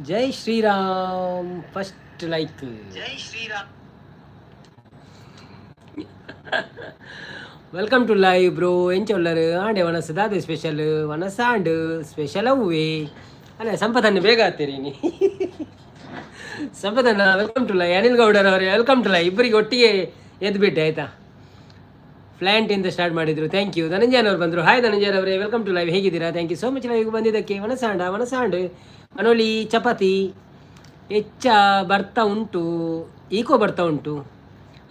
ಜೈ Shriram first like. ಜೈ Shriram. Welcome to live bro. ఏం చొల్లరు ಆಂಡೆ ವನಸ ದಾದೆ ಸ್ಪೆಷಲ್ ವನಸ ಆಂಡ್ ಸ್ಪೆಷಲ್ ಅವ್ವೆ ಅಲ್ಲ ಸಂಪದನ್ನು ಬೇಗ ಆಗ್ತೀರಿ ನೀ ಸಂಪದನ್ನ ವೆಲ್ಕಮ್ ಟು ಲೈ. ಅನಿಲ್ ಗೌಡರ್ ಅವರೇ ವೆಲ್ಕಮ್ ಟು ಲೈ. ಇಬ್ಬರಿಗೆ ಒಟ್ಟಿಗೆ ಎದ್ಬಿಟ್ಟೆ ಆಯ್ತಾ. ಫ್ಲ್ಯಾಂಟ್ ಇಂದ ಸ್ಟಾರ್ಟ್ ಮಾಡಿದ್ರು. Thank you. ಧನಂಜಯನ್ ಅವರು ಬಂದರು. ಹಾಯ್ ಧನಂಜಯನ್ ಅವರೇ ವೆಲ್ಕಮ್ ಟು ಲೈವ್. ಹೇಗಿದ್ದೀರಾ? Thank you so much live ಬಂದಿದ್ದಕ್ಕೆ. ವನಸಾಂಡ್ ಮನೋಲಿ ಚಪಾತಿ ಹೆಚ್ಚ ಬರ್ತಾ ಉಂಟು, ಈಕೋ ಬರ್ತಾ ಉಂಟು.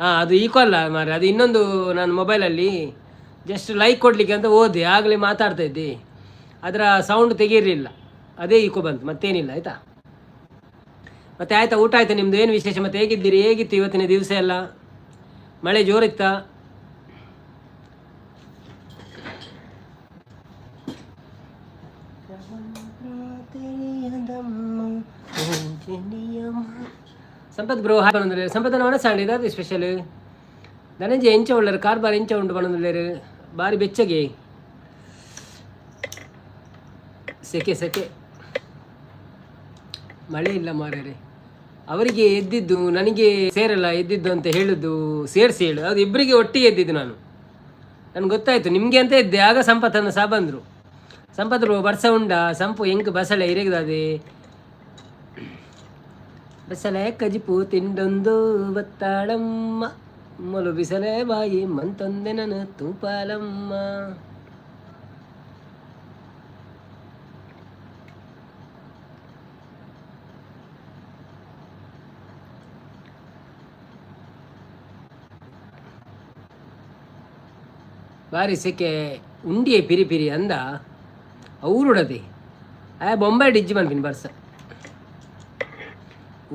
ಹಾಂ, ಅದು ಈಕೋ ಅಲ್ಲ ಮಾರೆ, ಅದು ಇನ್ನೊಂದು ನಾನು ಮೊಬೈಲಲ್ಲಿ ಜಸ್ಟ್ ಲೈಕ್ ಕೊಡಲಿಕ್ಕೆ ಅಂತ ಓದಿ ಆಗಲೇ ಮಾತಾಡ್ತಾ ಇದ್ದೆ, ಅದರ ಸೌಂಡ್ ತೆಗೀರಲಿಲ್ಲ, ಅದೇ ಈಕೋ ಬಂತು, ಮತ್ತೇನಿಲ್ಲ ಆಯಿತಾ. ಮತ್ತೆ ಆಯಿತಾ, ಊಟ ಆಯಿತಾ ನಿಮ್ಮದು? ಏನು ವಿಶೇಷ? ಮತ್ತೆ ಹೇಗಿದ್ದೀರಿ? ಹೇಗಿತ್ತು ಇವತ್ತಿನ ದಿವಸ ಎಲ್ಲ? ಮಳೆ ಜೋರಿತ್ತಾ? ಸಂಪತ್ ಬ್ರೋ ಹಾಯ್ ಬಂದ್ರೆ ಸಂಪತ್ತನ ಮನಸ್ಸಾಂಡಿ ಅದು ಸ್ಪೆಷಲ್. ಧನಂಜಯ ಎಂಚ ಉಳ್ಳರು ಕಾರ್ ಬಾರ್ ಎಂಚ ಉಂಟು ಬಂದಿಲ್ಲೇರು ಬಾರಿ ಬೆಚ್ಚಗೆ ಸೆಕೆ ಮಳೆ ಇಲ್ಲ ಮಾರ್ಯಾರೆ. ಅವರಿಗೆ ಎದ್ದಿದ್ದು ನನಗೆ ಸೇರಲ್ಲ ಎದ್ದಿದ್ದು ಅಂತ ಹೇಳುದು ಸೇರಿಸಿ ಹೇಳು, ಅದು ಇಬ್ಬರಿಗೆ ಒಟ್ಟಿಗೆ ಎದ್ದಿದ್ದು ನಾನು. ನನಗೆ ಗೊತ್ತಾಯಿತು ನಿಮಗೆ ಅಂತ ಎದ್ದೆ. ಆಗ ಸಂಪತ್ತನ್ನು ಸಹ ಬಂದರು. ಸಂಪತ್ ಬ್ರೋ ಬರ್ಸ ಉಂಡ ಸಂಪು ಹೆಂಗೆ ಬಸಳೆ ಇರೇಗದೆ ಬಸಳೆ ಕಜಿಪು ತಿಂಡೊಂದು ಬತ್ತಾಳಮ್ಮ ಮೊಲು ಬಿಸಲೆ ಬಾಯಿ ಮಂತೊಂದೆ ನಾನು ತೂಪಾಲಮ್ಮ. ಬಾರಿ ಸೆಕೆ ಉಂಡಿಯೇ ಪಿರಿ ಪಿರಿ ಅಂದ ಊರುಡದೆ ಬೊಂಬೈ ಡಿಜ್ಜಿ ಮನ್ಪಿನ ಬರ್ಸ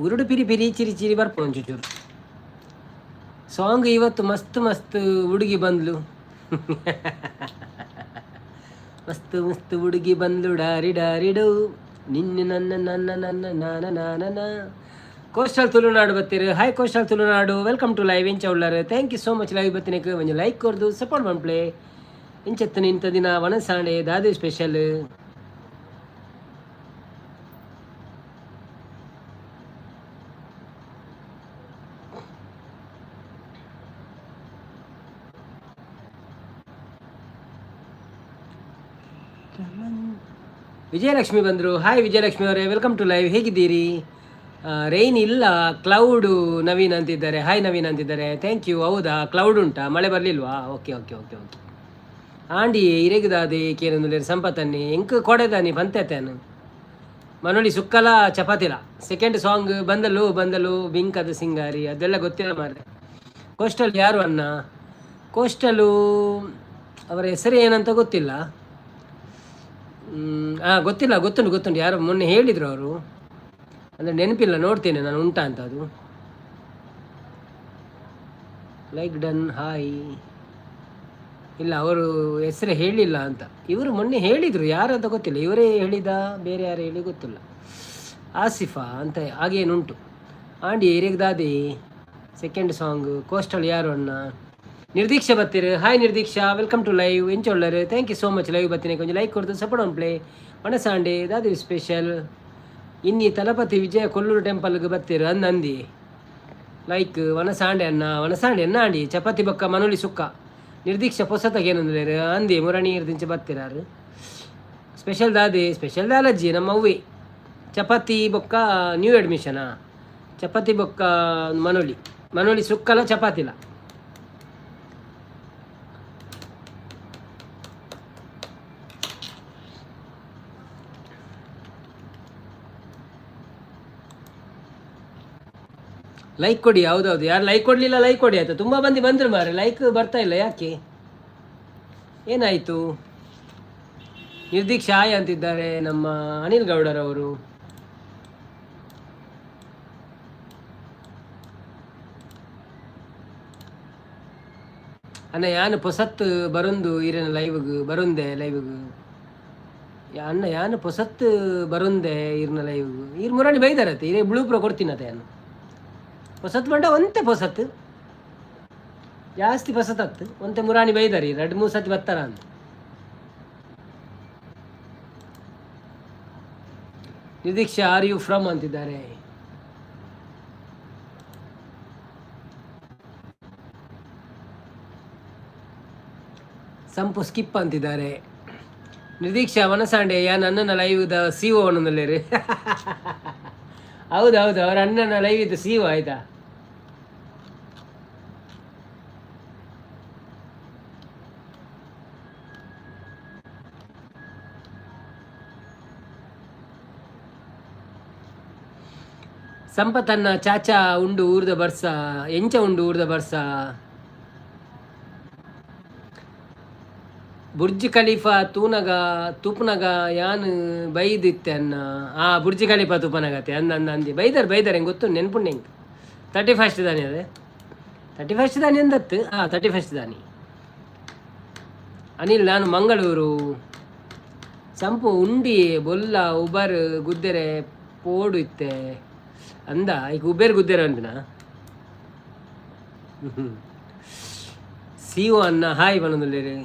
ಊರುಡು ಪಿರಿ ಪಿರಿ ಚಿರಿ ಚಿರಿ ಬರ್ಪ ಒಂಚೂರು ಸಾಂಗ್. ಇವತ್ತು ಮಸ್ತ್ ಹುಡುಗಿ ಬಂದ್ಲು ಮಸ್ತ್ ಹುಡುಗಿ ಬಂದ್ಲು ಡಾರಿಡು ನಿನ್ನ ನನ್ನ ಕೋಸ್ಟಲ್ ತುಳುನಾಡು ಬತ್ತೀರಿ. Hi coastal Tulunadu welcome to live. ಎಂಚ ಉಳ್ಳಾರೆ thank you so much live ಬತ್ತಿನಕ್ಕೆ ಒಂದು ಲೈಕ್ ಕೊರ್ದು ಸಪೋರ್ಟ್ ಮಾಡ್ಪ್ಲೆ. ಇಂಚತ್ತು ಇಂಥ ದಿನ ವನಸಾಂಡೆ ದಾದಿ ಸ್ಪೆಷಲ್. ವಿಜಯಲಕ್ಷ್ಮಿ ಬಂದರು. ಹಾಯ್ ವಿಜಯಲಕ್ಷ್ಮಿ ಅವರೇ ವೆಲ್ಕಮ್ ಟು ಲೈವ್. ಹೇಗಿದ್ದೀರಿ? ರೈನ್ ಇಲ್ಲ, ಕ್ಲೌಡು ನವೀನ್ ಅಂತಿದ್ದಾರೆ. ಹಾಯ್ ನವೀನ್ ಅಂತಿದ್ದಾರೆ. Thank you. ಹೌದಾ, ಕ್ಲೌಡ್ ಉಂಟಾ? ಮಳೆ ಬರಲಿಲ್ವಾ? ಓಕೆ. ಆಂಡಿ ಇರೇಗದಾದೆ ಕೇನೊಂದು ಸಂಪತ್ತನ್ನಿ ಎಂಕ್ ಕೊಡೆದಾನಿ ಬಂತೇನು ಮನೋಳಿ ಸುಕ್ಕಲ ಚಪಾತಿಲ. ಸೆಕೆಂಡ್ ಸಾಂಗ್ ಬಂದಲು ಬಿಂಕದ ಸಿಂಗಾರಿ ಅದೆಲ್ಲ ಗೊತ್ತಿಲ್ಲ ಮಾರ್ರೆ. ಕೋಸ್ಟಲ್ ಯಾರು ಅನ್ನ? ಕೋಸ್ಟಲು ಅವರ ಹೆಸರು ಏನಂತ ಗೊತ್ತಿಲ್ಲ. ಗೊತ್ತುಂಟು ಯಾರು ಮೊನ್ನೆ ಹೇಳಿದರು ಅವರು, ಅಂದರೆ ನೆನಪಿಲ್ಲ, ನೋಡ್ತೇನೆ ನಾನು ಉಂಟಾ ಅಂತ. ಅದು ಲೈಕ್ ಡನ್ ಹಾಯ್ ಇಲ್ಲ, ಅವರು ಹೆಸರು ಹೇಳಿಲ್ಲ ಅಂತ. ಇವರು ಮೊನ್ನೆ ಹೇಳಿದರು, ಯಾರು ಅಂತ ಗೊತ್ತಿಲ್ಲ. ಇವರೇ ಹೇಳಿದ ಬೇರೆ ಯಾರು ಹೇಳಿ ಗೊತ್ತಿಲ್ಲ. ಆಸಿಫಾ ಅಂತ ಹಾಗೇನುಂಟು. ಆಂಡಿ ಇರೇಗ್ದಾದೆ ಸೆಕೆಂಡ್ ಸಾಂಗ್ ಕೋಸ್ಟಲ್ ಯಾರು ಅಣ್ಣ. ನಿರ್ದೀಕ್ಷಾ ಬತ್ತೀರಿ. Hi Nirdiksha welcome to live. ಎಂಚೊಳ್ಳರು thank you so much live ಬತ್ತೀನಿ. ಕೊಂಚ ಲೈಕ್ ಕೊಡ್ತು ಸಪೋರ್ಟ್ ಆನ್ ಪ್ಲೇ. ವನಸಾಂಡೆ ದಾದಿ ಸ್ಪೆಷಲ್. ಇನ್ನಿ ತಲಪತಿ ವಿಜಯ ಕೊಲ್ಲೂರು ಟೆಂಪಲ್ಗೆ ಬತ್ತೀರು ಅಂದಿ ಲೈಕ್ ವನಸಾಂಡೆ ಅನ್ನ ಆಂಡಿ ಚಪಾತಿ ಬೊಕ್ಕ ಮನೋಲಿ ಸುಕ್ಕ. ನಿರ್ದೀಕ್ಷಾ ಪೊಸತಾಗ ಏನಂದ್ರೆ ಅಂದಿ ಮುರಣಿ ಇರ್ದಿಂಚೆ ಬರ್ತಿರಾರು ಸ್ಪೆಷಲ್ ದಾಲಜ್ಜಿ ನಮ್ಮ ಅವ್ವಿ. ಚಪಾತಿ ಬೊಕ್ಕ ನ್ಯೂ ಅಡ್ಮಿಷನಾ? ಚಪಾತಿ ಬೊಕ್ಕ ಮನೋಲಿ ಸುಕ್ಕಲ ಚಪಾತಿಲ. ಲೈಕ್ ಕೊಡಿ. ಹೌದೌದು, ಯಾರು ಲೈಕ್ ಕೊಡಲಿಲ್ಲ ಲೈಕ್ ಕೊಡಿ ಆಯ್ತಾ. ತುಂಬ ಮಂದಿ ಬಂದರು ಮಾರೆ, ಲೈಕ್ ಬರ್ತಾ ಇಲ್ಲ ಯಾಕೆ, ಏನಾಯಿತು? ನಿರ್ದೀಕ್ಷಾ ಆಯ್ ಅಂತಿದ್ದಾರೆ ನಮ್ಮ ಅನಿಲ್ ಗೌಡರವರು. ಅಣ್ಣ ಯಾನು ಪೊಸತ್ತು ಬರೊಂದು ಈರಿನ ಲೈವ್ಗೆ ಬರುಂದೆ ಲೈವ್ಗೆ ಅಣ್ಣ ಯಾನು ಪೊಸತ್ತು ಬರುಂದೆ ಈರ್ನ ಲೈವ್ಗೆ ಈರ್ ಮುರಾಣಿ ಬೈದಾರತ್ತೆ ಇರೇ ಬ್ಲೂ ಪ್ರೋ ಕೊಡ್ತೀನತ್ತೆ. ಯಾನು ಪೊಸತ್ತು ಬಂಡ ಒಂತೆ ಪೊಸತ್ತು ಜಾಸ್ತಿ ಪಸತ್ತಾಗ್ತು ಒಂತೆ ಮುರಾಣಿ ಬೈದಾರಿ 2-3 ಸತಿ ಬರ್ತಾರ ಅಂತ. ನಿದೀಕ್ಷಾ ಆರ್ ಯು ಫ್ರಮ್ ಅಂತಿದ್ದಾರೆ. ಸಂಪು ಸ್ಕಿಪ್ ಅಂತಿದ್ದಾರೆ. ನಿದೀಕ್ಷಾ ಮನಸಾಂಡೆ ಯಾನ್ ಅಣ್ಣನ ಲೈವ್ ದ ಸಿಒ ಅನ್ನೋದಲ್ಲೇ ರೀ. ಹೌದೌದು, ಅವ್ರ ಅಣ್ಣನ ಲೈವ್ ಇದ್ದು ಸಿಒ ಆಯ್ತಾ. ಸಂಪತ್ತನ್ನ ಚಾಚಾ ಉಂಡು ಊರ್ದ ಬರ್ಸ ಎಂಚ ಉಂಡು ಊರ್ದ ಬರ್ಸ ಬುರ್ಜ್ ಖಲೀಫಾ ತೂಪನಗ ಯಾನ್ ಬೈದಿತ್ತೆ ಅನ್ನ ಬುರ್ಜ್ ಖಲೀಫಾ ತೂಪನಗತ್ತೆ ಅಂದಿ ಬೈದಾರೆ ಹೆಂಗೆ ಗೊತ್ತು ನೆನ್ಪುಂಡು ಹೆಂಗೆ 31st ದಾನಿ ಅದೇ 31st ದಾನಿ ಅಂದತ್ತು 31st ದಾನಿ. ಅನಿಲ್ ನಾನು ಮಂಗಳೂರು. ಸಂಪು ಉಂಡಿ ಬೊಲ್ಲ ಉಬರ್ ಗುದ್ದೆರೆ ಪೋಡು ಇತ್ತೆ ಅಂದ ಈಗ ಉಬೇರ್ ಗುದ್ದೇರ ಅಂದಿನ. ಸಿಒ ಅನ್ನ ಹಾಯ್ ಬನ್ನೊಂದುಲ್ಲೇರಿ.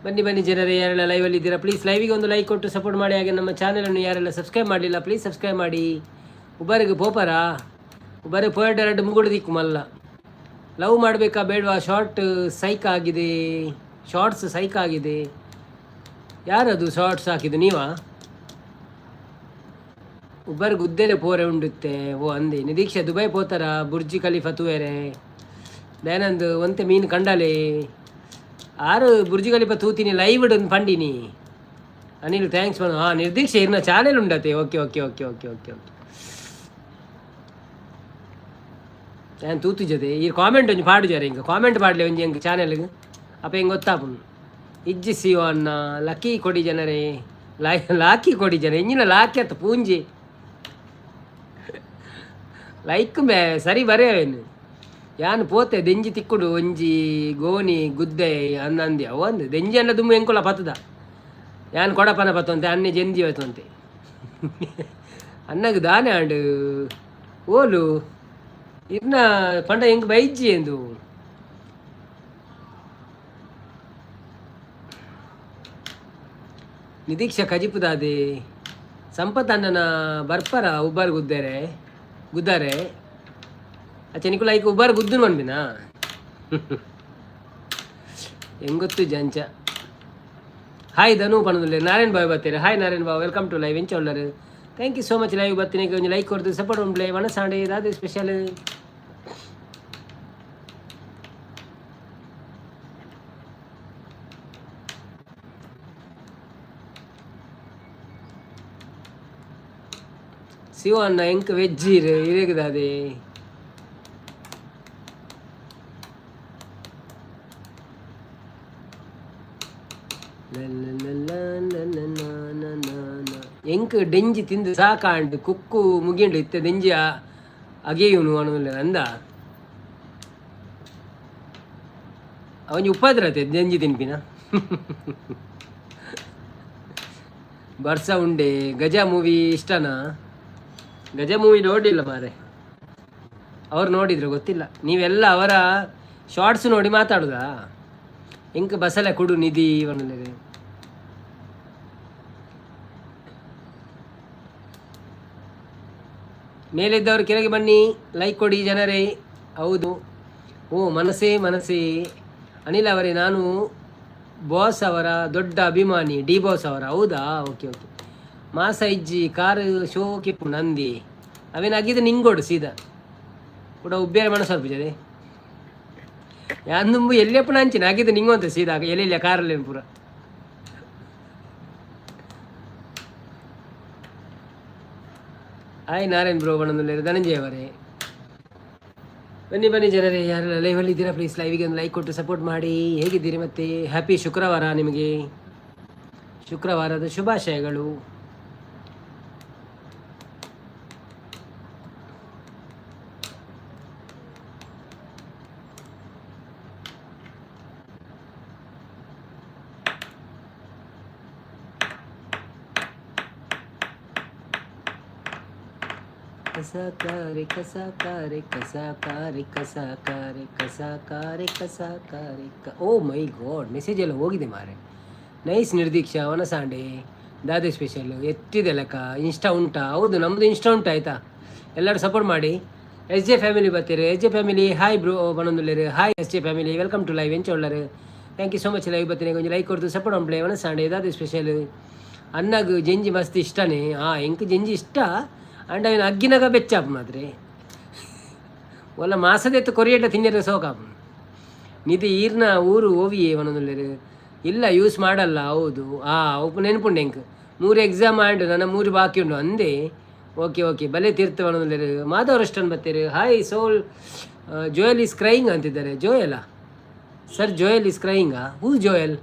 ಬನ್ನಿ ಜನರೇ, ಯಾರೆಲ್ಲ ಲೈವಲ್ಲಿ ಇದ್ದೀರಾ ಪ್ಲೀಸ್ ಲೈವಿಗೆ ಒಂದು ಲೈಕ್ ಕೊಟ್ಟು ಸಪೋರ್ಟ್ ಮಾಡಿ. ಹಾಗೆ ನಮ್ಮ ಚಾನಲನ್ನು ಯಾರೆಲ್ಲ ಸಬ್ಸ್ಕ್ರೈಬ್ ಮಾಡಲಿಲ್ಲ ಪ್ಲೀಸ್ ಸಬ್ಸ್ಕ್ರೈಬ್ ಮಾಡಿ. ಉಬರಿಗೆ ಪೋಪರ ಉಬರಿಗೆ ಪೋಯಡ್ ಮುಗುಡು ದಿಕ್ಕು ಮಲ್ಲ. ಲವ್ ಮಾಡಬೇಕಾ ಬೇಡವಾ? ಶಾರ್ಟ್ಸ್ ಸೈಕ್ ಆಗಿದೆ. ಯಾರದು ಶಾರ್ಟ್ಸ್ ಹಾಕಿದ್ದು ನೀವಾ? ಉಬ್ಬರ್ ಗುದ್ದೆಲೆ ಪೋರೆ ಉಂಡುತ್ತೆ ಓ ಅಂದೆ. ನಿದೀಕ್ಷೆ ದುಬೈ ಪೋತಾರ ಬುರ್ಜಿ ಖಲೀಫಾ ತೂವೇರೆ ದಯಾನಂದ್ ಒಂತೆ ಮೀನು ಕಂಡಲೆ ಆರು ಬುರ್ಜಿ ಖಲೀಫಾ ತೂತೀನಿ ಲೈವ್ ಇಡೊಂದು ಪಂಡಿನಿ. ಅನಿಲ್ ಥ್ಯಾಂಕ್ಸ್ ಮನು. ನಿರ್ದೀಕ್ಷೆ ಇರ್ನ ಚಾನೆಲ್ ಉಂಡತೆ. Okay okay okay okay okay okay ನಾನು ತೂತು ಜೊತೆ ಈ ಕಾಮೆಂಟ್ ಒಂಜಿ ಪಾಡು ಜರ ಹಿಂಗೆ ಕಾಮೆಂಟ್ ಪಾಡಲಿ ಒಂಜಿ ಹೆಂಗೆ ಚಾನೆಲ್ಗೆ ಅಪ್ಪ ಹಿಂಗೆ ಗೊತ್ತಾಪು ಇಜ್ಜಿ ಸಿಒ ಅನ್ನ ಲಕ್ಕಿ ಕೊಡಿ ಜನರೇ ಲಾಕಿ ಕೊಡಿ ಜನ ಎಂಜಿನ ಲಾಕಿ ಅತ್ತ ಪೂಂಜಿ ಲೈಕ್ ಸರಿ ಬರೆಯವೇನು ಯಾನು ಪೋತೆ ದೆಂಜಿ ತಿಕ್ಕುಡು ಒಂಜಿ ಗೋನಿ ಗುದ್ದೆ ಅನ್ನಂದಿ ಅವಂದು ದೆಂಜಿ ಅನ್ನ ದುಮ್ಮು ಹೆಂಕೊಳ ಪತ್ತದ ಯಾನು ಕೊಡಪನ ಪತ್ತಂತೆ ಅನ್ನೆ ಜಂದಿ ಹೋಯ್ತಂತೆ ಅನ್ನಗೆ ದಾನೆ ಆಂಡು ಓಲು ಇರ್ನ ಪಂಡ ಹೆಂಗೆ ಬೈಜ್ಜಿ ಎಂದು ನಿದೀಕ್ಷಾ ಕಜಿಪುದಾದೆ ಸಂಪತ್ ಅಣ್ಣನ ಬರ್ಪರ ಉಬ್ಬರ್ ಗುದ್ದಾರೆ ಅಚ್ಚ ಲೈಕ್ ಉಬ್ಬರ್ ಗುದ್ದು ಮನ್ಬಿನ ಹೆಂಗೊತ್ತು ಜಂಚ. ಹಾಯ್ ಧನು ಪಣದಲ್ಲಿ ನಾರಾಯಣ್ ಬಾಯ್ ಬರ್ತೀರಿ. ಹಾಯ್ ನಾರಾಯಣ್ ಬಾವ್, ವೆಲ್ಕಮ್ ಟು ಲೈವ್. ಎಂಚ ಒಳ್ಳರು thank you so much. Live ಬರ್ತೀನಿ ಒಂದು ಲೈಕ್ ಕೊಡ್ದು ಸಪೋರ್ಟ್ ಉಂಡ್ಲೆ ಮನಸಾಂಡೆ ಇದಾದ ಸ್ಪೆಷಲ್. ಸಿಒ ಅನ್ನ ಎಂಕ್ ವೆಜ್ ಇರೇಗದಾದೆ ಎಂಕ್ ಡೆಂಜಿ ತಿಂದು ಸಾಕಾಂಡು ಕುಕ್ಕು ಮುಗಿಂಡು ಇತ್ತೆ ದೆಂಜಿ ಅಗೆಯುನು ಅನ್ನೋಲ್ಲ ಅಂದ ಅವನಿಗೆ ಉಪದ್ರತೆ ದೆಂಜಿ ತಿನ್ಪಿನ ಬರ್ಸ ಉಂಡೆ. ಗಜ ಮೂವಿ ಇಷ್ಟನಾ? ಗಜ ಮೂವಿ ನೋಡಿಲ್ಲ ಮಾರೆ. ಅವ್ರು ನೋಡಿದ್ರು ಗೊತ್ತಿಲ್ಲ. ನೀವೆಲ್ಲ ಅವರ ಶಾರ್ಟ್ಸ್ ನೋಡಿ ಮಾತಾಡುದಾ? ಎಂಕ ಬಸಳೆ ಕುಡು ನಿಧಿ ಅನ್ನೋದೇ. ಮೇಲಿದ್ದವರು ಕೆಳಗೆ ಬನ್ನಿ, ಲೈಕ್ ಕೊಡಿ ಜನರೇ. ಹೌದು, ಓ ಮನಸ್ಸೇ ಅನಿಲ್ ಅವರೇ, ನಾನು ಬಾಸ್ ಅವರ ದೊಡ್ಡ ಅಭಿಮಾನಿ, ಡಿ ಬಾಸ್ ಅವರ. ಹೌದಾ? Okay okay. ಮಾಸ ಇಜ್ಜಿ ಕಾರು ಶೋ ಕಿಪ್ಪು ನಂದಿ ಅವೇನಾಗಿದ್ದು ನಿಂಗೋಡು ಸೀದಾ ಕೂಡ ಉಬ್ಬೇರೆ ಮನಸ್ಸು ಅರ್ಪಿಸದೆ ಯಾಂದುಂಬು ಎಲ್ಲಿಯಪ್ಪನ ಅಂಚಿನ ಆಗಿದ್ದು ನಿಂಗೊಂತ ಸೀದಾ ಎಲ್ಲೆಲ್ಲ ಕಾರಲ್ಲಿ ಪೂರ. ಹಾಯ್ ನಾರಾಯಣ್ ಬ್ರೋ ಬಣ್ಣದಲ್ಲಿ ಧನಂಜಯ ಅವರೇ. ಬನ್ನಿ ಜನರೇ, ಯಾರೆಲ್ಲ ಲೈವಲ್ಲಿ ಇದ್ದೀರಾ ಪ್ಲೀಸ್ ಲೈವಿಗೆ ಒಂದು ಲೈಕ್ ಕೊಟ್ಟು ಸಪೋರ್ಟ್ ಮಾಡಿ. ಹೇಗಿದ್ದೀರಿ? ಮತ್ತೆ ಹ್ಯಾಪಿ ಶುಕ್ರವಾರ ನಿಮಗೆ. ಶುಕ್ರವಾರದ ಶುಭಾಶಯಗಳು. ಕಸಕಾರೆ ಕಸಕಾರೆ ಕಸಕಾರೆ ಕಸಕಾರೆ ಕಸಕಾರೆ ಕಸಕಾರೆ ಓ ಮೈ ಗಾಡ್, ಮೆಸೇಜ್ ಎಲ್ಲ ಹೋಗಿದೆ ಮಾರೆ. ನೈಸ್ ನಿರ್ದೀಕ್ಷಾ ವನಸಾಂಡೆ ದಾದೆ ಸ್ಪೆಷಲ್ ಎತ್ತಿದೆ ಲೆಕ್ಕ. ಇನ್ಸ್ಟಾ ಉಂಟಾ? ಹೌದು, ನಮ್ಮದು ಇನ್ಸ್ಟಾ ಉಂಟು ಆಯಿತಾ. ಎಲ್ಲರೂ ಸಪೋರ್ಟ್ ಮಾಡಿ. ಎಸ್ ಜೆ ಫ್ಯಾಮಿಲಿ ಬರ್ತೀರಿ. S J family hi bro ಬನ್ನೊಂದುಲ್ಲೇರು. Hi S J family, welcome to live ಎಂಚ ಒಳ್ಳರು. Thank you so much. Live ಬರ್ತೀನಿ, ಕೊಂಚ ಲೈಕ್ ಕೊಡ್ತು ಸಪೋರ್ಟ್ ಉಂಪ್ಲೆ ವನಸಾಂಡೆ ದಾದೆ ಸ್ಪೆಷಲ್. ಅನ್ನಗ ಜಂಜಿ ಮಸ್ತ್ ಇಷ್ಟನೇ. ಎಂಕ್ ಜಂಜಿ ಇಷ್ಟ ಅಂಡ್ ಅವನು ಅಗ್ಗಿನಾಗ ಬೆಚ್ಚಾಪ್ ಮಾತ್ರೆ ಒಲ್ಲ ಮಾಸದೆತ್ತು ಕೊರಿಯಟ ತಿನ್ನರೆ ಸೋಕಾಪ್. ನಿಧಿ ಈರ್ನ ಊರು ಓವಿಯೇ ಒಂದೊಂದು ಇಲ್ಲ ಯೂಸ್ ಮಾಡಲ್ಲ. ಹೌದು ಒಪ್ಪು ನೆನಪುಂಡು ಎಂಕ್ 3 ಎಕ್ಸಾಮ್ ಆಂಡು ನನ್ನ 3 ಬಾಕಿ ಉಂಡು ಅಂದೇ. ಓಕೆ ಬಲೆ ತೀರ್ಥ ಒಂದೊಂದು ಮಾಧವ್ ರೆಸ್ಟೋರೆಂಟ್ ಬರ್ತೀರಿ. ಹಾಯ್ ಸೋಲ್. ಜೋಯಲ್ ಈಸ್ ಕ್ರೈಯಿಂಗ್ ಅಂತಿದ್ದಾರೆ. ಜೋಯಲ್ಲ ಸರ್, ಜೋಯಲ್ ಈಸ್ ಕ್ರೈಯಿಂಗಾ? Who Joel?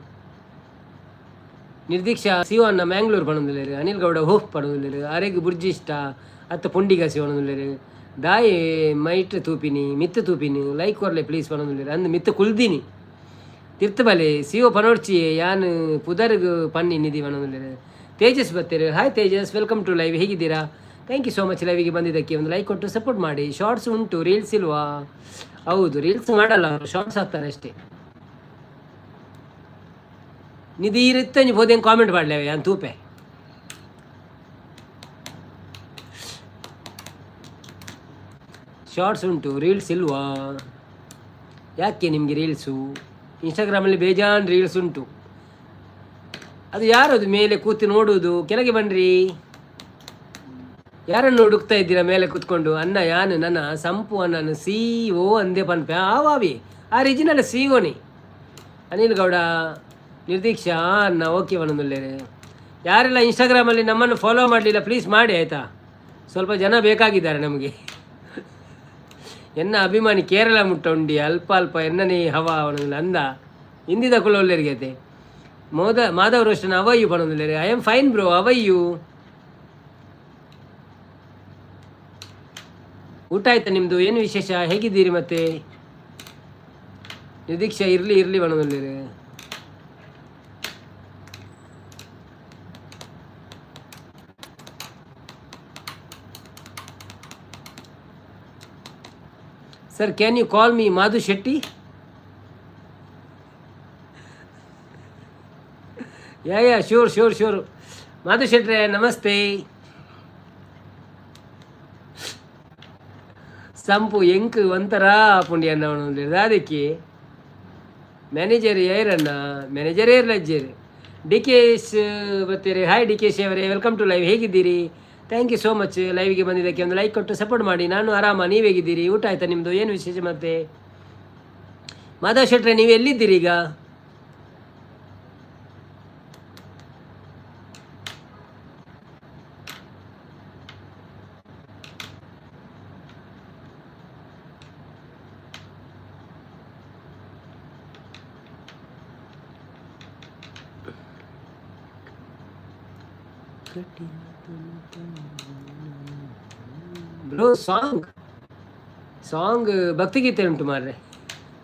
ನಿರ್ದೀಕ್ಷಾ ಸಿವನ್ನ ಮ್ಯಾಂಗ್ಳೂರು ಪಣೊಂದುಲ್ಲೇರು. ಅನಿಲ್ ಗೌಡ ಹೂಫ್ ಪಣೊಂದುಲ್ಲೇರು. ಅರೆಗ್ ಬುರ್ಜಿ ಇಷ್ಟ ಅತ್ತ ಪುಂಡಿಗಾಸಿ ಪಣೊಂದುಲ್ಲೇರು. ದಾಯಿ ಮೈಟ್ ತೂಪಿನಿ ಮಿತ್ತು ತೂಪಿನಿ ಲೈಕ್ ಕೊರ್ಲೆ ಪ್ಲೀಸ್ ಪಣೊಂದುಲ್ಲೇರು. ಅಂದು ಮಿತ್ತು ಕುಲ್ದಿನಿ ತಿರ್ತಬಲೆ ಸಿಒ ಪನೋಡ್ಚಿ ಯಾನ್ ಪುದರ್ಗ್ ಪನ್ನಿ ನಿಧಿ ಪಣೊಂದುಲ್ಲೇರು. ತೇಜಸ್ ಬರ್ತೀರಿ. Hi Tejas, welcome to live. ಹೇಗಿದ್ದೀರಾ? ಥ್ಯಾಂಕ್ ಯು ಸೋ ಮಚ್ ಲೈವಿಗೆ ಬಂದಿದ್ದಕ್ಕೆ. ಒಂದು ಲೈಕ್ ಕೊಟ್ಟು ಸಪೋರ್ಟ್ ಮಾಡಿ. ಶಾರ್ಟ್ಸ್ ಉಂಟು, ರೀಲ್ಸ್ ಇಲ್ವಾ? ಹೌದು, ರೀಲ್ಸ್ ಮಾಡಲ್ಲ ಅವರು, ಶಾರ್ಟ್ಸ್ ಹಾಕ್ತಾರೆ ಅಷ್ಟೇ. ನಿಧಿ ಇರುತ್ತೆ ನೀವು ಹೋದೇನು ಕಾಮೆಂಟ್ ಮಾಡಲೇವೆ ಯಾನ್ ತೂಪೆ. ಶಾರ್ಟ್ಸ್ ಉಂಟು, ರೀಲ್ಸ್ ಇಲ್ವಾ? ಯಾಕೆ ನಿಮಗೆ ರೀಲ್ಸು? ಇನ್ಸ್ಟಾಗ್ರಾಮಲ್ಲಿ ಬೇಜಾನ್ ರೀಲ್ಸ್ ಉಂಟು. ಅದು ಯಾರದು ಮೇಲೆ ಕೂತು ನೋಡುವುದು? ಕೆಳಗೆ ಬನ್ನಿರಿ. ಯಾರನ್ನು ಹುಡುಕ್ತಾ ಇದ್ದೀರಾ ಮೇಲೆ ಕೂತ್ಕೊಂಡು? ಅನ್ನ ಯಾನು ನನ್ನ ಸಂಪು ಅನ್ನನು CEO ಅಂದೆ ಪನ್ಪೆ ಆವಾವಿ ಒರಿಜಿನಲ್ COನೇ. ಅನಿಲ್ ಗೌಡ ನಿರ್ದೀಕ್ಷಾ ಅನ್ನ ಓಕೆ ಒಂದೊಂದುಲ್ಲೇರೆ. ಯಾರೆಲ್ಲ ಇನ್ಸ್ಟಾಗ್ರಾಮಲ್ಲಿ ನಮ್ಮನ್ನು ಫಾಲೋ ಮಾಡಲಿಲ್ಲ ಪ್ಲೀಸ್ ಮಾಡಿ ಆಯಿತಾ. ಸ್ವಲ್ಪ ಜನ ಬೇಕಾಗಿದ್ದಾರೆ ನಮಗೆ. ಎನ್ನ ಅಭಿಮಾನಿ ಕೇರಳ ಮುಟ್ಟ ಉಂಡಿ ಅಲ್ಪ ಎನ್ನನೇ ಹವಾ ಅವನೊಂದು ಅಂದ ಹಿಂದಿದ ಕುಲೊಲ್ಲೆರಿಗೈತೆ. ಮಾಧವ್ ರೋಷನ್ ಅವಯ್ಯು ಪಣೊಂದುಲ್ಲೇರೆ. ಐ ಆಮ್ ಫೈನ್ ಬ್ರೋ, ಅವಯ್ಯು. ಊಟ ಆಯ್ತಾ ನಿಮ್ಮದು? ಏನು ವಿಶೇಷ? ಹೇಗಿದ್ದೀರಿ? ಮತ್ತೆ ನಿರ್ದೀಕ್ಷಾ ಇರಲಿ ಪಣೊಂದುಲ್ಲೇರೆ. Sir can you call me Madhu Shetty? Yeah sure Madhu ಶೆಟ್ರೆ ನಮಸ್ತೆ. ಸಂಪು ಎಂಕ್ ಒಂಥರ ಪುಂಡಿ ಅನ್ನ ಅದಕ್ಕೆ ಮ್ಯಾನೇಜರ್ ಯಾರನ್ನ ಮ್ಯಾನೇಜರ್ ಏರ್ಲಜ್ಜೇರಿ. DKS ಬರ್ತೀರಿ. ಹಾಯ್ DKS ಅವರೇ, ವೆಲ್ಕಮ್ ಟು ಲೈವ್. ಹೇಗಿದ್ದೀರಿ? ಥ್ಯಾಂಕ್ ಯು ಸೋ ಮಚ್ ಲೈವಿಗೆ ಬಂದಿದ್ದಕ್ಕೆ. ಒಂದು ಲೈಕ್ ಕೊಟ್ಟು ಸಪೋರ್ಟ್ ಮಾಡಿ. ನಾನು ಆರಾಮ, ನೀವು ಹೇಗಿದ್ದೀರಿ? ಊಟ ಆಯ್ತಾ ನಿಮ್ಮದು? ಏನು ವಿಶೇಷ? ಮತ್ತೆ ಮಾಧವ್ ಶೆಟ್ರೆ ನೀವು ಎಲ್ಲಿದ್ದೀರಿ ಈಗ? ಬ್ರೋ ಸಾಂಗ್ ಭಕ್ತಿಗೀತೆ ಉಂಟು ಮಾರ್ರೆ.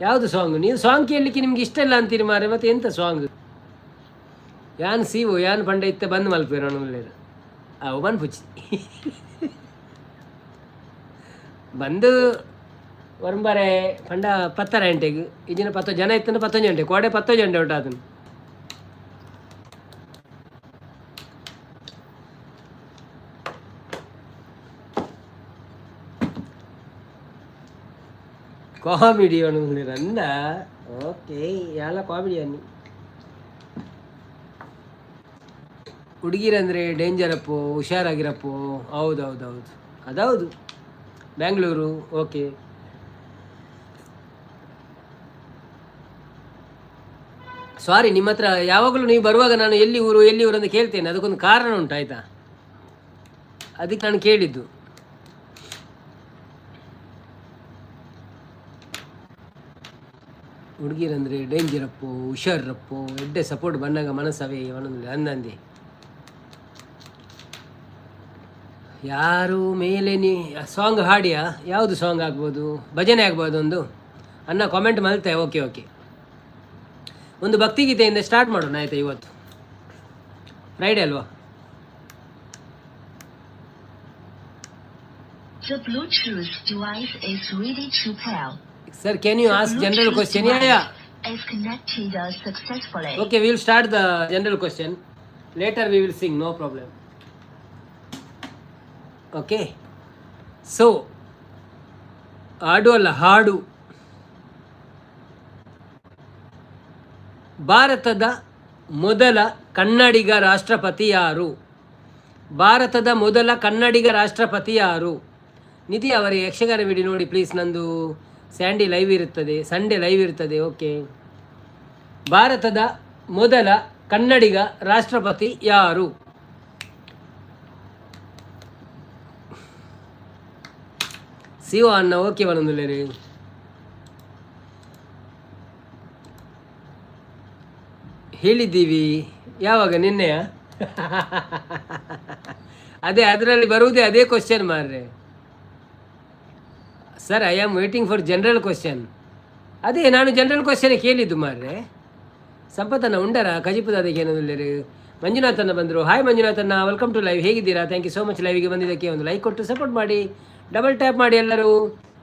ಯಾವುದು ಸಾಂಗ್? ನೀವು ಸಾಂಗ್ ಕೇಳಲಿಕ್ಕೆ ನಿಮ್ಗೆ ಇಷ್ಟ ಇಲ್ಲ ಅಂತೀರಿ ಮಾರ್ರೆ. ಮತ್ತೆ ಎಂತ ಸಾಂಗ್? ಯಾನ್ CEO ಯಾನ್ ಪಂಡ ಇತ್ತ ಬಂದು ಮಲ್ಪೇರು ಒಳ್ಳೆಯದು. ಬನ್ ಪುಚ್ಚಿ ಬಂದು ವರ್ಂಬಾರೆ ಪಂಡ 10 ಗಂಟೆಗೆ ಈಜಿನ 10 ಜನ ಇತ್ತಂದ್ರೆ 11 ಗಂಟೆ ಕೋಡೆ 10 ಗಂಟೆ ಉಂಟು. ಅದನ್ನು ಕಾಮಿಡಿ ಅಂದ. ಓಕೆ, ಎಲ್ಲ ಕಾಮಿಡಿ ಅನ್ನಿ. ಹುಡುಗಿರಂದರೆ ಡೇಂಜರಪ್ಪು, ಹುಷಾರಾಗಿರಪ್ಪು. ಹೌದು ಅದೌದು. ಬ್ಯಾಂಗ್ಳೂರು. ಓಕೆ, ಸಾರಿ, ನಿಮ್ಮ ಹತ್ರ ಯಾವಾಗಲೂ ನೀವು ಬರುವಾಗ ನಾನು ಎಲ್ಲಿ ಊರು ಅಂತ ಕೇಳ್ತೇನೆ. ಅದಕ್ಕೊಂದು ಕಾರಣ ಉಂಟು ಆಯಿತಾ, ಅದಕ್ಕೆ ನಾನು ಕೇಳಿದ್ದು. ಹುಡುಗಿರಂದರೆ ಡೇಂಜರಪ್ಪು, ಹುಷಾರಪ್ಪು, ಎಡ್ಡೆ ಸಪೋರ್ಟ್ ಬಂದಾಗ ಮನಸ್ಸವೇ ಒಂದೊಂದು ಅಂದಂದೆ. ಯಾರು ಮೇಲೆ ಸಾಂಗ್ ಹಾಡಿಯಾ? ಯಾವುದು ಸಾಂಗ್ ಆಗ್ಬೋದು? ಭಜನೆ ಆಗ್ಬೋದು ಒಂದು ಅನ್ನ ಕಾಮೆಂಟ್ ಮಲ್ತೆ. ಓಕೆ, ಒಂದು ಭಕ್ತಿಗೀತೆಯಿಂದ ಸ್ಟಾರ್ಟ್ ಮಾಡೋಣ ಆಯಿತಾ? ಇವತ್ತು ಫ್ರೈಡೇ ಅಲ್ವಾ? The Bluetooth device is ready to pair. Sir, can you ask general question? Yeah. Is connected successfully. Okay, we will start the general question. Later we will sing, no problem. Okay. So, ಆಡು ಅಲ್ಲ ಹಾಡು. ಭಾರತದ ಮೊದಲ ಕನ್ನಡಿಗ ರಾಷ್ಟ್ರಪತಿ ಯಾರು? ಭಾರತದ ಮೊದಲ ಕನ್ನಡಿಗ ರಾಷ್ಟ್ರಪತಿ ಯಾರು? ನಿಧಿ ಅವರೇ ಯಕ್ಷಗಾನ ವಿಡಿಯೋ ನೋಡಿ ಪ್ಲೀಸ್. ನಂದು ಸಂಡೇ ಲೈವ್ ಇರ್ತದೆ. ಓಕೆ. ಭಾರತದ ಮೊದಲ ಕನ್ನಡಿಗ ರಾಷ್ಟ್ರಪತಿ ಯಾರು? ಶಿವ ಅಣ್ಣ ಓಕೆ ಬನ್ನೊಂದುಲ್ಲೇರಿ. ಹೇಳಿದ್ದೀವಿ. ಯಾವಾಗ? ನಿನ್ನೆಯ? ಅದೇ ಅದರಲ್ಲಿ ಬರುವುದೇ ಅದೇ ಕ್ವಶನ್ ಮಾರ್ರೆ. Sir, I am waiting for general question. ಅದೇ ನಾನು ಜನರಲ್ ಕ್ವಶನ್ ಕೇಳಿದ್ದು ಮಾರ್ರೆ. ಸಂಪತ್ತನ್ನ ಉಂಡರ ಕಜಿಪುದಕ್ಕೆ ಏನಂದಿಲ್ಲರು. ಮಂಜುನಾಥನ್ನ ಬಂದರು. ಹಾಯ್ ಮಂಜುನಾಥನ್ನ, ವೆಲ್ಕಮ್ ಟು ಲೈವ್. ಹೇಗಿದ್ದೀರಾ? Thank you so much. ಲೈವಿಗೆ ಬಂದಿದ್ದಕ್ಕೆ ಒಂದು ಲೈಕ್ ಕೊಟ್ಟು ಸಪೋರ್ಟ್ ಮಾಡಿ. ಡಬಲ್ ಟ್ಯಾಪ್ ಮಾಡಿ ಎಲ್ಲರೂ.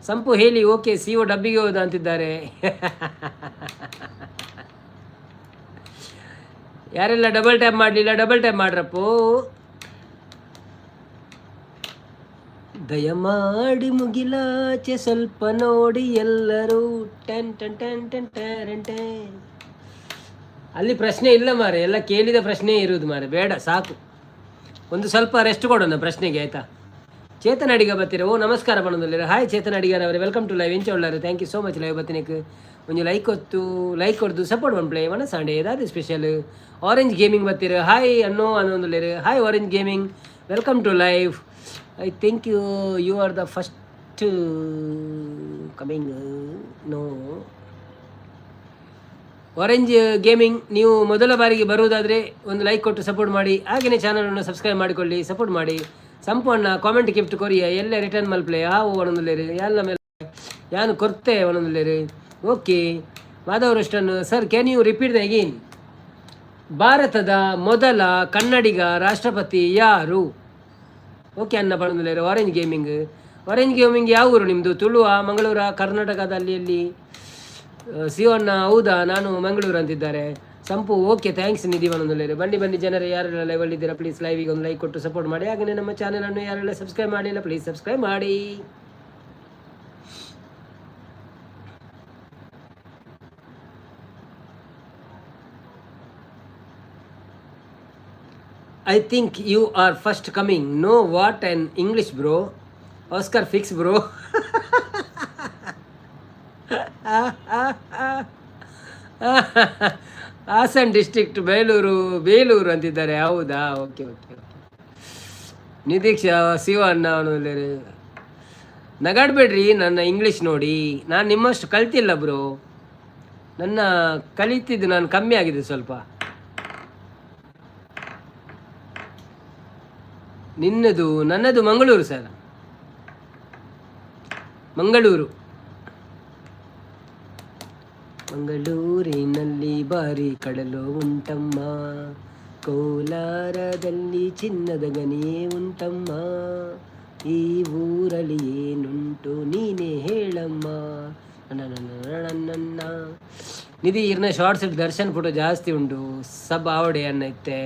ಸಂಪು ಹೇಳಿ ಓಕೆ. CO ಡಬ್ಬಿಗೆ ಹೋದ ಅಂತಿದ್ದಾರೆ. ಯಾರೆಲ್ಲ ಡಬಲ್ ಟ್ಯಾಪ್ ಮಾಡಲಿಲ್ಲ ಡಬಲ್ ಟ್ಯಾಪ್ ಮಾಡ್ರಪ್ಪೋ. ದಯಮಾಡಿ ಮುಗಿಲಾಚೆ ಸ್ವಲ್ಪ ನೋಡಿ ಎಲ್ಲರೂ. Ten ten ten ten ten ten. ಅಲ್ಲಿ ಪ್ರಶ್ನೆ ಇಲ್ಲ ಮಾರೆ, ಎಲ್ಲ ಕೇಳಿದ ಪ್ರಶ್ನೆ ಇರುವುದು ಮಾರೆ. ಬೇಡ, ಸಾಕು. ಒಂದು ಸ್ವಲ್ಪ ರೆಸ್ಟ್ ಕೊಡೋಣ ಪ್ರಶ್ನೆಗೆ, ಆಯ್ತಾ? ಚೇತನ್ ಅಡಿಗ ಬರ್ತೀರ. ಓ ನಮಸ್ಕಾರ ಬಣ್ಣದಲ್ಲಿ. ಹಾಯ್ ಚೇತನ್ ಅಡಿಗಾರ್ ಅವರೇ, ವೆಲ್ಕಮ್ ಟು ಲೈವ್. ಎಂಚ ಉಳ್ಳಾರು. Thank you so much live ಬತ್ತಿನಕ್ಕೆ. ಒಂದು ಲೈಕ್ ಕೊಡ್ದು ಸಪೋರ್ಟ್ ಬಂದ್ಪ್ಲೇ ಮನ ಸಂಡೇ ಏದಾದ್ರು ಸ್ಪೆಷಲ್. ಆರೆಂಜ್ ಗೇಮಿಂಗ್ ಬರ್ತೀರ. ಹಾಯ್ ಅನ್ನೊಂದುಲ್ಲೇರು. Hi orange gaming, welcome to live. I think you are the first coming. No, orange gaming, ನೀವು ಮೊದಲ ಬಾರಿಗೆ ಬರುವುದಾದರೆ ಒಂದು ಲೈಕ್ ಕೊಟ್ಟು ಸಪೋರ್ಟ್ ಮಾಡಿ. ಹಾಗೆಯೇ ಚಾನಲನ್ನು ಸಬ್ಸ್ಕ್ರೈಬ್ ಮಾಡಿಕೊಳ್ಳಿ, ಸಪೋರ್ಟ್ ಮಾಡಿ. ಸಂಪೂರ್ಣ ಕಾಮೆಂಟ್ ಗಿಫ್ಟ್ ಕೊರಿಯ ಎಲ್ಲೇ ರಿಟರ್ನ್ ಮಲ್ಪ್ಲೆ ಹಾವು ಒಂದೊಂದಿಲ್ಲೇರಿ ಎಲ್ಲ ಮೇಲೆ ಯಾನು ಕೊರ್ತೆ ಒಂದೊಂದಿಲ್ಲೇರಿ. ಓಕೆ. ಮಾಧವ್ ರೋಸ್ಟನ್ sir, can you repeat the again? ಭಾರತದ ಮೊದಲ ಕನ್ನಡಿಗ ರಾಷ್ಟ್ರಪತಿ ಯಾರು? ಓಕೆ ಅನ್ನ ಬಂದಿಲ್ಲೇರು. ಆರೆಂಜ್ ಗೇಮಿಂಗ್ ಯಾವ ಊರು ನಿಮ್ಮದು? ತುಳುವ, ಮಂಗಳೂರ, ಕರ್ನಾಟಕದಲ್ಲಿ ಎಲ್ಲಿ? ಶಿವಣ್ಣ ಹೌದಾ, ನಾನು ಮಂಗಳೂರು ಅಂತಿದ್ದಾರೆ. ಸಂಪು ಓಕೆ, ಥ್ಯಾಂಕ್ಸ್. ನಿಧಿ ಒಂದೊಂದಿಲ್ಲೇರು. ಬನ್ನಿ ಜನರು ಯಾರೆಲ್ಲ ಲೈವಲ್ಲಿದ್ದೀರಾ ಪ್ಲೀಸ್ ಲೈವಿಗೆ ಒಂದು ಲೈಕ್ ಕೊಟ್ಟು ಸಪೋರ್ಟ್ ಮಾಡಿ. ಹಾಗೆಯೇ ನಮ್ಮ ಚಾನಲನ್ನು ಯಾರೆಲ್ಲ ಸಬ್ಸ್ಕ್ರೈಬ್ ಮಾಡಿಲ್ಲ ಪ್ಲೀಸ್ ಸಬ್ಸ್ಕ್ರೈಬ್ ಮಾಡಿ. I think you are first coming. No, what an English bro. Oscar fix bro. Hassan district, Belur ಅಂತಿದ್ದಾರೆ. ಹೌದಾ? ಓಕೆ. ನಿದೀಕ್ಷಾ ಶಿವಣ್ಣ ಅವನು ನಗಾಡಬೇಡ್ರಿ ನನ್ನ ಇಂಗ್ಲೀಷ್ ನೋಡಿ. ನಾನು ನಿಮ್ಮಷ್ಟು ಕಲ್ತಿಲ್ಲ ಬ್ರೋ. ನನ್ನ ಕಲಿತಿದ್ದು ನಾನು ಕಮ್ಮಿ ಆಗಿದೆ ಸ್ವಲ್ಪ. ನನ್ನದು ಮಂಗಳೂರು ಸರ್, ಮಂಗಳೂರಿನಲ್ಲಿ ಭಾರಿ ಕಡಲು ಉಂಟಮ್ಮ, ಕೋಲಾರದಲ್ಲಿ ಚಿನ್ನದ ಗನಿಯೇ ಉಂಟಮ್ಮ, ಈ ಊರಲ್ಲಿ ಏನುಂಟು ನೀನೇ ಹೇಳಮ್ಮ. ನನ್ನ ನಿಧಿ ಇರ್ನ ಶಾರ್ಟ್ಸ್ ದರ್ಶನ್ ಫೋಟೋ ಜಾಸ್ತಿ ಉಂಟು. ಸಬ್ ಆವಡೆ ಅನ್ನ ಇತ್ತೆ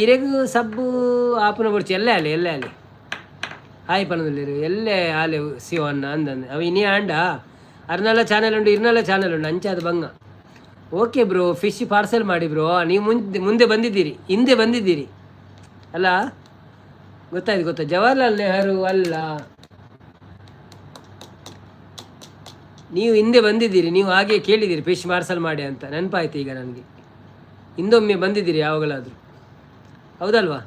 ಇರೆಗು ಸಬ್ಬು ಆಪನ ಬರ್ಚಿ ಎಲ್ಲೇ ಅಲ್ಲಿ ಹಾಯ್ ಪನದಲ್ಲಿರು ಎಲ್ಲೇ ಆಲೆ ಶಿವ ಅನ್ನ ಅಂದಂದೆ ಅವ ಇನ್ನೇ ಆಂಡ ಅರ್ನೆಲ್ಲ ಚಾನಲ್ ಉಂಟು ಇರ್ನೆಲ್ಲ ಚಾನಲ್ ಉಂಟು ಅಂಚಾದ ಬಂಗ. ಓಕೆ ಬ್ರೋ, ಫಿಶ್ ಪಾರ್ಸೆಲ್ ಮಾಡಿ ಬ್ರೋ. ನೀವು ಹಿಂದೆ ಬಂದಿದ್ದೀರಿ ಅಲ್ಲ? ಗೊತ್ತಾಯ್ತು. ಜವಾಹರ್ಲಾಲ್ ನೆಹರು ಅಲ್ಲ, ನೀವು ಹಿಂದೆ ಬಂದಿದ್ದೀರಿ. ನೀವು ಹಾಗೆ ಕೇಳಿದ್ದೀರಿ ಫಿಶ್ ಪಾರ್ಸೆಲ್ ಮಾಡಿ ಅಂತ. ನೆನಪಾಯ್ತು ಈಗ ನನಗೆ. ಹಿಂದೊಮ್ಮೆ ಬಂದಿದ್ದೀರಿ ಯಾವಾಗಲಾದರೂ, ಹೌದಲ್ವಾ?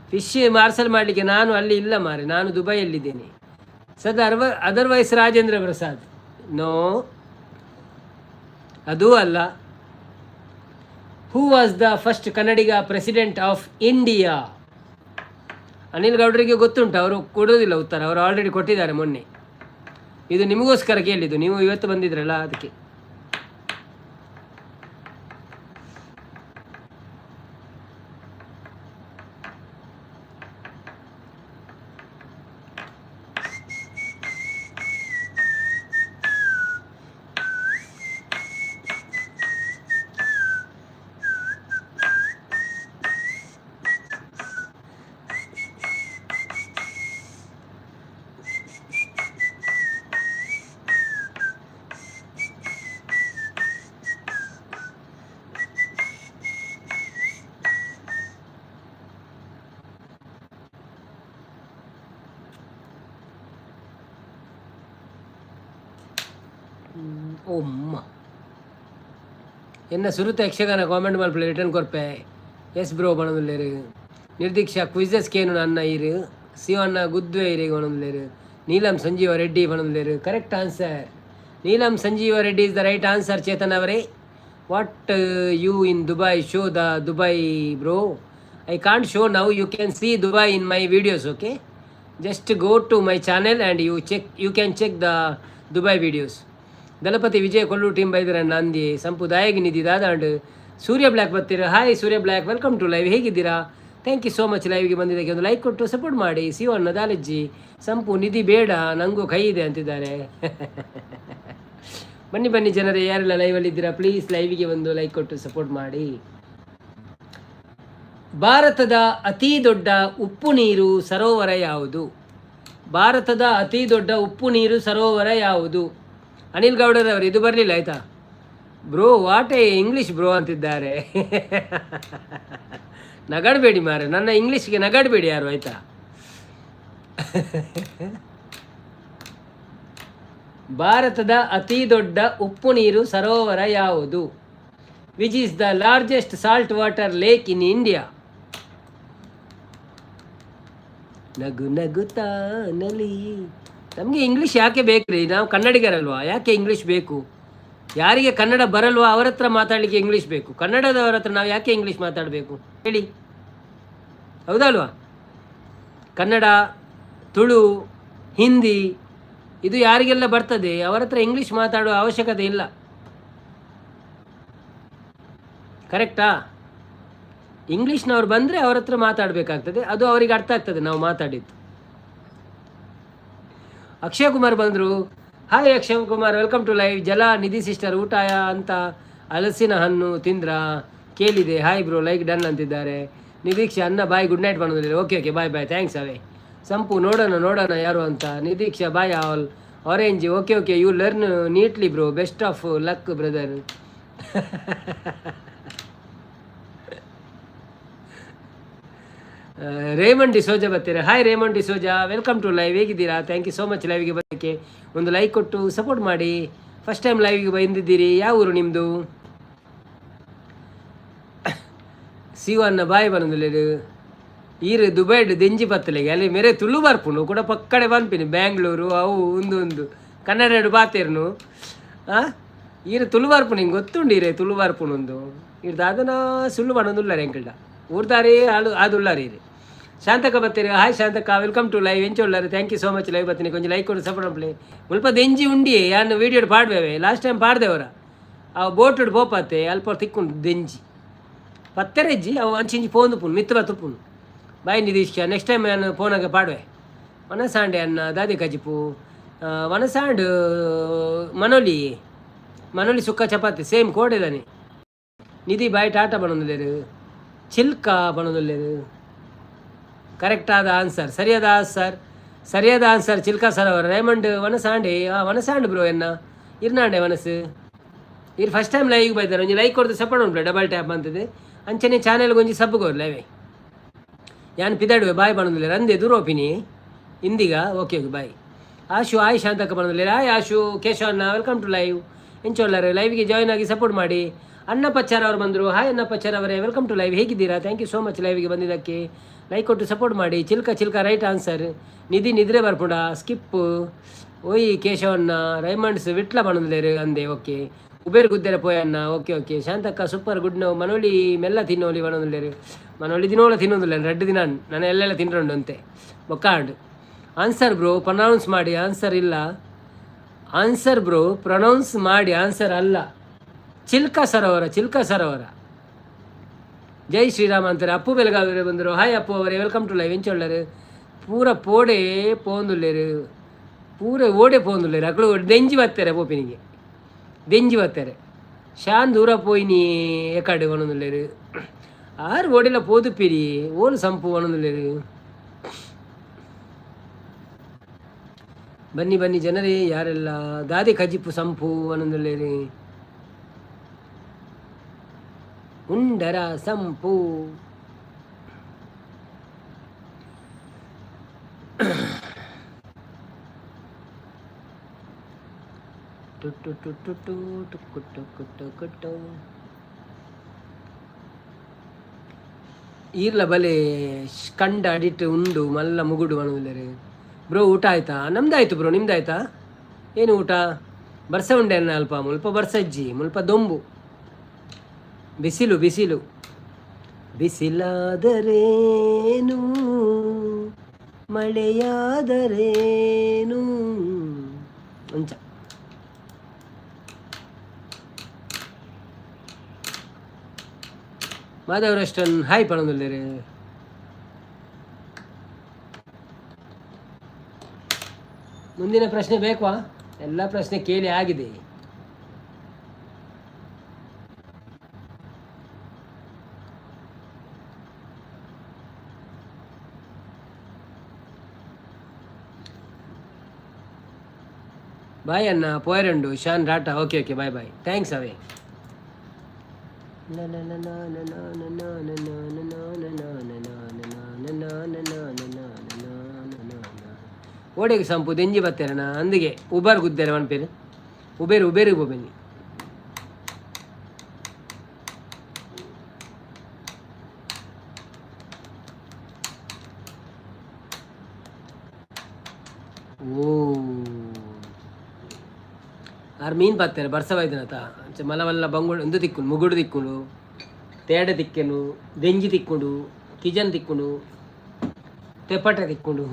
ಫಿಶ್ ಪಾರ್ಸೆಲ್ ಮಾಡಲಿಕ್ಕೆ ನಾನು ಅಲ್ಲಿ ಇಲ್ಲ ಮಾರೆ, ನಾನು ದುಬೈಯಲ್ಲಿದ್ದೇನೆ ಅದರ್ವೈಸ್ ರಾಜೇಂದ್ರ ಪ್ರಸಾದ್ ನೋ, ಅದೂ ಅಲ್ಲ. ಹೂ ವಾಸ್ ದ ಫಸ್ಟ್ ಕನ್ನಡಿಗ ಪ್ರೆಸಿಡೆಂಟ್ ಆಫ್ ಇಂಡಿಯಾ? ಅನಿಲ್ ಗೌಡರಿಗೆ ಗೊತ್ತುಂಟು, ಅವರು ಕೊಡೋದಿಲ್ಲ ಉತ್ತರ, ಅವರು ಆಲ್ರೆಡಿ ಕೊಟ್ಟಿದ್ದಾರೆ ಮೊನ್ನೆ. ಇದು ನಿಮಗೋಸ್ಕರ ಕೇಳಿದ್ದು, ನೀವು ಇವತ್ತು ಬಂದಿದ್ರಲ್ಲ ಅದಕ್ಕೆ. ಒಮ್ಮ ಎನ್ನ ಸುರುತ ಯಕ್ಷಗಾನ ಕಾಮೆಂಟ್ ಮಲ್ಪಲೆ ರಿಟರ್ನ್ ಕೊರ್ಪೆ ಎಸ್ ಬ್ರೋ ಬಣದುಲ್ಲೇರು ನಿರ್ದೀಕ್ಷಾ ಕ್ವಿಜಸ್ ಕೇನು ನನ್ನ ಇರು ಶಿವಣ್ಣ ಗುದ್ವೆ ಇರಿಗೆ ಬಣದುಲ್ಲೇರು ನೀಲಂ ಸಂಜೀವ ರೆಡ್ಡಿ ಬಣದುಲ್ಲೇರು correct answer Neelam Sanjiva Reddy is the right answer Chetan ಅವರೇ what you in Dubai show the Dubai bro I can't show now you can see Dubai in my videos okay just go to my channel and you can check the Dubai videos Thalapathy Vijay Kollur team ಬೈದರಣ್ಣ ಅಂದಿ ಸಂಪು ದಾಯಗಿ ನಿಧಿ ದಾದಾಂಡ್ Surya black ಬರ್ತೀರಾ hi Surya black welcome to live ಹೇಗಿದ್ದೀರಾ thank you so much ಲೈವ್ಗೆ ಬಂದಿದ್ದಕ್ಕೆ ಒಂದು ಲೈಕ್ ಕೊಟ್ಟು ಸಪೋರ್ಟ್ ಮಾಡಿ ಶಿವಣ್ಣ ದಾಲಜ್ಜಿ ಸಂಪು ನಿಧಿ ಬೇಡ ನನಗೂ ಕೈ ಇದೆ ಅಂತಿದ್ದಾರೆ ಬನ್ನಿ ಬನ್ನಿ ಜನರೇ ಯಾರೆಲ್ಲ ಲೈವಲ್ಲಿದ್ದೀರಾ ಪ್ಲೀಸ್ ಲೈವಿಗೆ ಒಂದು ಲೈಕ್ ಕೊಟ್ಟು ಸಪೋರ್ಟ್ ಮಾಡಿ ಭಾರತದ ಅತಿ ದೊಡ್ಡ ಉಪ್ಪು ನೀರು ಸರೋವರ ಯಾವುದು ಭಾರತದ ಅತಿ ದೊಡ್ಡ ಉಪ್ಪು ನೀರು ಸರೋವರ ಯಾವುದು ಅನಿಲ್ ಗೌಡರವರು ಇದು ಬರಲಿಲ್ಲ ಆಯಿತಾ bro what A English bro ಅಂತಿದ್ದಾರೆ ನಗಾಡಬೇಡಿ ಮಾರೆ ನನ್ನ ಇಂಗ್ಲೀಷ್ಗೆ ನಗಾಡಬೇಡಿ ಯಾರು ಆಯಿತಾ ಭಾರತದ ಅತಿ ದೊಡ್ಡ ಉಪ್ಪು ನೀರು ಸರೋವರ ಯಾವುದು which is the largest salt water lake in India ನಗು ನಗುತ್ತಾ ನಲಿ ನಮಗೆ ಇಂಗ್ಲೀಷ್ ಯಾಕೆ ಬೇಕ್ರಿ ನಾವು ಕನ್ನಡಿಗರಲ್ವಾ ಯಾಕೆ ಇಂಗ್ಲೀಷ್ ಬೇಕು ಯಾರಿಗೆ ಕನ್ನಡ ಬರಲ್ವಾ ಅವರ ಹತ್ರ ಮಾತಾಡಲಿಕ್ಕೆ ಇಂಗ್ಲೀಷ್ ಬೇಕು ಕನ್ನಡದವರ ಹತ್ರ ನಾವು ಯಾಕೆ ಇಂಗ್ಲೀಷ್ ಮಾತಾಡಬೇಕು ಹೇಳಿ ಹೌದಲ್ವಾ ಕನ್ನಡ ತುಳು ಹಿಂದಿ ಇದು ಯಾರಿಗೆಲ್ಲ ಬರ್ತದೆ ಅವರ ಹತ್ರ ಇಂಗ್ಲೀಷ್ ಮಾತಾಡುವ ಅವಶ್ಯಕತೆ ಇಲ್ಲ ಕರೆಕ್ಟಾ ಇಂಗ್ಲೀಷ್ನವ್ರು ಬಂದರೆ ಅವ್ರ ಹತ್ರ ಮಾತಾಡಬೇಕಾಗ್ತದೆ ಅದು ಅವರಿಗೆ ಅರ್ಥ ಆಗ್ತದೆ ನಾವು ಮಾತಾಡಿದ್ದು ಅಕ್ಷಯ್ ಕುಮಾರ್ ಬಂದರು hi Akshay Kumar welcome to live ಜಲ ನಿಧಿ ಸಿಸ್ಟರ್ ಊಟ ಅಂತ ಹಲಸಿನ ಹಣ್ಣು ತಿಂದ್ರ ಕೇಳಿದೆ ಹಾಯ್ ಬ್ರೋ ಲೈಕ್ ಡನ್ ಅಂತಿದ್ದಾರೆ ನಿರೀಕ್ಷೆ ಅನ್ನ ಬಾಯ್ ಗುಡ್ ನೈಟ್ ಮಾಡೋದಿಲ್ಲ ಓಕೆ ಬಾಯ್ ಬಾಯ್ ಥ್ಯಾಂಕ್ಸ್ ಅವೇ ಸಂಪು ನೋಡೋಣ ಯಾರು ಅಂತ Niriksha bye all orange okay you learn neatly bro best of luck brother Raymond D'Souza ಬರ್ತೀರಾ hi Raymond D'Souza welcome to live ಹೇಗಿದ್ದೀರಾ ಥ್ಯಾಂಕ್ ಯು ಸೋ ಮಚ್ ಲೈವ್ಗೆ ಬರೋಕ್ಕೆ ಒಂದು ಲೈಕ್ ಕೊಟ್ಟು ಸಪೋರ್ಟ್ ಮಾಡಿ ಫಸ್ಟ್ ಟೈಮ್ ಲೈವ್ಗೆ ಬಂದಿದ್ದೀರಿ ಯಾವ ಊರು ನಿಮ್ಮದು ಶಿವಣ್ಣ ಬಾಯ್ ಬಂದಿಲ್ಲ ಈರು ದುಬೈ ದೆಂಜಿ ಪತ್ತಲೆಗೆ ಅಲ್ಲಿ ಮೇರೆ ತುಳು ಬರ್ಪುನು ಕೂಡ ಪಕ್ಕಡೆ ಬಂಪಿನಿ ಬ್ಯಾಂಗ್ಳೂರು ಅವು ಒಂದು ಕನ್ನಡ ಎರಡು ಬಾತೇರ್ನು ಈರು ತುಳು ಬರ್ಪುನು ಹಿಂಗೆ ಗೊತ್ತುಂಡು ಈರೆ ತುಳು ಬರ್ಪುನು ಒಂದು ಇರ್ದು ಅದನ್ನ ಸುಳ್ಳು ಮಾಡೋದುಲ್ಲಾರೆ ಎಂಕಲ್ಡ ಊರ್ದಾರಿ ಅದುಲ್ಲಾರಿ ಇರಿ ಶಾಂತಕ ಬರ್ತೀರಿ hi Shantaka welcome to live ಎಂಚೊಳ್ಳಾರು thank you so much live ಬರ್ತೀನಿ ಕೊಂಚ ಲೈಕ್ ಕೊಡು ಸಪೋರ್ಟ್ ಮಾಡ್ಲಿ ಮುಲ್ಪ ದೆಂಜಿ ಉಂಡಿ ಯಾನು ವೀಡಿಯೋ ಪಾಡ್ಬೇವೆ ಲಾಸ್ಟ್ ಟೈಮ್ ಪಾಡ್ದೇವರ ಅವು ಬೋಟು ಪೋಪತ್ತೆ ಅಲ್ಪ ತಿಕ್ಕೊಂಡು ದೆಂಜಿ ಪತ್ತೆರೆಜ್ಜಿ ಅವು ಅಂಚಿಂಚಿ ಪೋಂದು ಪುನ್ ಮಿತ್ರ ತುಪ್ಪುನು ಬಾಯ್ ನಿದೀಶ್ಕ ನೆಕ್ಸ್ಟ್ ಟೈಮ್ ನಾನು ಫೋನಾಗ ಪಾಡುವೆ ವನಸಾಂಡೆ ಅನ್ನ ದಾದಿ ಕಜಿಪು ವನಸಾಂಡು ಮನೋಲಿ ಸುಕ್ಕ ಚಪಾತಿ ಸೇಮ್ ಕೋಡೆದಾನೆ ನಿಧಿ ಬಾಯ್ ಟಾಟಾ ಬಣೊಂದಿಲ್ಲೇರು ಚಿಲ್ಕ ಬಣೊಂದಿಲ್ಲೇರು ಕರೆಕ್ಟ್ ಆದ ಆನ್ಸರ್ ಸರಿಯಾದ ಆನ್ಸರ್ ಚಿಲ್ಕ ಸರೋವರ ರೇಮಂಡ್ ವನಸಾಂಡು ಬ್ರೋ ಎನ್ನ ಇರ್ನಾಂಡೆ ವನಸು ಇರ್ ಫಸ್ಟ್ ಟೈಮ್ ಲೈವ್ಗೆ ಬೈತಾರೆ ಒಂಜಿ ಲೈಕ್ ಕೊಡ್ದು ಸಪೋರ್ಟ್ ಉಂಟು ಡಬಲ್ ಟ್ಯಾಪ್ ಅಂತದೆ ಅಂಚನೆ ಚಾನೆಲ್ಗೆ ಒಂಜಿ ಸಬ್ಗೋರು ಲೈವೇ ಯಾನ್ ಪಿದಾಡುವೆ ಬಾಯ್ ಬಣೊಂದಿಲ್ಲ ರಂದೆ ದೂರೋಪಿನಿ ಇಂದಿಗ ಓಕೆ ಬಾಯ್ ಆಶು ಆಯ್ ಶಾಂತಕ ಬಣೊಂದಿಲ್ಲ hi Ashu Keshavanna welcome to live ಎಂಚೋಲ್ಲರು ಲೈವ್ಗೆ ಜಾಯ್ನ್ ಆಗಿ ಸಪೋರ್ಟ್ ಮಾಡಿ ಅನ್ನಪಚ್ಚಾರ ಅವರು ಬಂದರು ಹಾಯ್ ಅನ್ನಪಚ್ಚಾರ ಅವರೇ ವೆಲ್ಕಮ್ ಟು ಲೈವ್ ಹೇಗಿದ್ದೀರಾ ಥ್ಯಾಂಕ್ ಯು ಸೋ ಮಚ್ ಲೈವ್ಗೆ ಬಂದಿದ್ದಕ್ಕೆ ಲೈಕ್ ಕೊಟ್ಟು ಸಪೋರ್ಟ್ ಮಾಡಿ ಚಿಲ್ಕ ರೈಟ್ ಆನ್ಸರ್ ನಿಧಿ ನಿದ್ರೆ ಬರ್ಪುಡ ಸ್ಕಿಪ್ ಓಯ್ ಕೇಶವಣ್ಣ ರೈಮಂಡ್ಸ್ ವಿಟ್ಲ ಬಣೊಂದಿಲ್ಲೇರು ಅಂದೆ okay Uber ಗುದ್ದೆರ ಪೋಯಣ್ಣ okay Shantakka super good ನಾವು ಮನೋಳಿ ಮೆಲ್ಲ ತಿನ್ನೋಲಿ ಬಣೊಂದಿಲ್ಲೇರು ಮನೋಳಿ ದಿನೋಳ ತಿನ್ನೋದಿಲ್ಲ ರೆಡ್ ದಿನ ನಾನು ಎಲ್ಲೆಲ್ಲ ತಿನ್ನುಂಡು ಅಂತೆ ಬೊಕ್ಕಾಂಡ್ ಆನ್ಸರ್ ಬ್ರೋ ಪ್ರೊನೌನ್ಸ್ ಮಾಡಿ ಆನ್ಸರ್ ಇಲ್ಲ ಆನ್ಸರ್ ಬ್ರೋ ಪ್ರೊನೌನ್ಸ್ ಮಾಡಿ ಆನ್ಸರ್ ಅಲ್ಲ ಚಿಲ್ಕ ಸರೋವರ ಜೈ ಶ್ರೀರಾಮ ಅಂತಾರೆ ಅಪ್ಪು ಬೆಳಗಾವಿ ಬಂದರು ಹಾಯ್ ಅಪ್ಪು ಅವರೇ ವೆಲ್ಕಮ್ ಟು ಲೈವ್ ಎಂಚೊಳ್ಳರು ಪೂರ ಪೋಡೆ ಪೋಂದುಲ್ಲೇರು ಪೂರ ಓಡೆ ಪೋಂದುಲ್ಲೇರು ಅಕ್ಕಳು ದೆಂಜಿ ಬರ್ತಾರೆ ಪೋಪಿನಿಗೆ ದೆಂಜಿ ಬರ್ತಾರೆ ಶಾನ್ ದೂರ ಪೋಯಿನಿ ಎಕಡೆ ಒಣೊಂದುಲ್ಲೇರು ಆರು ಓಡೆಲ್ಲ ಪೋದುಪಿರಿ ಓಲು ಸಂಪು ಒಣೊಂದುಲ್ಲೇರು ಬನ್ನಿ ಜನರೇ ಯಾರೆಲ್ಲ ದಾದಿ ಕಜಿಪು ಸಂಪು ಒಣೊಂದುಲ್ಲೇರು ಉಂಡರ ಸಂಪು ಟು ಟು ಟು ಟು ಟುಕ್ಕು ಟುಕ್ಕು ಟುಕ್ಕು ಟು. ಈರ್ಲ ಬಲೆ ಕಂಡ ಅಡಿಟ್ಟು ಉಂಡು ಮಲ್ಲ ಮುಗುಡು ಮಣುಲ್ಲರೆ. ಬ್ರೋ ಊಟ ಆಯ್ತಾ? ನಮ್ದಾಯ್ತು ಬ್ರೋ, ನಿಮ್ದಾಯ್ತಾ? ಏನು ಊಟ? ಬರ್ಸ ಉಂಡೆ ಅನ್ನ ಅಲ್ಪ ಮುಲ್ಪ ಬರ್ಸಜ್ಜಿ ಮುಲ್ಪ ದೊಂಬು. ಬಿಸಿಲು ಬಿಸಿಲು ಬಿಸಿಲಾದರೇನು ಮಳೆಯಾದರೇನು ಅಂಚ. ಮಾಧವರಷ್ಟನ್ ಹಾಯ್ ಪಣಂದುಲ್ಲೇರೆ. ಮುಂದಿನ ಪ್ರಶ್ನೆ ಬೇಕವಾ? ಎಲ್ಲ ಪ್ರಶ್ನೆ ಕೇಳಿ ಆಗಿದೆ. ಬಾಯ್ ಅಣ್ಣ ಪೋಯರಂಡು ಶಾನ್ ರಾಟಾ. Okay okay bye bye, thanks ಅವೇ. ಓಡೆಗೆ ಸಂಪು ದೆಂಜಿ ಬತ್ತೇರಣ ಅಂದಿಗೆ ಉಬರ್ ಗುದ್ದೇರ ಒನ್ ಪೇರು ಉಬೇರು ಉಬೇರು ಬೊಬೆನಿ. ಓ ಆರು ಮೀನು ಬತ್ತೇನೆ ಬರ್ಸವೈದನತ ಮಲವಲ್ಲ ಬಂಗುಳು ಒಂದು ತಿಕ್ಕುಂಡು ಮುಗುಡು ತಿಕ್ಕುಂಡು ತೇಡ ತಿಕ್ಕೆನು ದೆಂಜಿ ತಿಕ್ಕುಂಡು ಕಿಜನ್ ತಿಕ್ಕುಂಡು ತೆಪಟೆ ತಿಕ್ಕುಂಡು.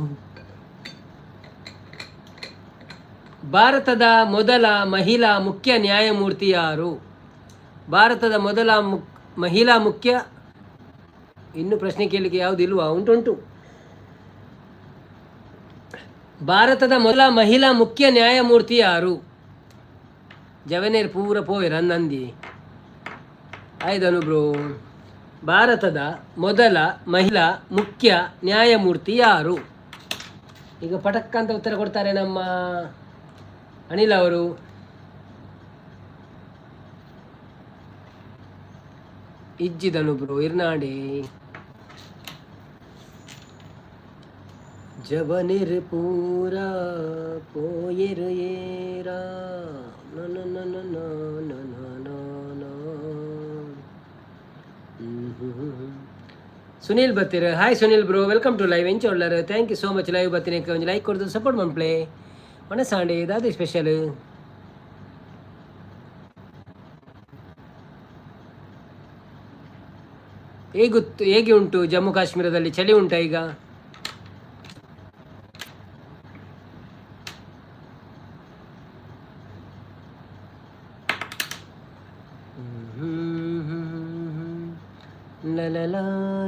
ಭಾರತದ ಮೊದಲ ಮಹಿಳಾ ಮುಖ್ಯ ನ್ಯಾಯಮೂರ್ತಿ ಯಾರು? ಭಾರತದ ಮೊದಲ ಮಹಿಳಾ ಮುಖ್ಯ, ಇನ್ನು ಪ್ರಶ್ನೆ ಕೇಳಲಿಕ್ಕೆ ಯಾವುದು ಇಲ್ವಾ? ಉಂಟುಂಟು. ಭಾರತದ ಮೊದಲ ಮಹಿಳಾ ಮುಖ್ಯ ನ್ಯಾಯಮೂರ್ತಿ ಯಾರು? ಜವನೇರ್ ಪೂರ ಪೋಯ್ ರನ್ನಂದಿ ಆಯ್ದನು ಬ್ರೋ. ಭಾರತದ ಮೊದಲ ಮಹಿಳಾ ಮುಖ್ಯ ನ್ಯಾಯಮೂರ್ತಿ ಯಾರು? ಈಗ ಪಟಕ್ ಅಂತ ಉತ್ತರ ಕೊಡ್ತಾರೆ ನಮ್ಮ ಅನಿಲ್ ಅವರು. ಇಜ್ಜಿದನು ಬ್ರೋ ಇರ್ನಾಡಿ. ಜವನಿರ್ ಪೂರ ಪೋಯಿರ್ ಏರ ನನ ನನ ನನ ನನ. ಸುನೀಲ್ ಬತ್ತೀರ. Hi Sunil bro, welcome to live. ಎಂಚ ಒಳ್ಳಾರ, thank you so much. Live ಬತ್ತೀನಿ ಒಂದು ಲೈಕ್ ಕೊಡ್ದು ಸಪೋರ್ಟ್ ಮಾಡ್ಪ್ಲೇ. ಮನಸ್ಸಾಂಡೆ ಇದಾದ ಸ್ಪೆಷಲ್. ಹೇಗೆ ಉಂಟು ಜಮ್ಮು ಕಾಶ್ಮೀರದಲ್ಲಿ? ಚಳಿ ಉಂಟಾ ಈಗ? ಲಲಲ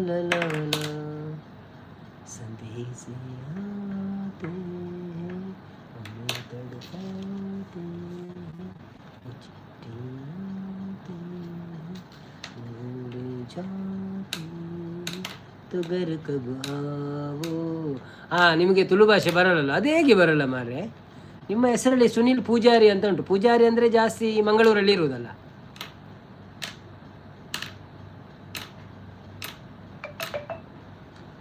ಲಲಲ ಸಂದೇಶ ಆತೆ ಹಮೇं तड़पाते चिट्ठी आते उड़ जाते तो घर कब आओ. ನಿಮಗೆ ತುಳು ಭಾಷೆ ಬರಲ್ಲ? ಅದು ಹೇಗೆ ಬರಲ್ಲ ಮಾರ್ರೆ? ನಿಮ್ಮ ಹೆಸರಲ್ಲಿ ಸುನಿಲ್ ಪೂಜಾರಿ ಅಂತ ಉಂಟು. ಪೂಜಾರಿ ಅಂದರೆ ಜಾಸ್ತಿ ಮಂಗಳೂರಲ್ಲಿ ಇರುವುದಲ್ಲ.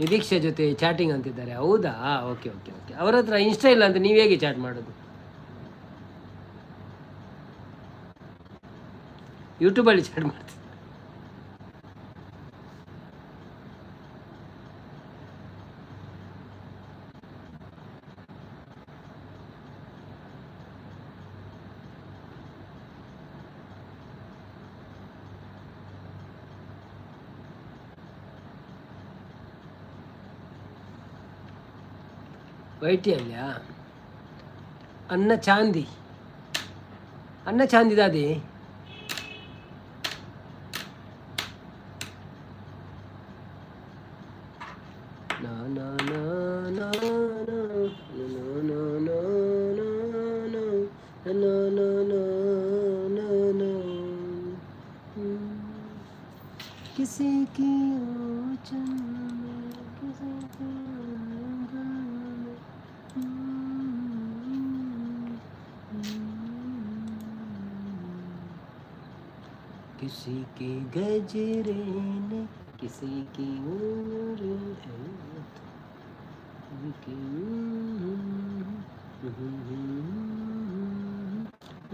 ನಿರೀಕ್ಷೆ ಜೊತೆ ಚಾಟಿಂಗ್ ಅಂತಿದ್ದಾರೆ. ಹೌದಾ? Okay okay okay. ಅವರ ಹತ್ರ ಇನ್ಸ್ಟಾ ಇಲ್ಲ ಅಂತ ನೀವು ಹೇಗೆ ಚಾಟ್ ಮಾಡೋದು? ಯೂಟ್ಯೂಬಲ್ಲಿ ಚಾಟ್ ಮಾಡ್ತೀವಿ. ವೈಟಿಯಲ್ಲ ಅನ್ನ ಚಾಂದಿ, ಅನ್ನ ಚಾಂದಿದಾದೆ. किसी की किसी की गजरे ने किसी की उम्र है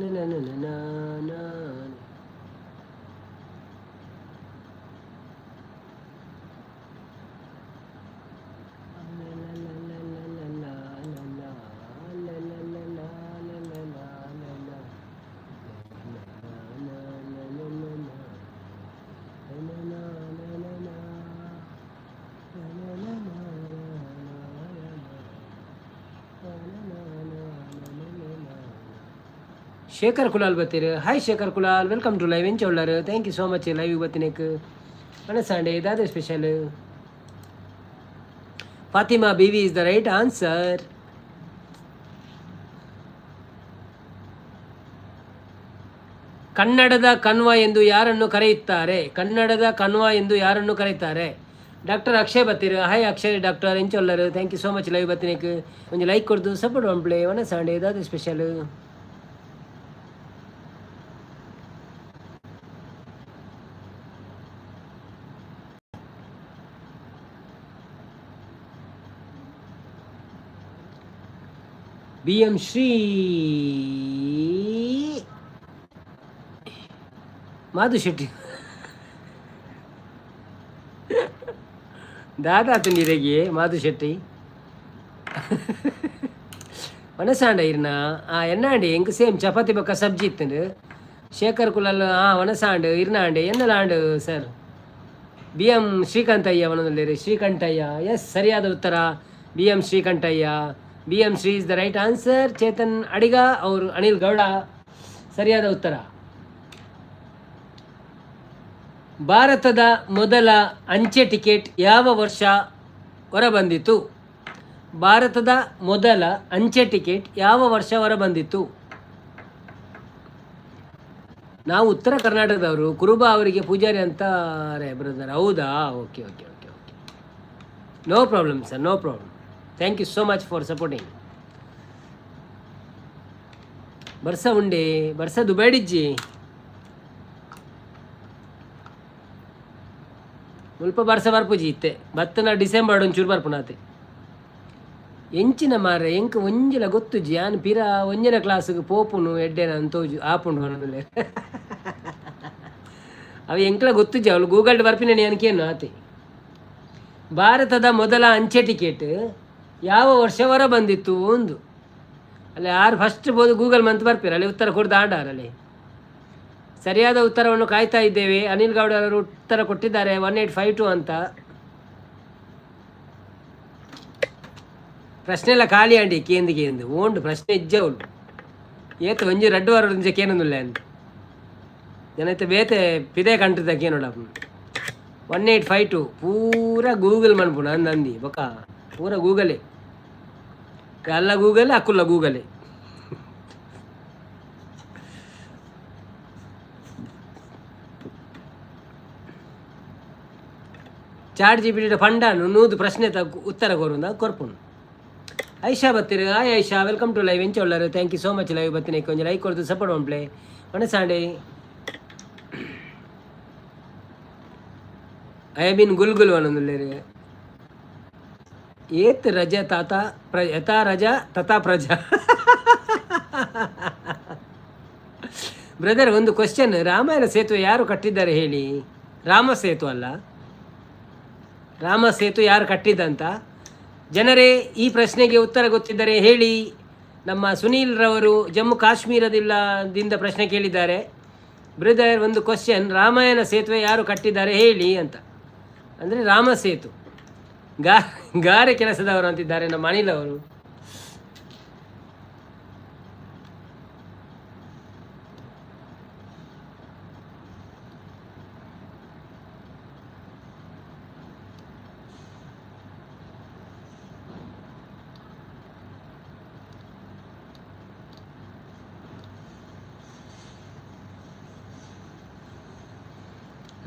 ನ ನ ನ ನ ನ ನ. ಶೇಖರ್ ಕುಲಾಲ್ ಬತ್ತೀರಿ. Hi Shekhar Kulal, welcome to live ಎಂಚೊಳ್ಳರು. Thank you so much live ಬತ್ತಿನಕ್ಕೆ. ಮನಸ್ಸಾಂಡೆ ಇದಾದ special. Fatima Bibi is the right answer. ಕನ್ನಡದ ಕಣ್ವ ಎಂದು ಯಾರನ್ನು ಕರೆಯುತ್ತಾರೆ? ಕನ್ನಡದ ಕಣ್ವ ಎಂದು ಯಾರನ್ನು ಕರೆಯುತ್ತಾರೆ? ಡಾಕ್ಟರ್ ಅಕ್ಷಯ್ ಬತ್ತೀರಿ. ಹಾಯ್ ಅಕ್ಷಯ್ ಡಾಕ್ಟರ್ ಎಂಚೊಳ್ಳರು. Thank you so much live ಬತ್ತಿನಕ್ಕೆ. ಒಂದು ಲೈಕ್ ಕೊಡ್ದು ಸಪೋರ್ಟ್ ಒಂಪ್ಲೆ. ಮನಸ್ಸಾಂಡೆ ಇದಾದ special. B M Shri Madhu Shetty ದಾದಾ ತುಂಡಿರೆಗೆ ಮಾಧು ಶೆಟ್ಟಿ ವನಸಾಂಡ ಇರ್ನ ಎನ್ನಾಂಡೆ ಎಂಕ್ ಸೇಮ್ ಚಪಾತಿ ಬೊಕ್ಕ ಸಬ್ಜಿ ಇತ್ತಂಡು ಶೇಖರ್ ಕುಲಾಲ್ ವನಸಾಂಡು ಇರ್ನಾಂಡೆ ಎನ್ನಲಾಂಡು ಸರ್. ಬಿ ಎಂ ಶ್ರೀಕಂಠಯ್ಯ ವನದಲ್ಲಿ ಶ್ರೀಕಂಠಯ್ಯ. ಎಸ್, ಸರಿಯಾದ ಉತ್ತರ B M Srikantaiah. B M Shri is the right answer. Chetan Adiga ಅವರು ಅನಿಲ್ ಗೌಡ ಸರಿಯಾದ ಉತ್ತರ. ಭಾರತದ ಮೊದಲ ಅಂಚೆ ಟಿಕೆಟ್ ಯಾವ ವರ್ಷ ಹೊರಬಂದಿತು? ಭಾರತದ ಮೊದಲ ಅಂಚೆ ಟಿಕೆಟ್ ಯಾವ ವರ್ಷ ಹೊರಬಂದಿತು? ನಾವು ಉತ್ತರ ಕರ್ನಾಟಕದವರು. ಕುರುಬಾ ಅವರಿಗೆ ಪೂಜಾರಿ ಅಂತಾರೆ ಬ್ರದರ್. ಹೌದಾ? Okay okay okay okay, no problem sir, no problem. Thank you so much for supporting. ಬರ್ಸ ಉಂಡೆ ಬರ್ಸ ದುಬೈಡಿಜ್ಜಿ ಮುಲ್ಪ ಬರ್ಸ ಬರ್ಪುಜಿ ಇತ್ತೆ ಬತ್ತನ ಡಿಸೆಂಬರ್ ಒಂಚೂರು ಬರ್ಪುನಾತೆ ಎಂಚಿನ ಮಾರ ಎಂಕ್ ಒಂಜಿಲ ಗೊತ್ತುಜಿ ಆನ್ ಪಿರ ಒಂಜನ ಕ್ಲಾಸ್ಗೆ ಪೋಪುನು ಎಡ್ಡೆನ ಅಂತೋಜು ಆಪುಂಡು ಅನ್ನೋದಿಲ್ಲ ಅವು ಎಂಕ್ಲ ಗೊತ್ತುಜಿ ಅವಳು ಗೂಗಲ್ ಬರ್ಪಿನ ಅನ್ಕೇನು ಆತೆ. ಭಾರತದ ಮೊದಲ ಅಂಚೆ ಟಿಕೆಟ್ ಯಾವ ವರ್ಷ ಹೊರ ಬಂದಿತ್ತು ಒಂದು ಅಲ್ಲಿ ಯಾರು ಫಸ್ಟ್ ಬೋದು ಗೂಗಲ್ ಮಂತ್ ಬರ್ತೀರ ಅಲ್ಲಿ ಉತ್ತರ ಕೊಡ್ದು ಆಡಾರಲ್ಲಿ. ಸರಿಯಾದ ಉತ್ತರವನ್ನು ಕಾಯ್ತಾ ಇದ್ದೇವೆ. ಅನಿಲ್ ಗೌಡ ಅವರು ಉತ್ತರ ಕೊಟ್ಟಿದ್ದಾರೆ 1852 ಅಂತ. ಪ್ರಶ್ನೆ ಎಲ್ಲ ಖಾಲಿ ಅಂಡಿ ಕೇಂದಿಗೆ ಎಂದು ಓಂಡು ಪ್ರಶ್ನೆ ಇಜ್ಜ ಉಂಟು ಏತು ಒಂಜಿ 2 ವಾರ ಕೇನೊಂದುಲ್ಲ ಅಂತ ಜನತೆ ಬೇತೆ ಪಿದೆ ಕಂಟ್ರಿದ ಕೇನೋಡ 1852 ಪೂರ ಗೂಗಲ್ ಮನ್ಪುಣ ಅಂದಿ ಬೊಕ್ಕ ಪೂರ ಗೂಗಲೇ ಅಲ್ಲ ಗೂಗಲೇ ಅಕ್ಕುಲ್ಲ ಗೂಗಲೇ. ಚಾಟ್ ಜಿ ಪಿ ಟಿ ಫಂಡಾನು ನೂದು ಪ್ರಶ್ನೆ ಉತ್ತರ ಕೊರುಂದ ಕೊರ್ಪುನು. ಐಶಾ ಬತ್ತೀರಿ. Hi Aisha, welcome to live ಎಂಚೊಳ್ಳರು. Thank you so much live ಬತ್ತೀನಿ. ಕೊಂಚ ಲೈಕ್ ಕೊಡ್ದು ಸಪೋರ್ಟ್ ಒನ್ ಪ್ಲೇ ಮನಸಾಂಡೆ. ಐ ಬಿನ್ ಗುಲ್ಗುಲ್ ಅನ್ನೊಂದುಲ್ಲೇರಿ ಏತ್ ರಜ ತಾತ ಯಥಾ ರಜ ತಥಾ ಪ್ರಜಾ. ಬ್ರದರ್ ಒಂದು ಕ್ವಶನ್, ರಾಮಾಯಣ ಸೇತುವೆ ಯಾರು ಕಟ್ಟಿದ್ದಾರೆ ಹೇಳಿ? ರಾಮ ಸೇತು ಅಲ್ಲ, ರಾಮ ಸೇತು ಯಾರು ಕಟ್ಟಿದ್ದಂತ ಜನರೇ ಈ ಪ್ರಶ್ನೆಗೆ ಉತ್ತರ ಗೊತ್ತಿದ್ದರೆ ಹೇಳಿ. ನಮ್ಮ ಸುನೀಲ್ ರವರು ಜಮ್ಮು ಕಾಶ್ಮೀರದಿಂದ ಪ್ರಶ್ನೆ ಕೇಳಿದ್ದಾರೆ. ಬ್ರದರ್ ಒಂದು ಕ್ವಶನ್, ರಾಮಾಯಣ ಸೇತುವೆ ಯಾರು ಕಟ್ಟಿದ್ದಾರೆ ಹೇಳಿ ಅಂತ. ಅಂದರೆ ರಾಮ ಸೇತು ಗಾರೆ ಕೆಲಸದವರು ಅಂತಿದ್ದಾರೆ ನಮ್ಮ ಅನಿಲ್ ಅವರು.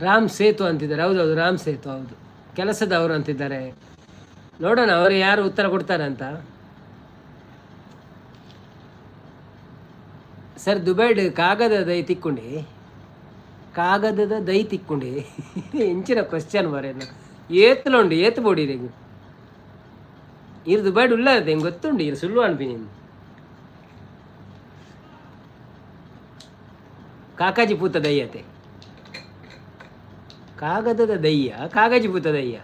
ರಾಮ್ ಸೇತು ಅಂತಿದ್ದಾರೆ. ಹೌದೌದು, ರಾಮ್ ಸೇತು ಹೌದು, ಕೆಲಸದವರು ಅಂತಿದ್ದಾರೆ. ನೋಡೋಣ ಅವರು ಯಾರು ಉತ್ತರ ಕೊಡ್ತಾರೆ ಅಂತ. ಸರ್ ದುಬೈಡ್ ಕಾಗದದ ದೈ ತಿಕ್ಕೊಂಡೆ, ಕಾಗದದ ದೈ ತಿಕ್ಕೊಂಡೆ ಎಂಚಿನ ಕ್ವಶನ್ ಬರೇನು ಏತ್ಲುಂಡು ಏತ್ ಬೋಡಿದೆ ಇರು ದುಬೈಡ್ ಉಳ್ಳಾರದೆ ಹೆಂಗೆ ಗೊತ್ತುಂಡು ಇರು ಸುಳ್ಳು ಅನ್ಪಿ ನೀನು. ಕಾಕಾಜಿ ಪೂತ ದಯ್ಯತೆ, ಕಾಗದದ ದಯ್ಯ, ಕಾಗಜಿ ಪೂತ ದಯ್ಯ.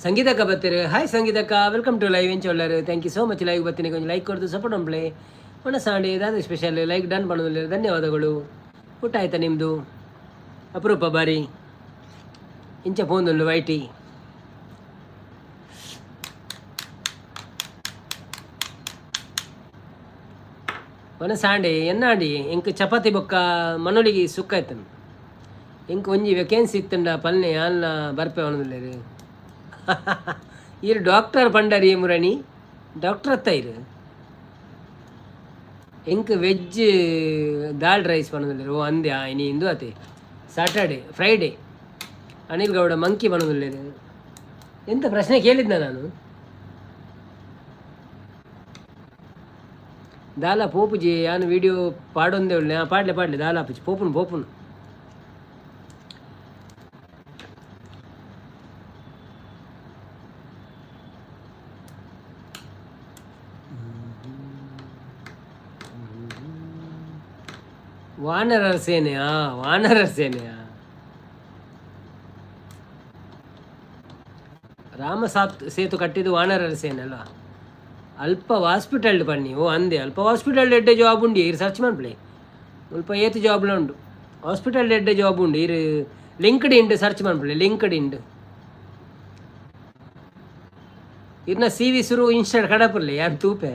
ಸಂಗೀತಕ್ಕ ಬರ್ತೀರಿ. ಹಾಯ್ ಸಂಗೀತಕ್ಕ, ವೆಲ್ಕಮ್ ಟು ಲೈವ್ ಏನು ಚೊಲ್ಲರು. Thank you so much. Live ಬರ್ತೀನಿ, ಕೊಂಚ ಲೈಕ್ ಕೊಡ್ದು ಸಪೋರ್ಟ್ ನಂಬ್ಲೆ. ಒಣಸಾಂಡೆ ಏದಾದ್ರು ಸ್ಪೆಷಲ್ ಲೈಕ್ ಡನ್ ಮಾಡೋದಿಲ್ಲ. ಧನ್ಯವಾದಗಳು. ಊಟ ಆಯ್ತಾ ನಿಮ್ಮದು? ಅಪರೂಪ ಬಾರಿ ಇಂಚ ಫೋನ್ ವೈಟಿ. ಒಣಸಾಂಡೆ ಎನ್ನಾಡಿ ಎಂಕ್ ಚಪಾತಿ ಬೊಕ್ಕ ಮನೋಳಿಗೆ ಸುಕ್ಕ ಆಯ್ತನು. ಎಂಕ್ ಒಂಜಿ ವೇಕೆನ್ಸಿ ಇತ್ತಂಡ ಪಲ್ನೆ ಅನ್ನ ಬರ್ಪೆ ಅವನದಿಲ್ಲ. ಇರು ಡಾಕ್ಟರ್ ಪಂಡರಿ ಮುರಣಿ ಡಾಕ್ಟರ್ ಅತ್ತ ಇರು ಎಂಕ್ ವೆಜ್ ದಾಲ್ ರೈಸ್ ಪಣದಿಲ್ಲ. ಓ ಅಂದ್ಯಾ ಇನಿ ಇಂದು ಅತೆ Saturday Friday Anil Gowda monkey ಪಣದಿಲ್ಲ. ಎಂತ ಪ್ರಶ್ನೆ ಕೇಳಿದ್ನ ನಾನು? ದಾಲ ಪೋಪುಜಿ ಯಾನು ವಿಡಿಯೋ ಪಾಡೊಂದೇ ಉಳ್ಳೆ ಪಾಡ್ಲೆ ದಾಲ ಪುಜಿ ಪೋಪುನು ವಾನರರ ಸೇನೆಯಾ ರಾಮ ಸೇತು ಕಟ್ಟಿದ್ದು ವಾನರರ ಸೇನೆ ಅಲ್ಲ. ಅಲ್ಪ ಹಾಸ್ಪಿಟಲ್ ಪನ್ನಿ. ಓ ಅಂದೆ ಅಲ್ಪ ಹಾಸ್ಪಿಟಲ್ ಎಡ್ಡೆ ಜಾಬ್ ಉಂಡು ಇರು ಸರ್ಚ್ ಮಾಡ್ಪ್ಲೆ. ಸ್ವಲ್ಪ ಏತು ಜಾಬ್ಲ ಉಂಡು ಹಾಸ್ಪಿಟಲ್ ಎಡ್ಡೆ ಜಾಬ್ ಉಂಡು ಇರು ಲಿಂಕ್ಡ್ ಇಂಡ್ ಸರ್ಚ್ ಮಾಡ್ಪ್ಲೆ. ಲಿಂಕ್ಡ್ ಇಂಡ್ ಇರ್ನ ಸಿ ವಿ ಸುರು ಇನ್ಸ್ಟಾಡ್ ಕಡಪರ್ಲೆ ಯಾರು ತೂಪೆ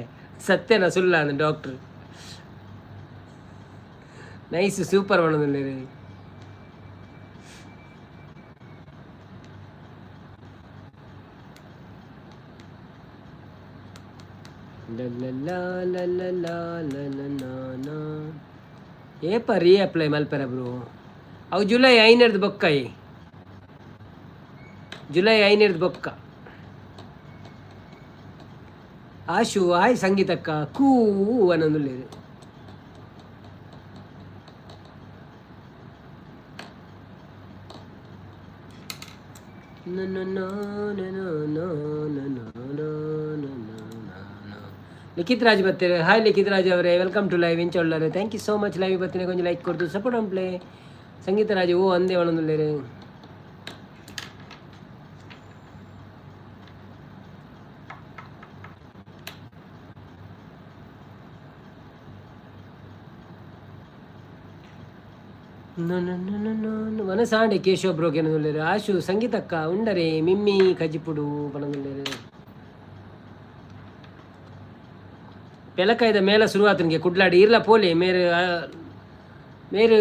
ಸತ್ಯನ ಸುಲ್ಲ ಅಂದ ಡಾಕ್ಟ್ರು. ನೈಸ್ ಸೂಪರ್ ಮಾಡೋದಿಲ್ಲ. ಏಪ ರೀ ಅಪ್ಲೈ ಮಲ್ಪರ ಬ್ರೋ. ಅವು ಜುಲೈ 5 ಬೊಕ್ಕ ಜುಲೈ 5 ಬೊಕ್ಕ. ಆಶು ಹಾಯ್ ಸಂಗೀತಕ್ಕ ಕೂ ಅನ್ನೊಂದುಲ್ಲೇರು. ಲಿಖಿತ್ ರಾಜ್ ಬರ್ತೀರಿ. ಹಾಯ್ ಲಿಖಿತ್ ರಾಜ್ ಅವರೇ, ವೆಲ್ಕಮ್ ಟು ಲೈವ್ ಇಂಚೊಳ್ಳರೆ. Thank you so much. Live ಬರ್ತೀನಿ, ಕೊಂಚ ಲೈಕ್ ಕೊಡ್ತು ಸಪೋರ್ಟ್ ಅಂಪ್ಲೆ. ಸಂಗೀತ ರಾಜ್ ಓ ಅಂದೇ ಒಳಂದುಲ್ಲೇರು. ವನಸಾಂಡೆ ಕೇಶವ ಬ್ರೋಕ್ ಏನಂದುಲ್ಲೇರು. ಆಶು ಸಂಗೀತಕ್ಕ ಉಂಡರೆ ಮಿಮ್ಮಿ ಕಜಿಪುಡು ಪಣಂದುಲ್ಲೇರು. ಪೆಲಕಾಯ್ದ ಮೇಲ ಶುರುವಾತನಿಗೆ ಕುಡ್ಲಾಡಿ ಇರ್ಲ ಪೋಲೆ ಮೇರು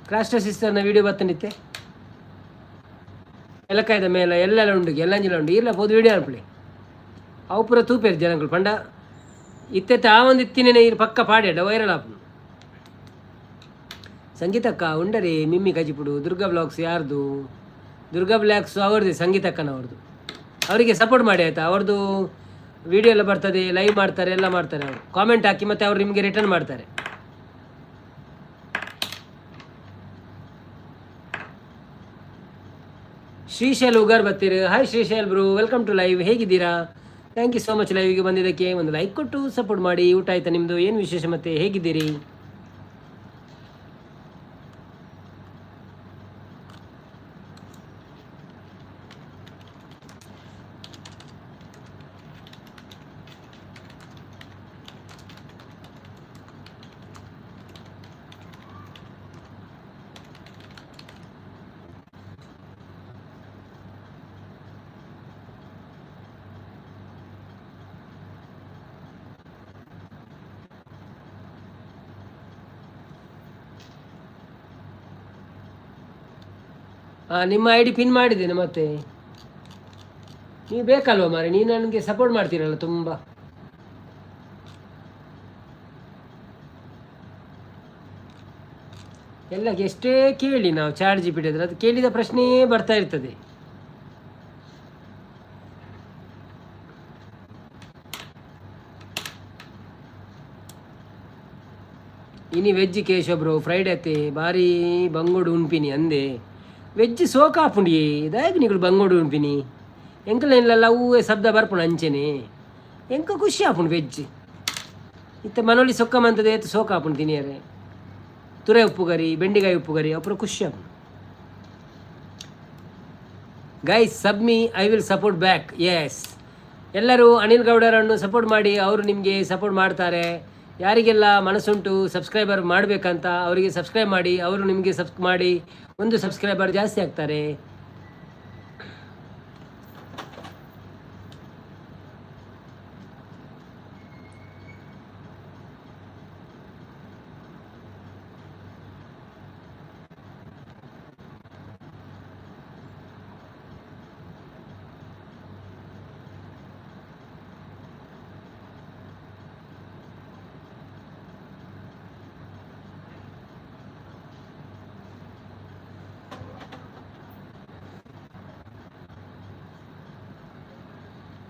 ಕ್ರಾಸ್ಟ ಸಿಸ್ಟರ್ನ ವೀಡಿಯೋ ಬತ್ತನಿತ್ತೆ. ಪೆಲಕಾಯ್ದ ಮೇಲ ಎಲ್ಲೆಲ್ಲ ಉಂಡು ಎಲ್ಲಂಜಿಲ ಉಂಡು ಇರ್ಲ ಪೋದು ವೀಡಿಯೋ ಅನ್ಪಳೆ. ಅವು ಪೂರ ತೂಪೇರು ಜನಗಳು ಪಂಡ ಇತ್ತೆ ಆ ಒಂದು ಇತ್ತಿನೇ ಇರು ಪಕ್ಕ ಪಾಡ್ಯಾಡ ವೈರಲ್ ಆಪು. ಸಂಗೀತಕ್ಕ ಉಂಡರೆ ಮಿಮ್ಮಿ ಕಜಿಪುಡು. ದುರ್ಗಾ ಬ್ಲಾಗ್ಸ್ ಯಾರ್ದು? ದುರ್ಗಾ ಬ್ಲಾಗ್ಸ್ ಅವ್ರದ್ದು, ಸಂಗೀತಕ್ಕನವ್ರದ್ದು. ಅವರಿಗೆ ಸಪೋರ್ಟ್ ಮಾಡಿ ಆಯಿತಾ. ಅವ್ರದ್ದು ವಿಡಿಯೋ ಎಲ್ಲ ಬರ್ತದೆ, ಲೈವ್ ಮಾಡ್ತಾರೆ, ಎಲ್ಲ ಮಾಡ್ತಾರೆ. ಅವರು ಕಾಮೆಂಟ್ ಹಾಕಿ ಮತ್ತು ಅವ್ರು ನಿಮಗೆ ರಿಟರ್ನ್ ಮಾಡ್ತಾರೆ. ಶ್ರೀಶೈಲ್ ಉಗಾರ್ ಬರ್ತೀರಿ. Hi Shrishail bro, welcome to live. ಹೇಗಿದ್ದೀರಾ? ಥ್ಯಾಂಕ್ ಯು ಸೋ ಮಚ್ ಲೈವಿಗೆ ಬಂದಿದ್ದಕ್ಕೆ. ಒಂದು ಲೈಕ್ ಕೊಟ್ಟು ಸಪೋರ್ಟ್ ಮಾಡಿ. ಊಟ ಆಯ್ತಾ ನಿಮ್ಮದು? ಏನು ವಿಶೇಷ ಮತ್ತೆ ಹೇಗಿದ್ದೀರಿ? ನಿಮ್ಮ ಐ ಡಿ ಪಿನ್ ಮಾಡಿದ್ದೇನೆ. ಮತ್ತೆ ನೀವು ಬೇಕಲ್ವ ಮಾರೆ, ನೀವು ನನಗೆ ಸಪೋರ್ಟ್ ಮಾಡ್ತೀರಲ್ಲ ತುಂಬ. ಎಲ್ಲ ಎಷ್ಟೇ ಕೇಳಿ ನಾವು ಚಾಟ್ ಜಿ ಪಿ ಟಿ ಆದರೆ ಅದು ಕೇಳಿದ ಪ್ರಶ್ನೆಯೇ ಬರ್ತಾ ಇರ್ತದೆ. ಇನಿ ವೆಜ್ ಕೇಶವ ಬ್ರೋ ಫ್ರೈಡೆ ಅತ್ತೆ ಬಾರಿ ಬಂಗೋಡು ಉಣ್ಪಿನಿ ಅಂದೆ ವೆಜ್ ಸೋಕಾಪುಂಡಿ ದಾಯಕ್ ನಿಗಳು ಬಂಗೋಡು ಉಣ್ಪಿನಿ ಎಂಕಲೆಲ್ಲ ಹೂವೆ ಶಬ್ದ ಬರ್ಪುಣ ಅಂಚೆನೆ ಎಂಕ ಖುಷಿ ಆಪುಂಡು ವೆಜ್ ಇತ್ತ ಮನೋಲಿ ಸೊಕ್ಕ ಮಂತದೆ ಎತ್ತು ಸೋಕಾಪುಂಡು ತಿನಿಯರೆ ತುರೆ ಉಪ್ಪು ಗರಿ ಬೆಂಡಿಕಾಯಿ ಉಪ್ಪು ಗರಿ ಅಪುರ ಖುಷಿ ಆಪುಂಡು ಗೈಸ್ ಸಬ್ಮಿ I will support back yes ಎಲ್ಲರೂ ಅನಿಲ್ ಗೌಡರನ್ನು ಸಪೋರ್ಟ್ ಮಾಡಿ ಅವರು ನಿಮಗೆ ಸಪೋರ್ಟ್ ಮಾಡ್ತಾರೆ ಯಾರಿಗೆಲ್ಲ ಮನಸ್ಸುಂಟು ಸಬ್ಸ್ಕ್ರೈಬರ್ ಮಾಡಬೇಕಂತ ಅವರಿಗೆ ಸಬ್ಸ್ಕ್ರೈಬ್ ಮಾಡಿ ಅವರು ನಿಮಗೆ ಮಾಡಿ ಒಂದು ಸಬ್ಸ್ಕ್ರೈಬರ್ ಜಾಸ್ತಿ ಆಗ್ತಾರೆ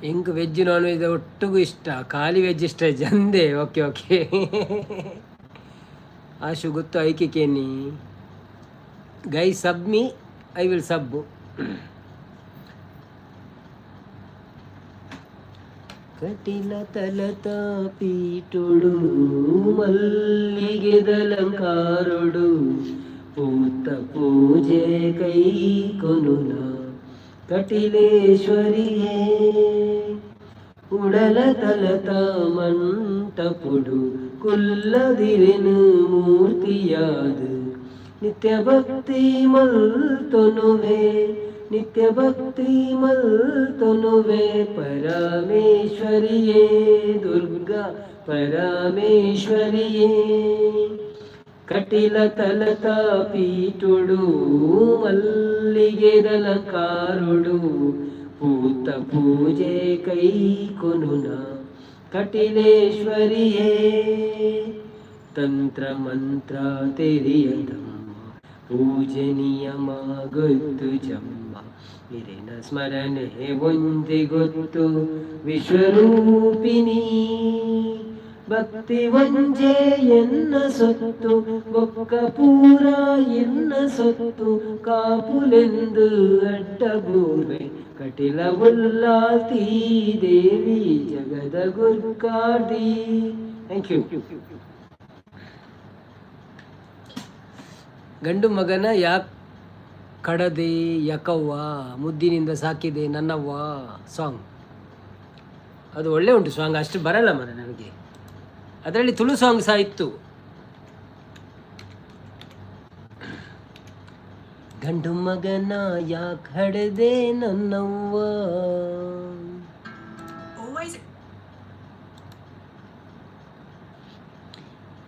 ಹೆಂಗ್ ವೆಜ್ ನಾನ್ ವೆಜ್ ಒಟ್ಟಿಗೂ ಇಷ್ಟ ಖಾಲಿ ವೆಜ್ ಇಷ್ಟ ಜಂದೆ ಓಕೆ ಓಕೆ ಆಶು ಗೊತ್ತು ಐಕಿಕೇನಿ ಗೈ ಸಬ್ ಮೀ ಐ ವಿಲ್ ಸಬ್ಬು ಕಟಿಲ ತಲತ ಪೀಟುಡು ಮಲ್ಲಿಗೆದಲಂಕಾರುಡು ಪೂತ ಪೂಜೆ ಕೈ ಕೊನುನ ಕಟಿಲೇಶ್ವರಿಯೇ ಉಡಲ ತಲತ ಮಂಟಪುಡು ಕುಲ್ಲದಿರೆನು ಮೂರ್ತಿಯಾದ ನಿತ್ಯ ಭಕ್ತಿ ಮಲ್ತೊನುವೆ ನಿತ್ಯ ಭಕ್ತಿ ಮಲ್ತೊನುವೆ ಪರಮೇಶ್ವರಿಯೇ ದುರ್ಗಾ ಪರಮೇಶ್ವರಿಯೇ ಕಟಿಲ ತಲತ ಪೀಟುಡು ಮಲ್ಲಿಗೆದಲಂಕಾರುಡು ಪೂತ ಪೂಜೆ ಕೈ ಕೊನುನ ಕಟಿಲೇಶ್ವರಿಯೇ ತಂತ್ರ ಮಂತ್ರ ತೆರೆಯದಮ್ಮ ಪೂಜನೀಯಮ ಗೊತ್ತು ಜಮ್ಮ ಹಿರಿನ ಸ್ಮರಣೆ ಒಂದೇ ಗೊತ್ತು ವಿಶ್ವರೂಪಿಣಿ ಭಕ್ತಿ ಒಂಜೆ ಎನ್ನ ಸೊತ್ತು ಬೊಕ್ಕ ಪೂರ ಎನ್ನ ಸೊತ್ತು ಕಾಪುಲೆಂದು ಅಡ್ಡಗೂವೆ ಕಟಿಲ ಉಲ್ಲಾತಿ ದೇವಿ ಜಗದ ಗುರ್ಕಾರ್ದಿ ಥ್ಯಾಂಕ್ ಯು ಗಂಡು ಮಗನ ಯಾಕೆ ಕಡದೆ ಯಾಕವ್ವ ಮುದ್ದಿನಿಂದ ಸಾಕಿದೆ ನನ್ನವ್ವ ಸಾಂಗ್ ಅದು ಒಳ್ಳೆ ಉಂಟು ಸಾಂಗ್ ಅಷ್ಟು ಬರಲ್ಲ ಮರ ನನಗೆ ಅದರಲ್ಲಿ ತುಳು ಸಾಂಗ್ ಸಹ ಇತ್ತು ಗಂಡು ಮಗನ ಯಾಕೆ ಹಡೆದೆ ನನ್ನವ್ವ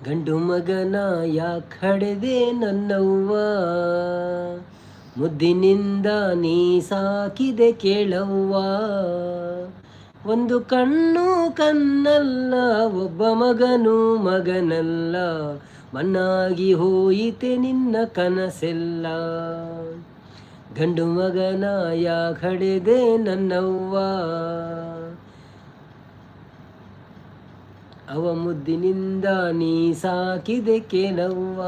ಗಂಡು ಮಗನ ಯಾಕೆ ಹಡೆದೆ ನನ್ನವ್ವ ಮುದ್ದಿನಿಂದ ನೀ ಸಾಕಿದೆ ಕೇಳವ್ವ ಒಂದು ಕಣ್ಣು ಕಣ್ಣಲ್ಲ ಒಬ್ಬ ಮಗನು ಮಗನಲ್ಲ ಮಣ್ಣಾಗಿ ಹೋಯಿತೆ ನಿನ್ನ ಕನಸೆಲ್ಲ ಗಂಡು ಮಗನ ಯಾಕೆ ಹಡೆದೆ ನನ್ನವ್ವ ಅವ ಮುದ್ದಿನಿಂದ ನೀ ಸಾಕಿದೆ ಕೇಳವ್ವ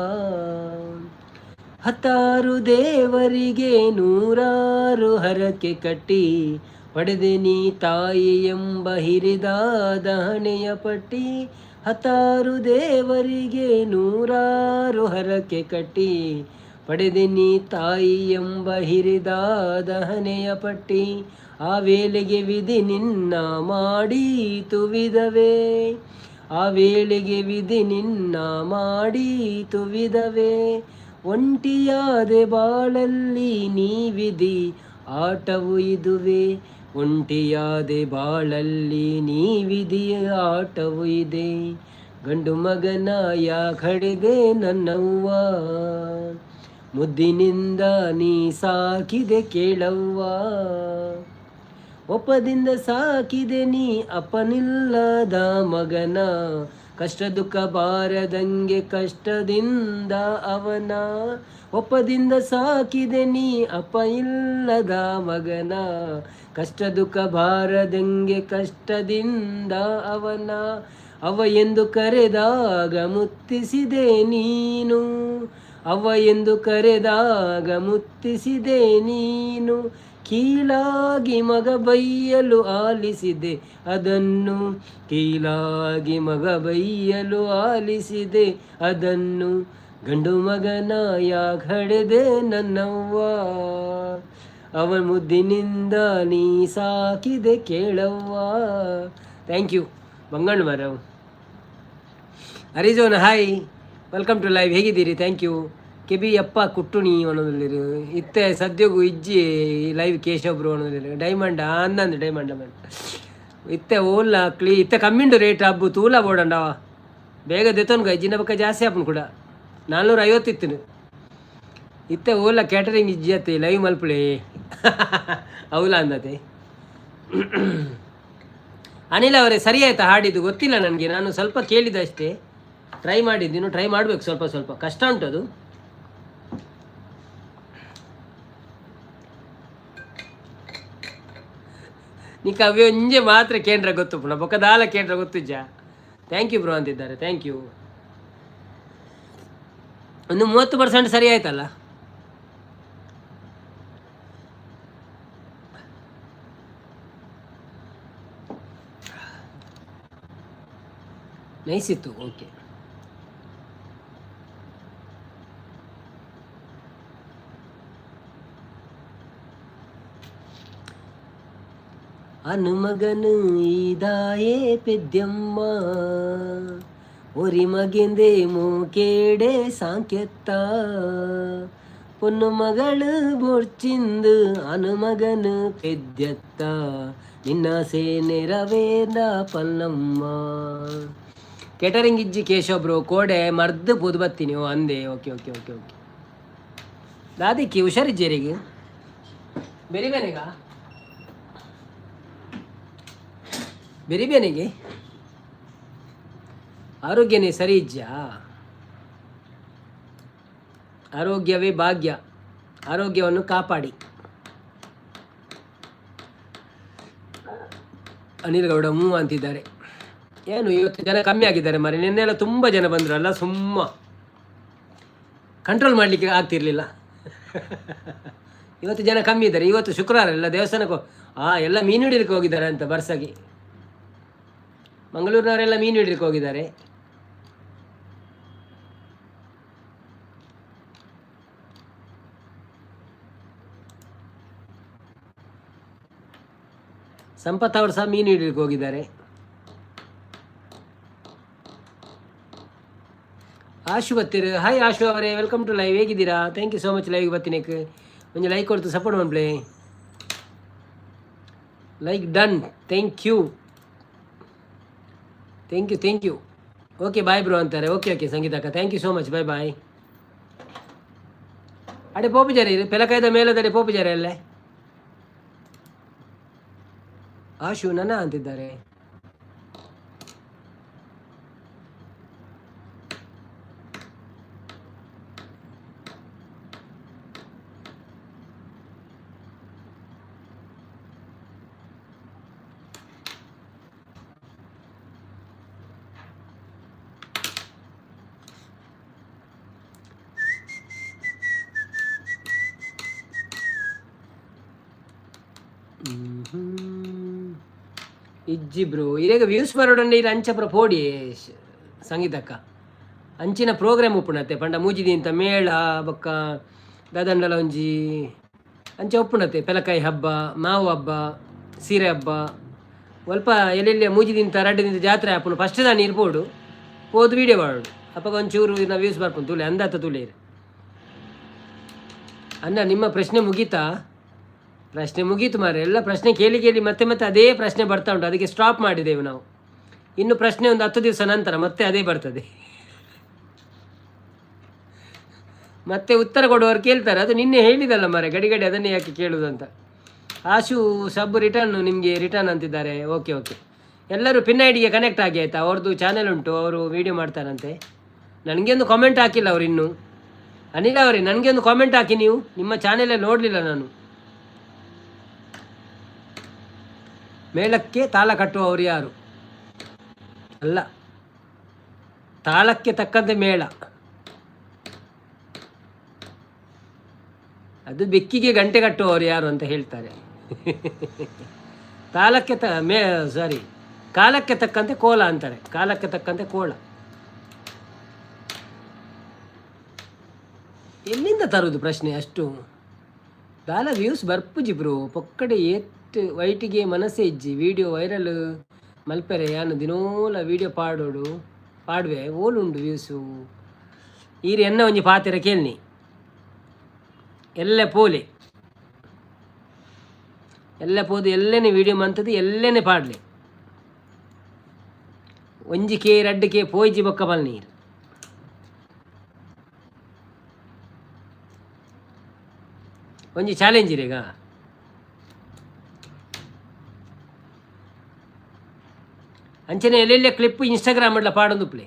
ಹತ್ತಾರು ದೇವರಿಗೆ ನೂರಾರು ಹರಕೆ ಕಟ್ಟಿ ಪಡೆದೆ ನೀ ತಾಯಿ ಎಂಬ ಹಿರಿದಾದ ಹಣೆಯ ಪಟ್ಟಿ ಹತ್ತಾರು ದೇವರಿಗೆ ನೂರಾರು ಹರಕೆ ಕಟ್ಟಿ ಪಡೆದೆ ನೀ ತಾಯಿ ಎಂಬ ಹಿರಿದಾದ ಹಣೆಯ ಪಟ್ಟಿ ಆ ವೇಳೆಗೆ ವಿಧಿ ನಿನ್ನ ಮಾಡೀತು ವಿಧವೇ ಆ ವೇಳೆಗೆ ವಿಧಿ ನಿನ್ನ ಮಾಡೀತು ವಿಧವೇ ಒಂಟಿಯಾದೆ ಬಾಳಲ್ಲಿ ನೀ ವಿಧಿ ಆಟವು ಇದುವೆ ಒಂಟಿಯಾದೆ ಬಾಳಲ್ಲಿ ನೀ ವಿಧಿಯ ಆಟವು ಇದೆ ಗಂಡು ಮಗನ ಯಾಕೆ ಹಡೆದೆ ನನ್ನವ್ವ ಮುದ್ದಿನಿಂದ ನೀ ಸಾಕಿದೆ ಕೇಳವ್ವ ಒಪ್ಪದಿಂದ ಸಾಕಿದೆ ನೀ ಅಪ್ಪನಿಲ್ಲದ ಮಗನ ಕಷ್ಟ ದುಃಖ ಬಾರದಂಗೆ ಕಷ್ಟದಿಂದ ಅವನ ಒಪ್ಪದಿಂದ ಸಾಕಿದೆ ನೀ ಅಪ್ಪ ಇಲ್ಲದ ಮಗನ ಕಷ್ಟ ದುಃಖ ಬಾರದಂಗೆ ಕಷ್ಟದಿಂದ ಅವನ ಅವ್ವ ಎಂದು ಕರೆದಾಗ ಮುತ್ತಿಸಿದೆ ನೀನು, ಅವ್ವ ಎಂದು ಕರೆದಾಗ ಮುತ್ತಿಸಿದೆ ನೀನು, ಕೀಳಾಗಿ ಮಗ ಬೈಯಲು ಆಲಿಸಿದೆ ಅದನ್ನು, ಕೀಳಾಗಿ ಮಗ ಬೈಯಲು ಆಲಿಸಿದೆ ಅದನ್ನು, ಗಂಡು ಮಗನ ಯಾಕೆ ಹಡೆದೆ ನನ್ನವ್ವ, ಅವನ ಮುದ್ದಿನಿಂದ ನೀ ಸಾಕಿದೆ ಕೇಳವ್ವ. ಥ್ಯಾಂಕ್ ಯು ಬಂಗಣ್ಣ ಮಾರವ್. ಹರಿಜೋನ್ ಹಾಯ್, ವೆಲ್ಕಮ್ ಟು ಲೈವ್. ಹೇಗಿದ್ದೀರಿ? Thank you. ಕೆಬಿ ಅಪ್ಪ ಕುಟ್ಟುಣಿ ಅನ್ನೋದಿಲ್ಲ ಇತ್ತೆ ಸದ್ಯಗೂ ಇಜ್ಜಿ ಲೈವ್ ಕೇಶವಬ್ರು ಅನ್ನೋದಿಲ್ಲ. ಡೈಮಂಡ್ ಅಂದಂದು ಡೈಮಂಡ್ ಇತ್ತೆ ಓಲ್ಲ ಕ್ಲೀ ಇತ್ತೆ ಕಮ್ಮಿಂಡು ರೇಟ್ ಹಬ್ಬು ತೂಲ ಬೋಡಂಡ ಬೇಗ ದೆತೋನ್ಗ ಇಜ್ಜಿನ ಬಕ್ಕ ಜಾಸ್ತಿ ಆಪನ್ ಕೂಡ 450 ಇತ್ತು ಇತ್ತೆ ಓಲ್ಲ ಕ್ಯಾಟರಿಂಗ್ ಇಜ್ಜಿ ಅತ್ತೆ ಲೈವ್ ಮಲ್ಪಳೆ ಅವಲ ಅಂದತೆ. ಅನಿಲ್ ಅವರೇ ಸರಿ ಆಯ್ತಾ ಹಾಡಿದ್ದು? ಗೊತ್ತಿಲ್ಲ ನನಗೆ, ನಾನು ಸ್ವಲ್ಪ ಕೇಳಿದಷ್ಟೇ, ಟ್ರೈ ಮಾಡಿದ್ದೀನಿ, ಟ್ರೈ ಮಾಡಬೇಕು, ಸ್ವಲ್ಪ ಸ್ವಲ್ಪ ಕಷ್ಟ ಉಂಟು ಅದು. ನೀ ಕವ್ಯ ಒಂಜೆ ಮಾತ್ರ ಕೇಂದ್ರ ಗೊತ್ತು ಪುನಃ ಬೊಕ್ಕದಾಲ ಕೇಂದ್ರ ಗೊತ್ತುಜ್ಜ. ಥ್ಯಾಂಕ್ ಯು ಬ್ರೋ ಅಂತಿದ್ದಾರೆ, ಥ್ಯಾಂಕ್ ಯು. ಒಂದು 30% ಸರಿ ಆಯ್ತಲ್ಲ. ನೈಸ್ ಇತ್ತು, ಓಕೆ. ಹನುಮಗನು ಇದಾಯೇ ಪೆದ್ಯಮ್ಮ ಒರಿ ಮಗೆಂದೆ ಮೂಕೇಡೆ ಸಾಂಕೆತ್ತ ಪೊನ್ನು ಮಗಳು ಬೊರ್ಚಿಂದು ಹನುಮಗನು ಪೆದ್ಯತ್ತ ನಿನ್ನಾಸೆ ನೆರವೇರ್ದ ಪಲ್ಲಮ್ಮ. ಕೇಟರಿಂಗ್ ಇಜ್ಜಿ ಕೇಶವ್ ಬ್ರೋ ಕೋಡೆ ಮರ್ದು ಪುದು ಬತ್ತೀನಿ. ಓ ಅಂದೆ, ಓಕೆ ಓಕೆ ಓಕೆ ಓಕೆ. ದಾದಿಕ್ಕಿ ಹುಷಾರಿಜ್ಜೇರಿಗೆ ಬೆರಿಬೇನೆಗ ಬೆರಿಬೇನೆಗೆ ಆರೋಗ್ಯನೇ ಸರಿ ಇಜ್ಜಾ? ಆರೋಗ್ಯವೇ ಭಾಗ್ಯ, ಆರೋಗ್ಯವನ್ನು ಕಾಪಾಡಿ. ಅನಿಲ್ ಗೌಡ ಅಂತಿದ್ದಾರೆ. ಏನು ಇವತ್ತು ಜನ ಕಮ್ಮಿ ಆಗಿದ್ದಾರೆ ಮರಿ, ನಿನ್ನೆಲ್ಲ ತುಂಬ ಜನ ಬಂದ್ರಲ್ಲ, ಸುಮ್ಮ ಕಂಟ್ರೋಲ್ ಮಾಡಲಿಕ್ಕೆ ಆಗ್ತಿರ್ಲಿಲ್ಲ. ಇವತ್ತು ಜನ ಕಮ್ಮಿ ಇದ್ದಾರೆ. ಇವತ್ತು ಶುಕ್ರವಾರ ಎಲ್ಲ ದೇವಸ್ಥಾನಕ್ಕೂ ಎಲ್ಲ ಮೀನು ಹಿಡಿಲಿಕ್ಕೆ ಹೋಗಿದ್ದಾರೆ ಅಂತ ಬರ್ಸಾಗಿ. ಮಂಗಳೂರಿನವರೆಲ್ಲ ಮೀನು ಹಿಡಿಲಿಕ್ಕೆ ಹೋಗಿದ್ದಾರೆ. ಸಂಪತ್ ಅವರು ಸಹ ಮೀನು ಹಿಡಿಲಿಕ್ಕೆ ಹೋಗಿದ್ದಾರೆ. ಆಶು ಬತ್ತೀರು. ಹಾಯ್ ಆಶು ಅವರೇ, ವೆಲ್ಕಮ್ ಟು ಲೈವ್. ಹೇಗಿದ್ದೀರಾ? Thank you so much live ಬತ್ತಿನಕ್ಕೆ. ಒಂದು ಲೈಕ್ ಕೊಡ್ತು ಸಪೋರ್ಟ್ ಮಾಡ್ಪ್ಲೇ. Like done, thank you thank you thank you. Okay bye bro ಅಂತಾರೆ. ಓಕೆ ಓಕೆ ಸಂಗೀತಕ್ಕ, thank you so much, bye bye. ಅಡೆ ಪೋಪುಜಾರಿ ಪೆಲಕಾಯ್ದ ಮೇಲದಡೆ ಪೋಪುಜಾರಿ ಅಲ್ಲೇ ಆಶು ನನ್ನ ಅಂತಿದ್ದಾರೆ. ಇಜ್ಜಿ ಬ್ರೋ ಇರೇಗ ವ್ಯೂಸ್ ಬರೋಡಂಡೆ ಇದು ಅಂಚಪ್ರ ಪೋಡಿ ಸಂಗೀತಕ್ಕ ಅಂಚಿನ ಪ್ರೋಗ್ರಾಮ್ ಉಪ್ಪುಣತ್ತೆ ಪಂಡ ಮೂಜಿದಿ ಅಂತ ಮೇಳ ಬೊಕ್ಕ ದಾದಂಡಲ ಒಂಜಿ ಅಂಚ ಉಪ್ಪುಣತ್ತೆ. ಪೆಲಕಾಯಿ ಹಬ್ಬ, ಮಾವು ಹಬ್ಬ, ಸೀರೆ ಹಬ್ಬ, ಸ್ವಲ್ಪ ಎಲ್ಲೆಲ್ಲಿ ಮೂಜಿದಿಂತ ರಡ್ಡಿದಿಂತ ಜಾತ್ರೆ ಹಾಪುನು ಫಸ್ಟ್ ದಾನಿ ಇರ್ಬೋದು ಹೋದು ವೀಡಿಯೋ ಮಾಡೋಡು ಅಪ್ಪಾಗ ಒಂಚೂರು ನಾವು ವ್ಯೂಸ್ ಬರ್ಕೊಂಡು ತುಳಿ ಅಂದಾತ ತುಳಿಯಿರಿ. ಅಣ್ಣ ನಿಮ್ಮ ಪ್ರಶ್ನೆ ಮುಗೀತಾ? ಪ್ರಶ್ನೆ ಮುಗೀತು ಮಾರೆ. ಎಲ್ಲ ಪ್ರಶ್ನೆ ಕೇಳಿ ಕೇಳಿ ಮತ್ತೆ ಮತ್ತೆ ಅದೇ ಪ್ರಶ್ನೆ ಬರ್ತಾ ಉಂಟು, ಅದಕ್ಕೆ ಸ್ಟಾಪ್ ಮಾಡಿದ್ದೇವೆ ನಾವು. ಇನ್ನು ಪ್ರಶ್ನೆ ಒಂದು 10 ದಿವಸ ನಂತರ ಮತ್ತೆ ಅದೇ ಬರ್ತದೆ. ಮತ್ತೆ ಉತ್ತರ ಕೊಡುವವರು ಕೇಳ್ತಾರೆ, ಅದು ನಿನ್ನೆ ಹೇಳಿದಲ್ಲ ಮಾರೆ ಗಡಿ ಗಡಿ ಅದನ್ನೇ ಯಾಕೆ ಕೇಳುವುದಂತ. ಆಶು ಸಬ್ ರಿಟರ್ನ್ ನಿಮಗೆ ರಿಟರ್ನ್ ಅಂತಿದ್ದಾರೆ. ಓಕೆ ಓಕೆ, ಎಲ್ಲರೂ ಪಿನ್ ಐಡಿಗೆ ಕನೆಕ್ಟ್ ಆಗಿ ಆಯಿತಾ? ಅವ್ರದ್ದು ಚಾನೆಲ್ ಉಂಟು, ಅವರು ವೀಡಿಯೋ ಮಾಡ್ತಾರಂತೆ. ನನಗೆ ಒಂದು ಕಾಮೆಂಟ್ ಹಾಕಿಲ್ಲ ಅವರು ಇನ್ನೂ. ಅನಿಲ್ ಅವರೇ ನನಗೆ ಒಂದು ಕಾಮೆಂಟ್ ಹಾಕಿ, ನೀವು ನಿಮ್ಮ ಚಾನೆಲೇ ನೋಡಲಿಲ್ಲ ನಾನು. ಮೇಳಕ್ಕೆ ತಾಳ ಕಟ್ಟುವವರು ಯಾರು? ಅಲ್ಲ ತಾಳಕ್ಕೆ ತಕ್ಕಂತೆ ಮೇಳ. ಅದು ಬೆಕ್ಕಿಗೆ ಗಂಟೆ ಕಟ್ಟುವವರು ಯಾರು ಅಂತ ಹೇಳ್ತಾರೆ. ತಾಳಕ್ಕೆ ಕಾಲಕ್ಕೆ ತಕ್ಕಂತೆ ಕೋಲ ಅಂತಾರೆ. ಕಾಲಕ್ಕೆ ತಕ್ಕಂತೆ ಕೋಲ. ಎಲ್ಲಿಂದ ತರುವುದು ಪ್ರಶ್ನೆ ಅಷ್ಟು? ದಾಲ ವ್ಯೂಸ್ ಬರ್ಪುಜಿ ಬ್ರೋ ಪೊಕ್ಕಡೆ ಏತ್ ವೈಟಿಗೆ ಮನಸ್ಸೇ ಇಜ್ಜಿ ವಿಡಿಯೋ ವೈರಲ್ ಮಲ್ಪೆರೆ ಯಾನು ದಿನೋಲ ವಿಡಿಯೋ ಪಾಡುವೆ ಓಲುಂಡು ವ್ಯೂಸು. ಈರು ಎನ್ನ ಒಂಜಿ ಪಾತೆರ ಕೇಳ್ನಿ ಎಲ್ಲ ಪೋಲೆ ಎಲ್ಲ ಪೋದು ಎಲ್ಲೇನೆ ವಿಡಿಯೋ ಮಂತದ್ದು ಎಲ್ಲೇನೆ ಪಾಡ್ಲಿ ಒಂಜಿ ಕೆ 2 ಕೆ ಪೋಯ್ಜಿ ಬೊಕ್ಕ ಬಲ್ ನೀರು. ಒಂಜಿ ಚಾಲೆಂಜ್ ಇರೇಗ ಅಂಚನೆ ಎಲ್ಲೆಲ್ಲ ಕ್ಲಿಪ್ ಇನ್ಸ್ಟಾಗ್ರಾಮ್ ಅಡ್ಲ ಪಾಡೊಂದು ಪ್ಲೇ.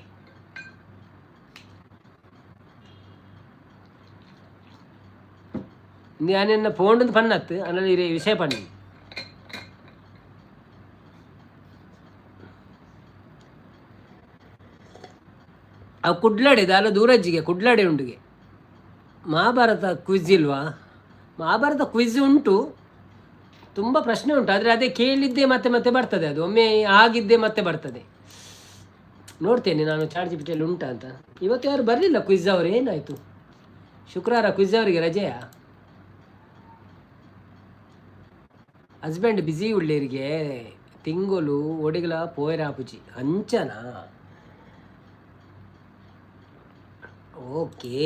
ഞാനെന്നെ പോണ്ടെന്ന് പണ്ണത്ത് അല്ലാതെ ഈ വിഷയ പണി ಅವು ಕುಡ್ಲಾಡಿದ ಅಲ್ಲ ದೂರಜ್ಜಿಗೆ ಕುಡ್ಲಾಡೆ ಉಂಡುಗೆ. ಮಹಾಭಾರತ ಕ್ವಿಜ್ ಇಲ್ವಾ? ಮಹಾಭಾರತ ಕ್ವಿಜ್ ಉಂಟು, ತುಂಬ ಪ್ರಶ್ನೆ ಉಂಟು. ಆದರೆ ಅದೇ ಕೇಳಿದ್ದೇ ಮತ್ತೆ ಮತ್ತೆ ಬರ್ತದೆ, ಅದು ಒಮ್ಮೆ ಆಗಿದ್ದೇ ಮತ್ತೆ ಬರ್ತದೆ. ನೋಡ್ತೇನೆ ನಾನು ಚಾರ್ಜ್ ಬಿಟ್ಟಲ್ಲಿ ಉಂಟಾ ಅಂತ. ಇವತ್ತು ಯಾರು ಬರಲಿಲ್ಲ ಕ್ವಿಜ್ ಅವರು, ಏನಾಯಿತು? ಶುಕ್ರವಾರ ಕ್ವಿಜ್ ಅವರಿಗೆ ರಜೆಯಾ? ಹಸ್ಬೆಂಡ್ ಬ್ಯುಸಿ ಉಳ್ಳೇರಿಗೆ ತಿಂಗಳು ಒಡಿಗಲ ಪೋಯರಾಪುಜಿ ಅಂಚನಾ? ಓಕೆ.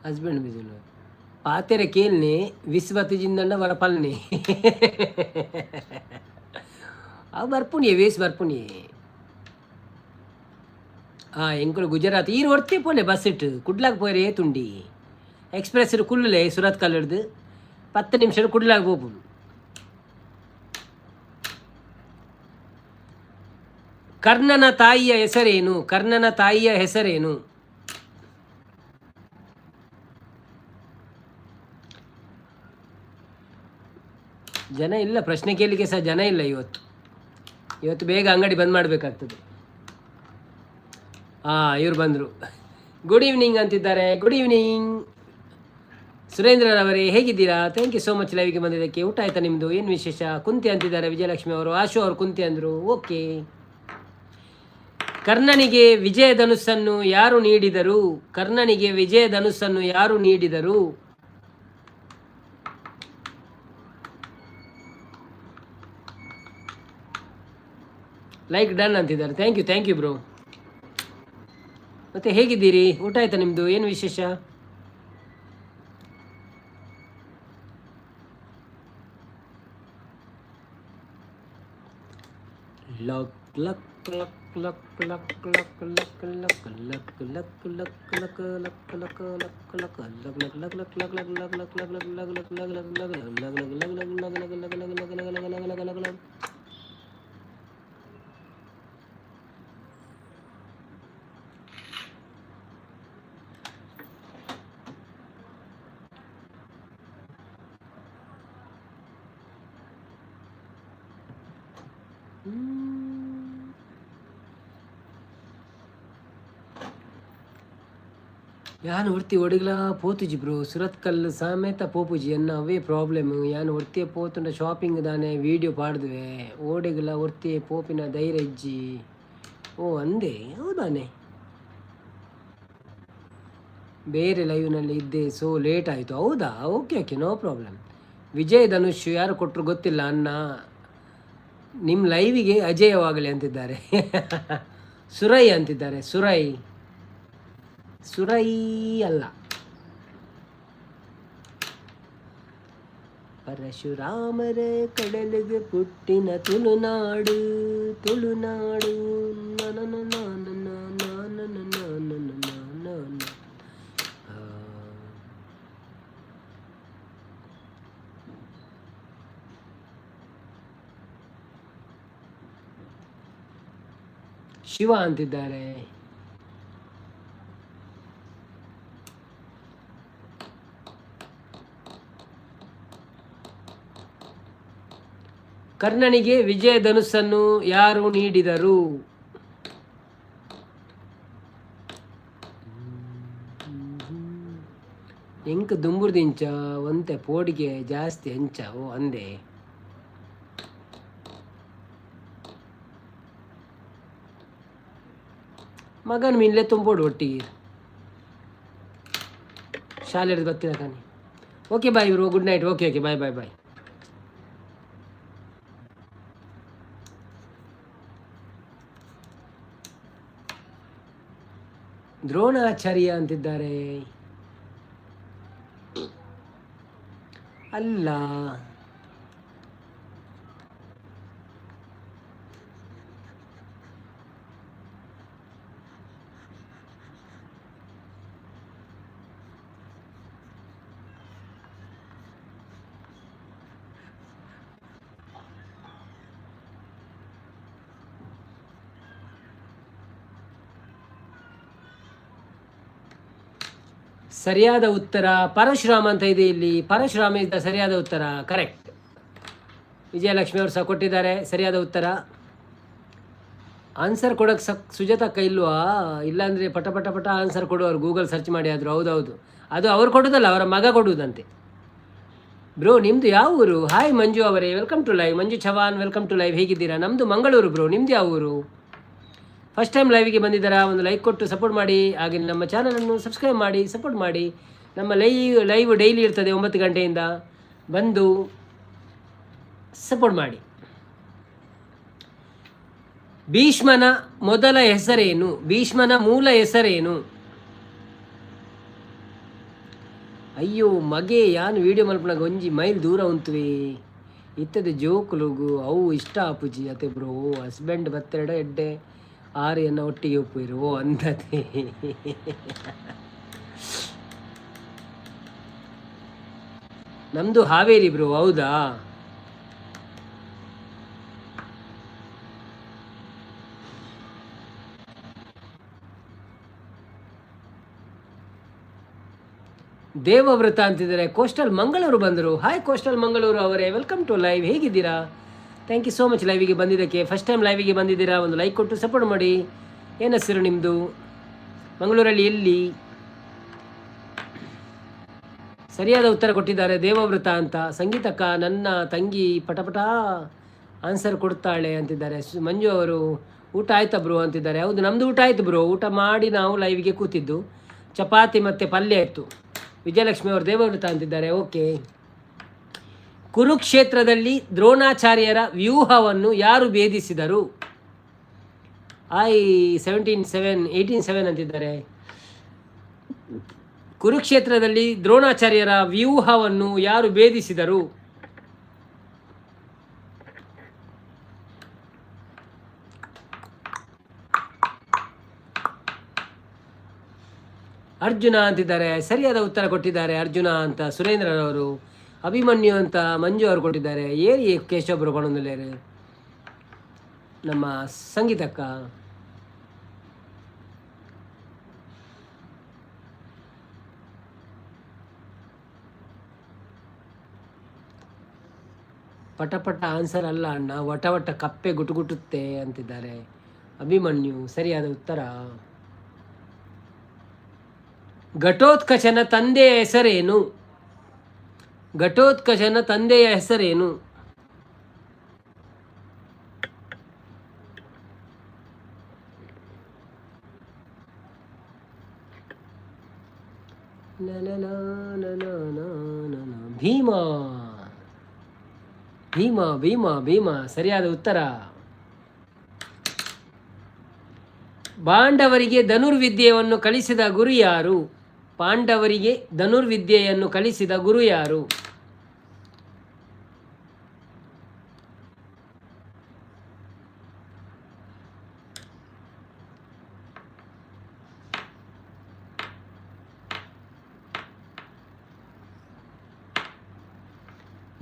ಹಸ್ಬೆಂಡ್ ಬಿಸಿಲು ಪಾತೆರೆ ಕೇಳ್ನಿ ವಿಸ್ವತಿ ಜಿಂದಂಡ ಬರಪಲ್ನಿ ಅವು ಬರ್ಪುಣಿಯೇ ವೇಸ್ ಬರ್ಪುಣಿಯೇ. ಎಂಕುಲು ಗುಜರಾತ್ ಈರು ಹೊಡ್ತೆ ಪೋಲೆ ಬಸ್ ಇಟ್ಟು ಕುಡ್ಲಾಗ ಪೋಯರೆ ತುಂಡಿ ಎಕ್ಸ್ಪ್ರೆಸ್ ಕುಲ್ಲಲೆ ಸುರತ್ ಕಲ್ ಹಿಡ್ದು 10 ನಿಮಿಷ ಕುಡ್ಲಾಗ ಹೋಗ್ಬೋದು. ಕರ್ಣನ ತಾಯಿಯ ಹೆಸರೇನು? ಕರ್ಣನ ತಾಯಿಯ ಹೆಸರೇನು? ಜನ ಇಲ್ಲ, ಪ್ರಶ್ನೆ ಕೇಳಲಿಕ್ಕೆ ಸಹ ಜನ ಇಲ್ಲ. ಇವತ್ತು ಬೇಗ ಅಂಗಡಿ ಬಂದ್ ಮಾಡಬೇಕಾಗ್ತದೆ. ಇವ್ರು ಬಂದರು. ಗುಡ್ ಈವ್ನಿಂಗ್ ಅಂತಿದ್ದಾರೆ. ಗುಡ್ ಈವ್ನಿಂಗ್ ಸುರೇಂದ್ರರವರೇ, ಹೇಗಿದ್ದೀರಾ? ಥ್ಯಾಂಕ್ ಯು ಸೋ ಮಚ್ ಲೈವ್ಗೆ ಬಂದಿದ್ದಕ್ಕೆ. ಊಟ ಆಯ್ತಾ ನಿಮ್ಮದು? ಏನು ವಿಶೇಷ? ಕುಂತಿ ಅಂತಿದ್ದಾರೆ ವಿಜಯಲಕ್ಷ್ಮಿ ಅವರು. ಆಶು ಅವರು ಕುಂತಿ ಅಂದರು. ಓಕೆ. ಕರ್ಣನಿಗೆ ವಿಜಯಧನುಸ್ಸನ್ನು ಯಾರು ನೀಡಿದರು? ಕರ್ಣನಿಗೆ ವಿಜಯಧನುಸ್ಸನ್ನು ಯಾರು ನೀಡಿದರು? ಲೈಕ್ ಡನ್ ಅಂತಿದ್ದಾರೆ. Thank you bro. ಮತ್ತೆ ಹೇಗಿದ್ದೀರಿ? ಊಟ ಆಯ್ತಾ ನಿಮ್ಮದು? ಏನು ವಿಶೇಷ? ಲಕ್ ಲಕ್ ಲಕ್ ಲಕ್ ಲಕ್ ಲಕ್ ಲಕ್ ಲಕ್ ಲಕ್ ಲಕ್ ಲಕ್ ಲಕ್ ಲಕ್ ಲಕ್ ಲಕ್ ಲಕ್ ಲಕ್ ಲಕ್ ಲಕ್. ಯಾನು ಹೊರ್ತಿ ಒಡಗಲ ಪೋತುಜಿ ಬ್ರೋ ಸುರತ್ ಕಲ್ಲು ಸಮೇತ ಪೋಪುಜಿ ಅನ್ನ ಅವೇ ಪ್ರಾಬ್ಲಮ್. ಯಾನು ಹೊರ್ತಿಯ ಪೋತುಂಡ ಶಾಪಿಂಗ್ ದಾನೆ ವೀಡಿಯೋ ಪಾಡ್ದುವೆ ಓಡೆಗಲ ಹೊರ್ತಿಯ ಪೋಪಿನ ಧೈರ್ಯ ಇಜ್ಜಿ. ಓ ಅಂದೆ ಹೌದಾನೆ, ಬೇರೆ ಲೈವ್ನಲ್ಲಿ ಇದ್ದೆ, ಸೊ ಲೇಟ್ ಆಯಿತು. ಹೌದಾ? Okay no problem. Vijay Dhanush ಯಾರು ಕೊಟ್ಟರು ಗೊತ್ತಿಲ್ಲ ಅನ್ನ. ನಿಮ್ಮ ಲೈವಿಗೆ ಅಜೇಯವಾಗಲಿ ಅಂತಿದ್ದಾರೆ. ಸುರೈ ಅಂತಿದ್ದಾರೆ. ಸುರೈ ಅಲ್ಲ, ಪರಶುರಾಮರ ಕಡಲಿಗೆ ಪುಟ್ಟಿನ ತುಳುನಾಡು ಶಿವ ಅಂತಿದ್ದಾರೆ. ಕರ್ಣನಿಗೆ ವಿಜಯಧನುಸ್ಸನ್ನು ಯಾರು ನೀಡಿದರು? ಎಂಕ್ ದುಂಬುರ್ದಿಂಚ ಒಂತೆ ಪೋಡಿಗೆ ಜಾಸ್ತಿ ಹೆಂಚ ಓ ಅಂದೆ. ಮಗನ ಮೀನ್ಲೆ ತುಂಬೋಡು ಒಟ್ಟಿಗೆ ಶಾಲೆ ಬರ್ತಿಲ್ಲ ತಾನೆ. ಓಕೆ ಬಾಯ್ ಇವರು, good night. Okay okay bye bye bye. Dronacharya ಅಂತಿದ್ದಾರೆ. ಅಲ್ಲ, ಸರಿಯಾದ ಉತ್ತರ ಪರಶುರಾಮ ಅಂತ ಇದೆ ಇಲ್ಲಿ. ಪರಶುರಾಮ ಇದ್ದ ಸರಿಯಾದ ಉತ್ತರ, ಕರೆಕ್ಟ್. ವಿಜಯಲಕ್ಷ್ಮಿ ಅವರು ಸಹ ಕೊಟ್ಟಿದ್ದಾರೆ ಸರಿಯಾದ ಉತ್ತರ. ಆನ್ಸರ್ ಕೊಡೋಕ್ಕೆ ಸುಜಾತಕ್ಕ ಇಲ್ವಾ? ಇಲ್ಲಾಂದರೆ ಪಟ ಪಟ ಪಟ ಆನ್ಸರ್ ಕೊಡುವರು, ಗೂಗಲ್ ಸರ್ಚ್ ಮಾಡಿ ಆದರು. ಹೌದೌದು, ಅದು ಅವ್ರು ಕೊಡೋದಲ್ಲ, ಅವರ ಮಗ ಕೊಡುವುದಂತೆ. ಬ್ರೋ ನಿಮ್ಮದು ಯಾವ ಊರು? ಹಾಯ್ ಮಂಜು ಅವರೇ, welcome to live. Manju Chavan, welcome to live. ಹೇಗಿದ್ದೀರಾ? ನಮ್ಮದು ಮಂಗಳೂರು ಬ್ರೋ. ನಿಮ್ಮದು ಯಾವ ಊರು? ಫಸ್ಟ್ ಟೈಮ್ ಲೈವಿಗೆ ಬಂದಿದ್ದಾರಾ? ಒಂದು ಲೈಕ್ ಕೊಟ್ಟು ಸಪೋರ್ಟ್ ಮಾಡಿ. ಹಾಗೆ ನಮ್ಮ ಚಾನಲನ್ನು ಸಬ್ಸ್ಕ್ರೈಬ್ ಮಾಡಿ ಸಪೋರ್ಟ್ ಮಾಡಿ. ನಮ್ಮ ಲೈವ್ ಡೈಲಿ ಇರ್ತದೆ 9 ಗಂಟೆಯಿಂದ. ಬಂದು ಸಪೋರ್ಟ್ ಮಾಡಿ. ಭೀಷ್ಮನ ಮೊದಲ ಹೆಸರೇನು? ಭೀಷ್ಮನ ಮೂಲ ಹೆಸರೇನು? ಅಯ್ಯೋ ಮಗೆ ಯಾನು ವೀಡಿಯೋ ಮಲ್ಪನಾಗ ಒಂಜಿ ಮೈಲ್ ದೂರ ಉಂತುವೆ ಇತ್ತದ ಜೋಕುಲುಗು ಅವು ಇಷ್ಟ ಆಪುಜಿ ಅತೆ ಬ್ರೋ. ಹಸ್ಬೆಂಡ್ ಬತ್ತೆರಡ ಎಡ್ಡೆ ಆರ್ಯನ ಒಟ್ಟಿಗೆ ಉಪ್ಪಿರು ಓ ಅಂದತೆ. ನಮ್ಮದು ಹಾವೇರಿ ಬ್ರೋ. ಹೌದಾ? ದೇವವ್ರತ ಅಂತಿದ್ದಾರೆ. ಕೋಸ್ಟಲ್ ಮಂಗಳೂರು ಬಂದರು. ಹಾಯ್ ಕೋಸ್ಟಲ್ ಮಂಗಳೂರು ಅವರೇ, ವೆಲ್ಕಮ್ ಟು ಲೈವ್. ಹೇಗಿದ್ದೀರಾ? ಥ್ಯಾಂಕ್ ಯು ಸೋ ಮಚ್ ಲೈವಿಗೆ ಬಂದಿದ್ದಕ್ಕೆ. ಫಸ್ಟ್ ಟೈಮ್ ಲೈವಿಗೆ ಬಂದಿದ್ದೀರಾ, ಒಂದು ಲೈಕ್ ಕೊಟ್ಟು ಸಪೋರ್ಟ್ ಮಾಡಿ. ಏನು ಹೆಸರು ನಿಮ್ಮದು? ಮಂಗಳೂರಲ್ಲಿ ಎಲ್ಲಿ? ಸರಿಯಾದ ಉತ್ತರ ಕೊಟ್ಟಿದ್ದಾರೆ ದೇವವ್ರತ ಅಂತ. ಸಂಗೀತಕ್ಕ, ನನ್ನ ತಂಗಿ ಪಟಪಟ ಆನ್ಸರ್ ಕೊಡ್ತಾಳೆ ಅಂತಿದ್ದಾರೆ. ಮಂಜು ಅವರು ಊಟ ಆಯ್ತಾ ಬ್ರೋ ಅಂತಿದ್ದಾರೆ. ಹೌದು ನಮ್ಮದು ಊಟ ಆಯಿತು ಬ್ರೋ. ಊಟ ಮಾಡಿ ನಾವು ಲೈವಿಗೆ ಕೂತಿದ್ದು. ಚಪಾತಿ ಮತ್ತು ಪಲ್ಯ ಇತ್ತು. ವಿಜಯಲಕ್ಷ್ಮಿ ಅವರು ದೇವವ್ರತ ಅಂತಿದ್ದಾರೆ. ಓಕೆ. ಕುರುಕ್ಷೇತ್ರದಲ್ಲಿ ದ್ರೋಣಾಚಾರ್ಯರ ವ್ಯೂಹವನ್ನು ಯಾರು ಭೇದಿಸಿದರು? 1807 ಅಂತಿದ್ದಾರೆ. ಕುರುಕ್ಷೇತ್ರದಲ್ಲಿ ದ್ರೋಣಾಚಾರ್ಯರ ವ್ಯೂಹವನ್ನು ಯಾರು ಭೇದಿಸಿದರು? ಅರ್ಜುನ ಅಂತಿದ್ದಾರೆ. ಸರಿಯಾದ ಉತ್ತರ ಕೊಟ್ಟಿದ್ದಾರೆ ಅರ್ಜುನ ಅಂತ ಸುರೇಂದ್ರರವರು. ಅಭಿಮನ್ಯು ಅಂತ ಮಂಜು ಅವರು ಕೊಟ್ಟಿದ್ದಾರೆ. ಏರಿ ಕೇಶವಬ್ರು ಪಣಂದಲೇರು ನಮ್ಮ ಸಂಗೀತಕ್ಕ. ಪಟಪಟ ಆನ್ಸರ್ ಅಲ್ಲ ಅಣ್ಣ, ವಟ ವಟ ಕಪ್ಪೆ ಗುಟುಗುಟುತ್ತೆ ಅಂತಿದ್ದಾರೆ ಅಭಿಮನ್ಯು. ಸರಿಯಾದ ಉತ್ತರ. ಘಟೋತ್ಕಚನ ತಂದೆಯ ಹೆಸರೇನು? ಘಟೋತ್ಕಚನ ತಂದೆಯ ಹೆಸರೇನು? ಭೀಮ ಭೀಮ ಭೀಮ ಭೀಮ ಸರಿಯಾದ ಉತ್ತರ. ಪಾಂಡವರಿಗೆ ಧನುರ್ವಿದ್ಯೆಯನ್ನು ಕಲಿಸಿದ ಗುರು ಯಾರು? ಪಾಂಡವರಿಗೆ ಧನುರ್ವಿದ್ಯೆಯನ್ನು ಕಲಿಸಿದ ಗುರು ಯಾರು?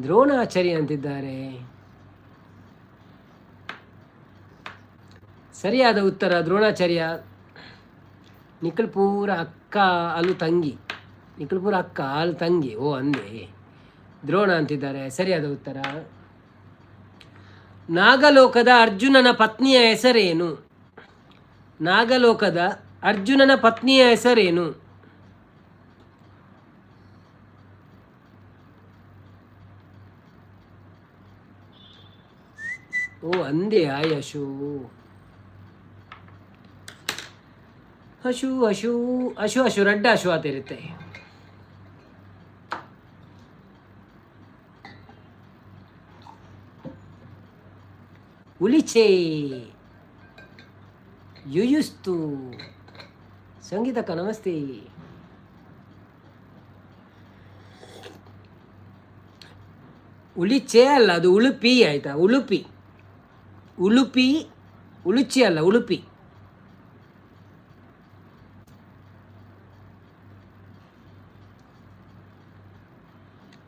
ದ್ರೋಣಾಚಾರ್ಯ ಅಂತಿದ್ದಾರೆ. ಸರಿಯಾದ ಉತ್ತರ ದ್ರೋಣಾಚಾರ್ಯ. ನಿಖಲ್ಪೂರ ಅಕ್ಕ ಅಲು ತಂಗಿ. ನಿಖಲ್ಪೂರ ಅಕ್ಕ ಅಲು ತಂಗಿ. ಓ ಅಂದೆ ದ್ರೋಣ ಅಂತಿದ್ದಾರೆ. ಸರಿಯಾದ ಉತ್ತರ. ನಾಗಲೋಕದ ಅರ್ಜುನನ ಪತ್ನಿಯ ಹೆಸರೇನು? ನಾಗಲೋಕದ ಅರ್ಜುನನ ಪತ್ನಿಯ ಹೆಸರೇನು? ಓ ಅಂದೆ ಯಶು. ಹಶು ಹಶು ಹಶು ಹಶು ರಡ್ಡ ಹಶು ಆತ ಇರುತ್ತೆ. ಉಲಿಚೆ ಯುಯುಸ್ತು. ಸಂಗೀತಕ್ಕ ನಮಸ್ತೆ. ಉಳಿಚೆ ಅಲ್ಲ, ಅದು ಉಳುಪಿ ಆಯ್ತಾ. ಉಳುಪಿ ಉಳುಪಿ ಉಳುಚಿ ಅಲ್ಲ, ಉಳುಪಿ.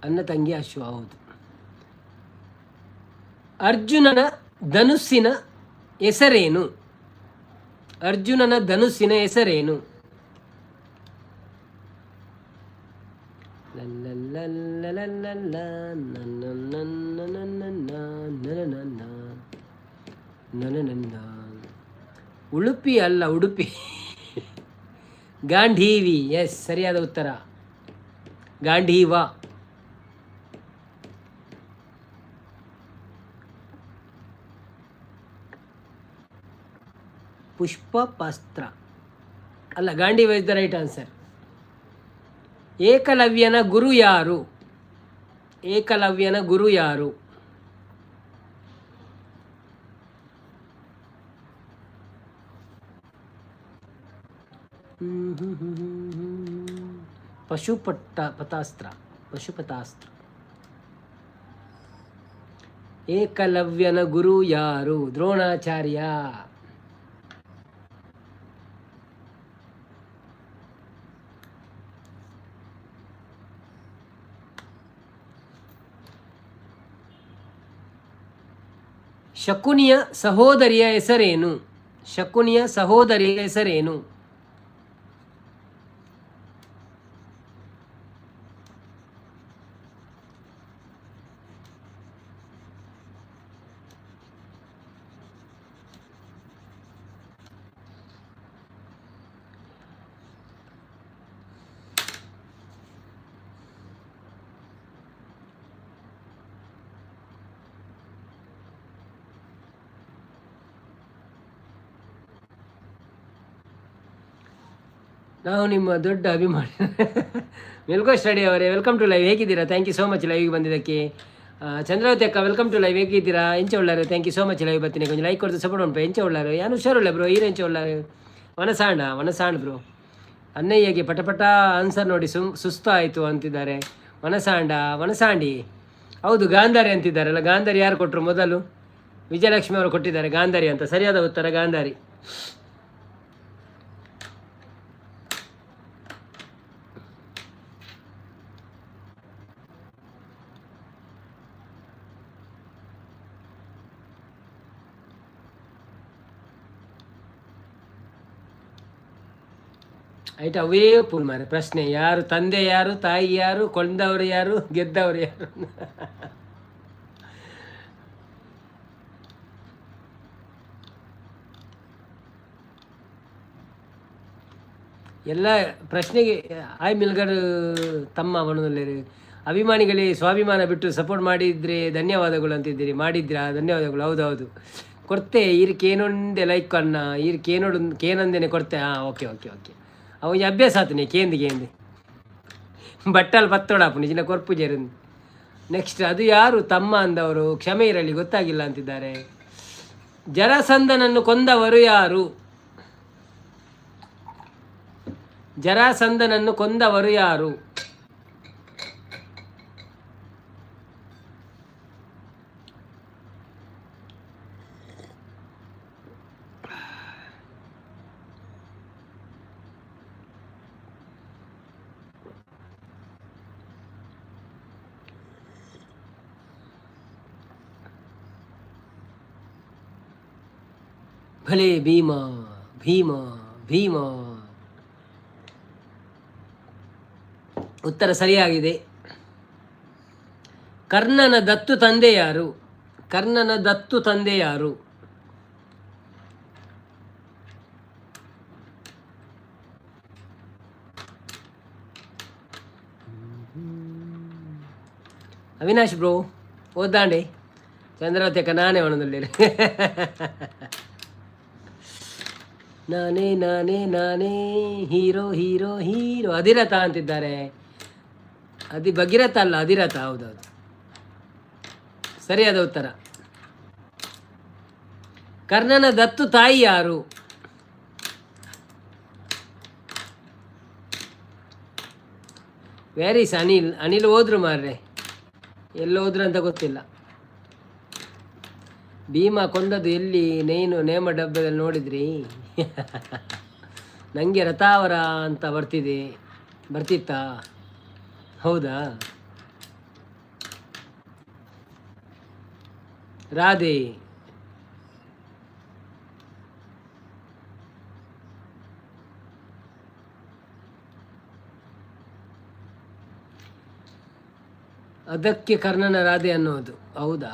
ಅನ್ನ ತಂಗಿ ಅಶ್ವ. ಹೌದು. ಅರ್ಜುನನ ಧನುಸ್ಸಿನ ಹೆಸರೇನು? ಅರ್ಜುನನ ಧನುಸ್ಸಿನ ಹೆಸರೇನು? ಉಳುಪಿ ಅಲ್ಲ, ಉಡುಪಿ. ಗಾಂಧೀವಿ. ಎಸ್, ಸರಿಯಾದ ಉತ್ತರ ಗಾಂಧೀವ. ಪುಷ್ಪಪಾಸ್ತ್ರ ಅಲ್ಲ, Gandiva is the right answer. ಏಕಲವ್ಯನ ಗುರು ಯಾರು? ಏಕಲವ್ಯನ ಗುರು ಯಾರು? ಪಶುಪತಾಸ್ತ್ರ. ಪಶುಪತಾಸ್ತ್ರ. ಏಕಲವ್ಯನ ಗುರು ಯಾರು? ದ್ರೋಣಾಚಾರ್ಯ. ಶಕುನಿಯ ಸಹೋದರಿಯ ಹೆಸರೇನು? ಶಕುನಿಯ ಸಹೋದರಿಯ ಹೆಸರೇನು? ನಾವು ನಿಮ್ಮ ದೊಡ್ಡ ಅಭಿಮಾನಿ. ಮೆಲ್ಕೋ ಸ್ಟಡಿ ಅವರೇ, ವೆಲ್ಕಮ್ ಟು ಲೈವ್. ಹೇಗಿದ್ದೀರಾ? ಥ್ಯಾಂಕ್ ಯು ಸೋ ಮಚ್ ಲೈವ್ಗೆ ಬಂದಿದ್ದಕ್ಕೆ. ಚಂದ್ರಾವತಿ ಅಕ್ಕ, ವೆಲ್ಕಮ್ ಟು ಲೈವ್. ಹೇಗಿದ್ದೀರಾ? ಎಂಚ ಉಳ್ಳಾರು? Thank you so much live ಬರ್ತೀನಿ. ಕೊಂಚ ಲೈಕ್ ಕೊಡ್ತು ಸಪೋರ್ಟ್ ಉಂಟು. ಎಂಚ ಉಳ್ಳಾರು? ಯಾನು ಹುಷಾರುಳ್ಳ ಬ್ರೋ. ಎಂಚ ಉಳ್ಳಾರು? ವನಸಾಂಡ್ ಬ್ರೋ. ಅನ್ನಯ್ಯಗೆ ಪಟಪಟ ಆನ್ಸರ್ ನೋಡಿ ಸುಸ್ತು ಆಯಿತು ಅಂತಿದ್ದಾರೆ. ವನಸಾಂಡಿ. ಹೌದು, ಗಾಂಧಾರಿ ಅಂತಿದ್ದಾರಲ್ಲ. ಗಾಂಧಾರಿ ಯಾರು ಕೊಟ್ಟರು ಮೊದಲು? ವಿಜಯಲಕ್ಷ್ಮಿ ಅವರು ಕೊಟ್ಟಿದ್ದಾರೆ ಗಾಂಧಾರಿ ಅಂತ. ಸರಿಯಾದ ಉತ್ತರ ಗಾಂಧಾರಿ. ಆಯ್ತು, ಅವೇ ಪೂಲ್ ಮಾರೆ ಪ್ರಶ್ನೆ. ಯಾರು ತಂದೆ ಯಾರು, ತಾಯಿ ಯಾರು, ಕೊಂದವರು ಯಾರು, ಗೆದ್ದವರು ಯಾರು? ಎಲ್ಲ ಪ್ರಶ್ನೆಗೆ ಆಯ್ ಮಿಲ್ಗರ್ ತಮ್ಮ ಅವನಲ್ಲಿ ಅಭಿಮಾನಿಗಳೇ ಸ್ವಾಭಿಮಾನ ಬಿಟ್ಟು ಸಪೋರ್ಟ್ ಮಾಡಿದರೆ ಧನ್ಯವಾದಗಳು ಅಂತಿದ್ದೀರಿ. ಮಾಡಿದ್ರಾ? ಧನ್ಯವಾದಗಳು. ಹೌದೌದು ಕೊಡ್ತೆ. ಈರ್ಕೇನೊಂದೆ ಲೈಕ್ ಅನ್ನ ಈರ್ಕೇನೋಡು ಕೇನಂದೇನೆ ಕೊಡ್ತೆ. ಹಾಂ, ಓಕೆ ಓಕೆ ಓಕೆ. ಅವನಿಗೆ ಅಭ್ಯಾಸ ಆತನೇ ಕೇಂದಿ ಬಟ್ಟಲು ಪತ್ತೋಡಾಪುನಿ ಚಿನ್ನ ಕೊರ್ಪುಜೇರು. ನೆಕ್ಸ್ಟ್, ಅದು ಯಾರು ತಮ್ಮ ಅಂದವರು? ಕ್ಷಮೆ ಇರಲಿ, ಗೊತ್ತಾಗಿಲ್ಲ ಅಂತಿದ್ದಾರೆ. ಜರಾಸಂಧನನ್ನು ಕೊಂದವರು ಯಾರು? ಜರಾಸಂಧನನ್ನು ಕೊಂದವರು ಯಾರು? ಭಲೆ ಭೀಮ ಭೀಮ ಭೀಮ. ಉತ್ತರ ಸರಿಯಾಗಿದೆ. ಕರ್ಣನ ದತ್ತು ತಂದೆ ಯಾರು? ಕರ್ಣನ ದತ್ತು ತಂದೆ ಯಾರು? ಅವಿನಾಶ್ ಬ್ರೋ ಓದ್ದಾಂಡೆ ಚಂದ್ರವತಿ ಅಕ್ಕ ನಾನೇ ಒಣದಲ್ಲಿ ನಾನೇ ನಾನೇ ನಾನೇ ಹೀರೋ ಹೀರೋ ಹೀರೋ. ಅಧಿರಥ ಅಂತಿದ್ದಾರೆ. ಭಗೀರಥ ಅಲ್ಲ, ಅಧಿರಥ. ಹೌದೌದು, ಸರಿಯಾದ ಉತ್ತರ. ಕರ್ಣನ ದತ್ತು ತಾಯಿ ಯಾರು? ವೆರೀಸ್ ಅನಿಲ್. ಅನಿಲ್ ಹೋದ್ರು ಮಾರ್ರೆ, ಎಲ್ಲೋದ್ರು ಅಂತ ಗೊತ್ತಿಲ್ಲ. ಭೀಮಾ ಕೊಂದದ್ದು ಎಲ್ಲಿ? ನೇಮ ಡಬ್ಬದಲ್ಲಿ ನೋಡಿದ್ರಿ? ನನಗೆ ರಥಾವರ ಅಂತ ಬರ್ತಿತ್ತಾ? ಹೌದಾ? ರಾಧೆ. ಅದಕ್ಕೆ ಕರ್ಣನ ರಾಧೆ ಅನ್ನೋದು. ಹೌದಾ?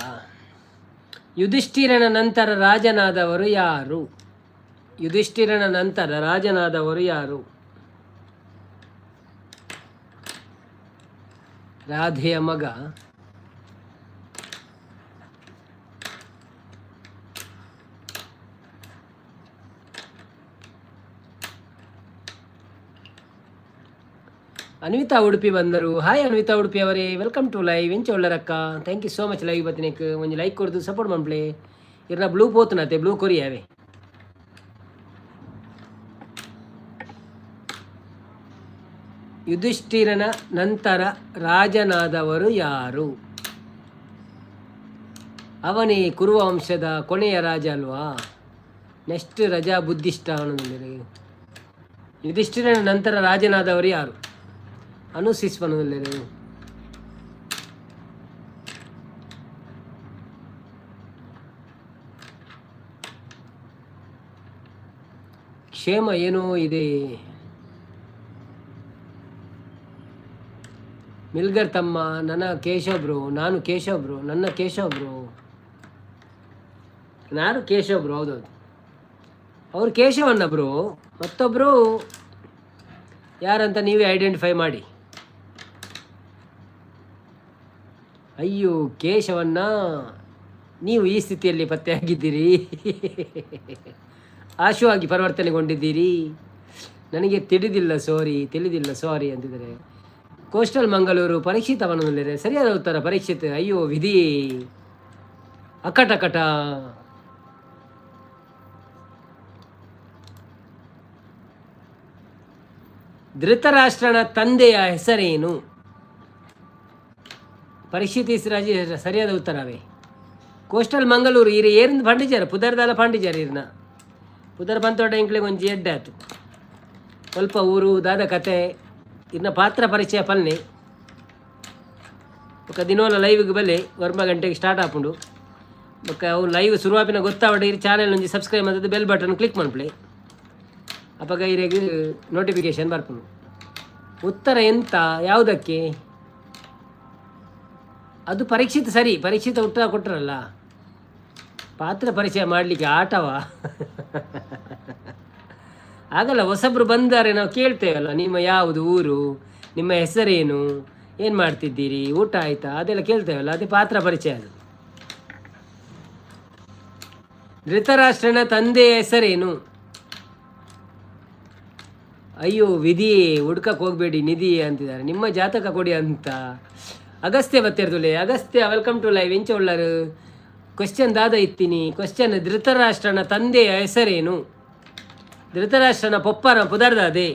ಯುಧಿಷ್ಠಿರನ ನಂತರ ರಾಜನಾದವರು ಯಾರು? ಯುಧಿಷ್ಠಿರನ ನಂತರ ರಾಜನಾದವರು ಯಾರು? ರಾಧೆಯ ಮಗ. ಅನ್ವಿತಾ ಉಡುಪಿ ಬಂದರು. ಹಾಯ್ ಅನ್ವಿತಾ ಉಡುಪಿ ಅವರೇ, ವೆಲ್ಕಮ್ ಟು ಲೈವ್. ಎಂಚ ಒಳ್ಳರಕ್ಕ, thank you so much live ಬತ್ತಿನಕ್ಕೆ ಒಂದು ಲೈಕ್ ಕೊಡ್ದು ಸಪೋರ್ಟ್ ಮಾಡ್ಪ್ಲೆ. ಇರ್ನ ಬ್ಲೂ ಪೋತನತೆ ಬ್ಲೂ ಕೊರಿಯಾವೆ. ಯುಧಿಷ್ಠಿರನ ನಂತರ ರಾಜನಾದವರು ಯಾರು? ಅವನೇ ಕುರುವಂಶದ ಕೊನೆಯ ರಾಜ ಅಲ್ವಾ? ನೆಕ್ಸ್ಟ್ ರಜಾ ಬುದ್ಧಿಷ್ಟ ಅನ್ನೋದಿಲ್ಲ. ಯುಧಿಷ್ಠಿರನ ನಂತರ ರಾಜನಾದವರು ಯಾರು? ಅನುಶಿಸ್ವನದಲ್ಲಿ ಕ್ಷೇಮ ಏನೋ ಇದೆ. ಮಿಲ್ಗರ್ ತಮ್ಮ, ನನ್ನ ಕೇಶವ್ ಬ್ರೋ. ನಾನು ಕೇಶವ್ ಬ್ರೋ, ನನ್ನ ಕೇಶವ್ ಬ್ರೋ. ನಾನು ಕೇಶವ್ ಬ್ರೋ. ಹೌದೌದು, ಅವ್ರು ಕೇಶವಣ್ಣ ಬ್ರೋ. ಮತ್ತೊಬ್ಬರು ಯಾರಂತ ನೀವೇ ಐಡೆಂಟಿಫೈ ಮಾಡಿ. ಅಯ್ಯೋ ಕೇಶವನ್ನ, ನೀವು ಈ ಸ್ಥಿತಿಯಲ್ಲಿ ಪತ್ತೆಯಾಗಿದ್ದೀರಿ. ಆಶುವಾಗಿ ಪರಿವರ್ತನೆಗೊಂಡಿದ್ದೀರಿ. ನನಗೆ ತಿಳಿದಿಲ್ಲ ಸಾರಿ ಅಂತಿದ್ದಾರೆ. ಕೋಸ್ಟಲ್ ಮಂಗಳೂರು ಪರೀಕ್ಷಿತ್ ಅವನಲ್ಲಿದೆ. ಸರಿಯಾದ ಉತ್ತರ ಪರೀಕ್ಷಿತ್. ಅಯ್ಯೋ ವಿಧಿ ಅಕಟಕಟ. ಧೃತರಾಷ್ಟ್ರನ ತಂದೆಯ ಹೆಸರೇನು? ಪರೀಕ್ಷಿತ್ ರಾಜ ಸರಿಯಾದ ಉತ್ತರವೇ. ಕೋಸ್ಟಲ್ ಮಂಗಳೂರು ಇರು ಏರಿಂದ ಪಾಂಡಿಜಾರ ಪುದರ್ದಾಲ ಪಾಂಡಿಜಾರ ಇರ್ನ ಪುದರ್ ಪಂತೋಟ ಇಂಕ್ಲೆ ಒಂಜಿ ಎಡ್ಡೆ ಆಯ್ತು. ಸ್ವಲ್ಪ ಊರು ದಾದ ಕತೆ ಇನ್ನ ಪಾತ್ರ ಪರಿಚಯ ಪಲ್ಲೆ ఒక ದಿನೋಲ ಲೈವ್ಗೆ ಬಲ್ಲೆ ವರ್ಮ ಗಂಟೆಗೆ ಸ್ಟಾರ್ಟ್ ಆಪುಂಡು. ಬೊಕ್ಕ ಅವು ಲೈವ್ ಶುರುವಾಪಿನ ಗೊತ್ತಾವಡೆ ಇರು ಚಾನೆಲ್ ಒಂಜಿ ಸಬ್ಸ್ಕ್ರೈಬ್ ಮಾಡ್ತದೆ, ಬೆಲ್ ಬಟನ್ ಕ್ಲಿಕ್ ಮಾಡ್ಪ್ಲೆ. ಅಪ್ಪಗ ಇರೆಗೆ ನೋಟಿಫಿಕೇಶನ್ ಬರ್ಪುಂಡು. ಉತ್ತರ ಎಂತ ಯಾವುದಕ್ಕೆ? ಅದು ಪರೀಕ್ಷಿತ. ಸರಿ, ಪರೀಕ್ಷಿತ ಉತ್ತರ ಕೊಟ್ಟರಲ್ಲ. ಪಾತ್ರ ಪರಿಚಯ ಮಾಡಲಿಕ್ಕೆ ಆಟವಾ? ಆಗಲ್ಲ. ಹೊಸಬ್ರು ಬಂದರೆ ನಾವು ಕೇಳ್ತೇವಲ್ಲ, ನಿಮ್ಮ ಯಾವುದು ಊರು, ನಿಮ್ಮ ಹೆಸರೇನು, ಏನು ಮಾಡ್ತಿದ್ದೀರಿ, ಊಟ ಆಯ್ತಾ, ಅದೆಲ್ಲ ಕೇಳ್ತೇವಲ್ಲ. ಅದೇ ಪಾತ್ರ ಪರಿಚಯ. ಅದು ಧೃತರಾಷ್ಟ್ರನ ತಂದೆಯ ಹೆಸರೇನು? ಅಯ್ಯೋ ವಿಧಿ, ಹುಡ್ಕಕ್ಕೆ ಹೋಗಬೇಡಿ, ನಿಧಿ ಅಂತಿದ್ದಾರೆ. ನಿಮ್ಮ ಜಾತಕ ಕೊಡಿ ಅಂತ. ಅಗಸ್ತ್ಯ ಬತ್ತಿರ್ದುಲೆ. Agastya welcome to live. ಎಂಚ ಒಳ್ಳರು ಕ್ವಶನ್ ದಾದ ಇತ್ತೀನಿ. ಕ್ವಶನ್, ಧೃತರಾಷ್ಟ್ರನ ತಂದೆಯ ಹೆಸರೇನು? ಧೃತರಾಷ್ಟ್ರನ ಪೊಪ್ಪನ ಪುದರ್ದಾದೆ.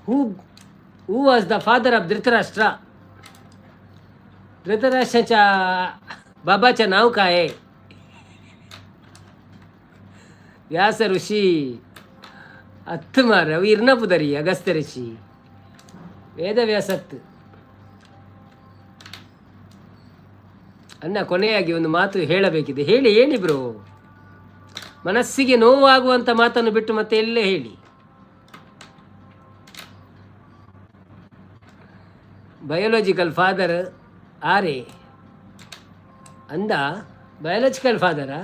Who was the father of Dhritarashtra? ಧೃತರಾಷ್ಟ್ರಚ ಬಾಬಾಚ ನಾವ್ ಕಾಯೆ? ವ್ಯಾಸ ಋಷಿ ಹತ್ತು ಮಾರ ಅವು ಇರ್ನ ಪುದರಿ. ಅಗಸ್ತ್ಯ ಋಷಿ ವೇದವ್ಯಾಸತ್. ಅನ್ನ ಕೊನೆಯಾಗಿ ಒಂದು ಮಾತು ಹೇಳಬೇಕಿದೆ. ಹೇಳಿ ಬ್ರೋ. ಮನಸ್ಸಿಗೆ ನೋವಾಗುವಂಥ ಮಾತನ್ನು ಬಿಟ್ಟು ಮತ್ತೆ ಎಲ್ಲೇ ಹೇಳಿ. ಬಯೋಲಾಜಿಕಲ್ ಫಾದರ್ ಆರೇ ಅಂದ. ಬಯೋಲಾಜಿಕಲ್ ಫಾದರಾ?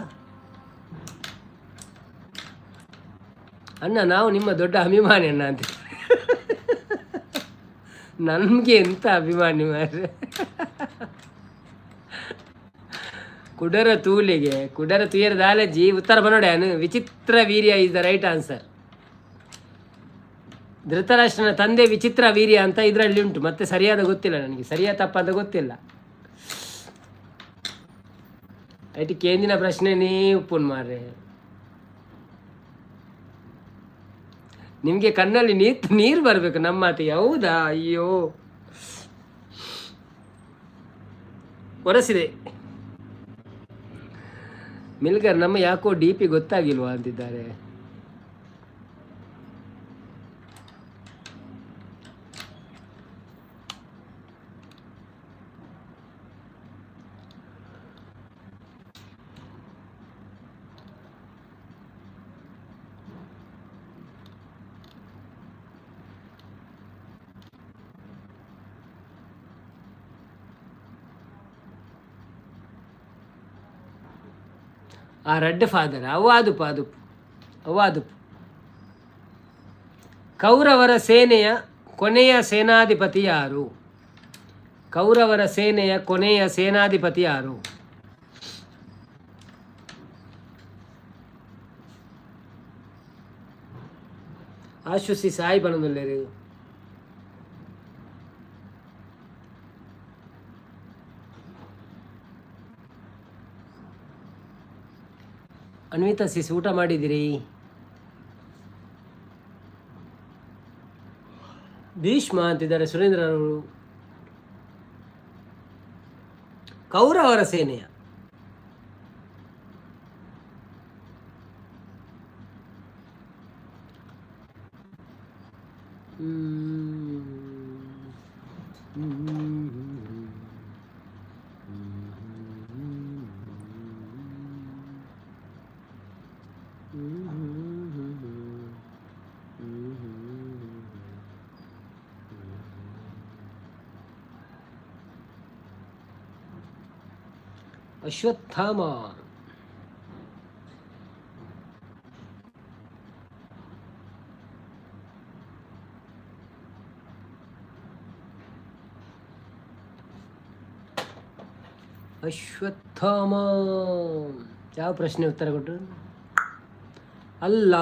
ಅಣ್ಣ ನಾವು ನಿಮ್ಮ ದೊಡ್ಡ ಅಭಿಮಾನಿ ಅಣ್ಣ ಅಂತ. ನಮಗೆ ಎಂತ ಅಭಿಮಾನಿ ಮಾರ್ರೆ. ಕುಡರ ತೂಲಿಗೆ ಕುಡರ ತುಯರ ದಾಲಜಿ ಉತ್ತರ ಬನ್ನೋಡ್ಯಾನು. ವಿಚಿತ್ರ urea is the right answer. ಧೃತರಾಷ್ಟ್ರನ ತಂದೆ ವಿಚಿತ್ರ ವೀರ್ಯ ಅಂತ ಇದರಲ್ಲಿ ಉಂಟು. ಮತ್ತೆ ಸರಿಯಾದ ಗೊತ್ತಿಲ್ಲ ನನಗೆ, ಸರಿಯಾದ ತಪ್ಪಂತ ಗೊತ್ತಿಲ್ಲ. ಐಟಿ ಕೇಂದಿನ ಪ್ರಶ್ನೆನೇ ಉಪ್ಪುನ್ ಮಾರ್ರೆ. ನಿಮಗೆ ಕಣ್ಣಲ್ಲಿ ನೀರು ಬರಬೇಕು ನಮ್ಮ ಮಾತಿಗೆ. ಹೌದಾ? ಅಯ್ಯೋ ಒರೆಸಿದೆ. ಮಿಲ್ಗರ್ ನಮ್ಮ ಯಾಕೋ ಡಿ ಪಿ ಗೊತ್ತಾಗಿಲ್ವಾ ಅಂತಿದ್ದಾರೆ. ಆ ರೆಡ್ ಫಾದರ್ ಅವಾದು ಕೌರವರ ಸೇನೆಯ ಕೊನೆಯ ಸೇನಾಧಿಪತಿ ಯಾರು? ಕೌರವರ ಸೇನೆಯ ಕೊನೆಯ ಸೇನಾಧಿಪತಿ ಯಾರು? ಆಶುಸಿ ಸಾಯಿ ಬಣದಲ್ಲಿರು. ಅನ್ವಿತಾ ಸಿಸ್ ಊಟ ಮಾಡಿದಿರಿ? ಭೀಷ್ಮ ಅಂತಿದ್ದಾರೆ ಸುರೇಂದ್ರರವರು. ಕೌರವರ ಸೇನೆಯ ಅಶ್ವತ್ಥಾಮ. ಅಶ್ವತ್ಥಾಮ ಯಾವ ಪ್ರಶ್ನೆ ಉತ್ತರ ಕೊಟ್ಟರು? ಅಲ್ಲ,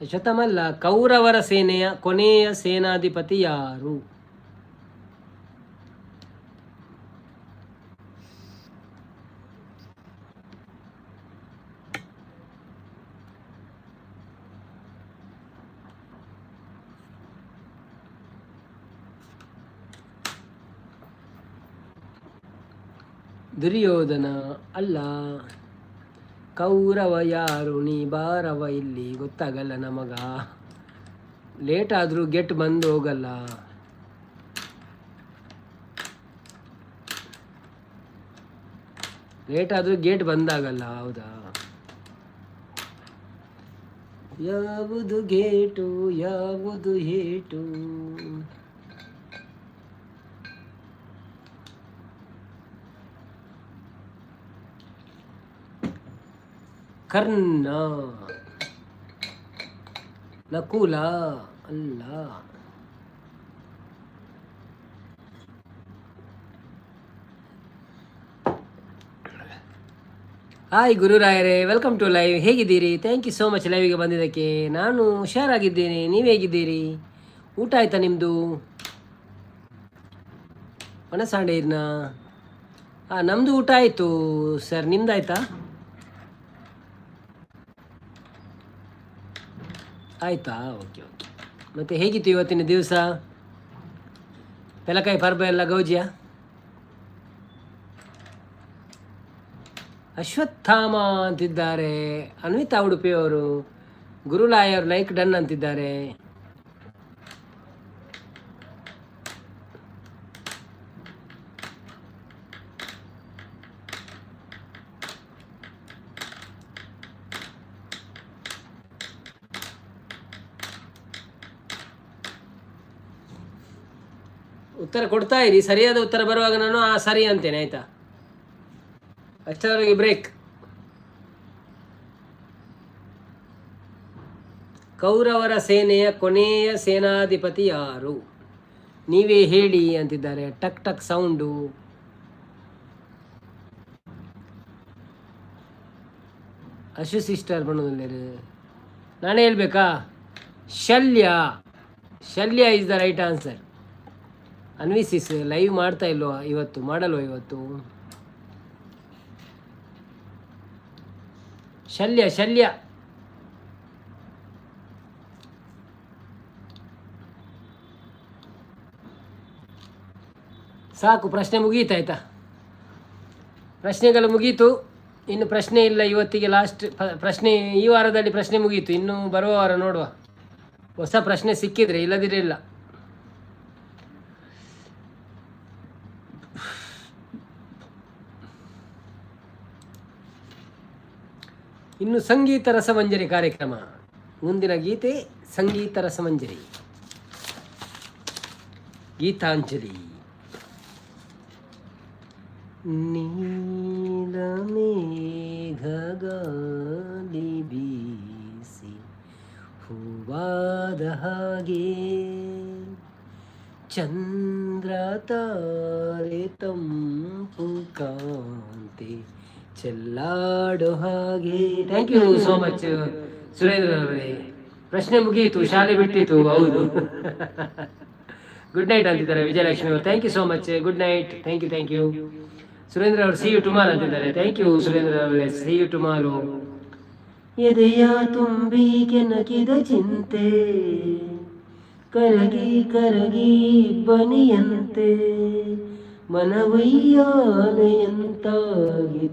ಅಶ್ವತ್ಥಾಮ ಅಲ್ಲ. ಕೌರವರ ಸೇನೆಯ ಕೊನೆಯ ಸೇನಾಧಿಪತಿ ಯಾರು? ದುರ್ಯೋಧನ ಅಲ್ಲ. ಕೌರವ ಯಾರು? ನೀ ಬಾರವ ಇಲ್ಲಿ, ಗೊತ್ತಾಗಲ್ಲ ನಮಗ. ಲೇಟ್ ಆದರೂ ಗೆಟ್ ಬಂದು ಹೋಗಲ್ಲ. ಲೇಟ್ ಆದರೂ ಗೇಟ್ ಬಂದಾಗಲ್ಲ. ಹೌದಾ? ಯಾವುದು ಗೇಟು ಯಾವುದು ಹೇಟು? ಕರ್ಣ. ನಕುಲ ಅಲ್ಲ. ಹಾಯ್ ಗುರುರಾಯರೇ, ವೆಲ್ಕಮ್ ಟು ಲೈವ್. ಹೇಗಿದ್ದೀರಿ? ಥ್ಯಾಂಕ್ ಯು ಸೋ ಮಚ್ ಲೈವಿಗೆ ಬಂದಿದ್ದಕ್ಕೆ. ನಾನು ಹುಷಾರಾಗಿದ್ದೇನೆ. ನೀವು ಹೇಗಿದ್ದೀರಿ? ಊಟ ಆಯ್ತಾ ನಿಮ್ಮದು? ಮನಸಾಂಡೇರ್ನ? ನಮ್ಮದು ಊಟ ಆಯಿತು ಸರ್. ನಿಮ್ದು ಆಯಿತಾ? ಆಯಿತಾ? Okay okay. ಮತ್ತು ಹೇಗಿತ್ತು ಇವತ್ತಿನ ದಿವಸ? ಪೆಲಕಾಯಿ ಪರ್ಬ ಎಲ್ಲ ಗೌಜಿಯಾ? ಅಶ್ವತ್ಥಾಮ ಅಂತಿದ್ದಾರೆ ಅನ್ವಿತಾ ಉಡುಪಿಯವರು. ಗುರುಲಾಯರ್ ಲೈಕ್ ಡನ್ ಅಂತಿದ್ದಾರೆ. ಉತ್ತರ ಕೊಡ್ತಾ ಇರಿ, ಸರಿಯಾದ ಉತ್ತರ ಬರುವಾಗ ನಾನು ಸರಿ ಅಂತೇನೆ, ಆಯ್ತಾ? ಅಷ್ಟರವರೆಗೆ ಬ್ರೇಕ್. ಕೌರವರ ಸೇನೆಯ ಕೊನೆಯ ಸೇನಾಧಿಪತಿ ಯಾರು? ನೀವೇ ಹೇಳಿ ಅಂತಿದ್ದಾರೆ. ಟಕ್ ಟಕ್ ಸೌಂಡು. ಅಶು ಸಿಸ್ಟರ್ ಬಣ್ಣದಲ್ಲಿ ನಾನೇ ಹೇಳ್ಬೇಕಾ? Shalya. Shalya is the right answer. ಅನ್ವಿಸಿಸ್ ಲೈವ್ ಮಾಡ್ತಾ ಇಲ್ವಾ ಇವತ್ತು? ಮಾಡಲ್ವ ಇವತ್ತು? ಶಲ್ಯ ಶಲ್ಯ. ಸಾಕು, ಪ್ರಶ್ನೆ ಮುಗೀತಾಯ್ತಾ? ಪ್ರಶ್ನೆಗಳು ಮುಗೀತು. ಇನ್ನು ಪ್ರಶ್ನೆ ಇಲ್ಲ ಇವತ್ತಿಗೆ. ಲಾಸ್ಟ್ ಪ್ರಶ್ನೆ ಈ ವಾರದಲ್ಲಿ ಪ್ರಶ್ನೆ ಮುಗೀತು. ಇನ್ನು ಬರುವ ವಾರ ನೋಡುವ, ಹೊಸ ಪ್ರಶ್ನೆ ಸಿಕ್ಕಿದ್ರೆ, ಇಲ್ಲದಿರೇ ಇಲ್ಲ. ಇನ್ನು ಸಂಗೀತ ರಸಮಂಜರಿ ಕಾರ್ಯಕ್ರಮ. ಮುಂದಿನ ಗೀತೆ ಸಂಗೀತ ರಸಮಂಜರಿ, ಗೀತಾಂಜಲಿ. ನೀಲ ಮೇಘಗಾಲಿ ಬೀಸಿ ಹೂವಾದ ಹಾಗೆ, ಚಂದ್ರ ತಾರೆ ತಂಪು ಕಾಂತಿ ಚೆಲ್ಲಾಡೋ ಹಾಗೆ. Thank you so much Surendra ಅವರೇ. ಪ್ರಶ್ನೆ ಮುಗಿಯಿತು, ಶಾಲೆ ಬಿಟ್ಟಿತ್ತು. ಹೌದು. ಗುಡ್ ನೈಟ್ ಅಂತಿದ್ದಾರೆ ವಿಜಯಲಕ್ಷ್ಮಿ ಅವರು. Thank you so much. Good night. Thank you Surendra ಅವರು. ಸಿ ಯು ಟುಮಾರೋ ಅಂತಿದ್ದಾರೆ. ಥ್ಯಾಂಕ್ ಯು ಸುರೇಂದ್ರ ಅವರೇ. See you tomorrow. ಎದೆಯ ತುಂಬಿ ಕೆನಕಿದ ಚಿಂತೆ, ಕರಗಿ ಕರಗಿ ಬನಿಯಂತೆ, ಮನವಯ್ಯಾಲೆಯಂತಾಗಿ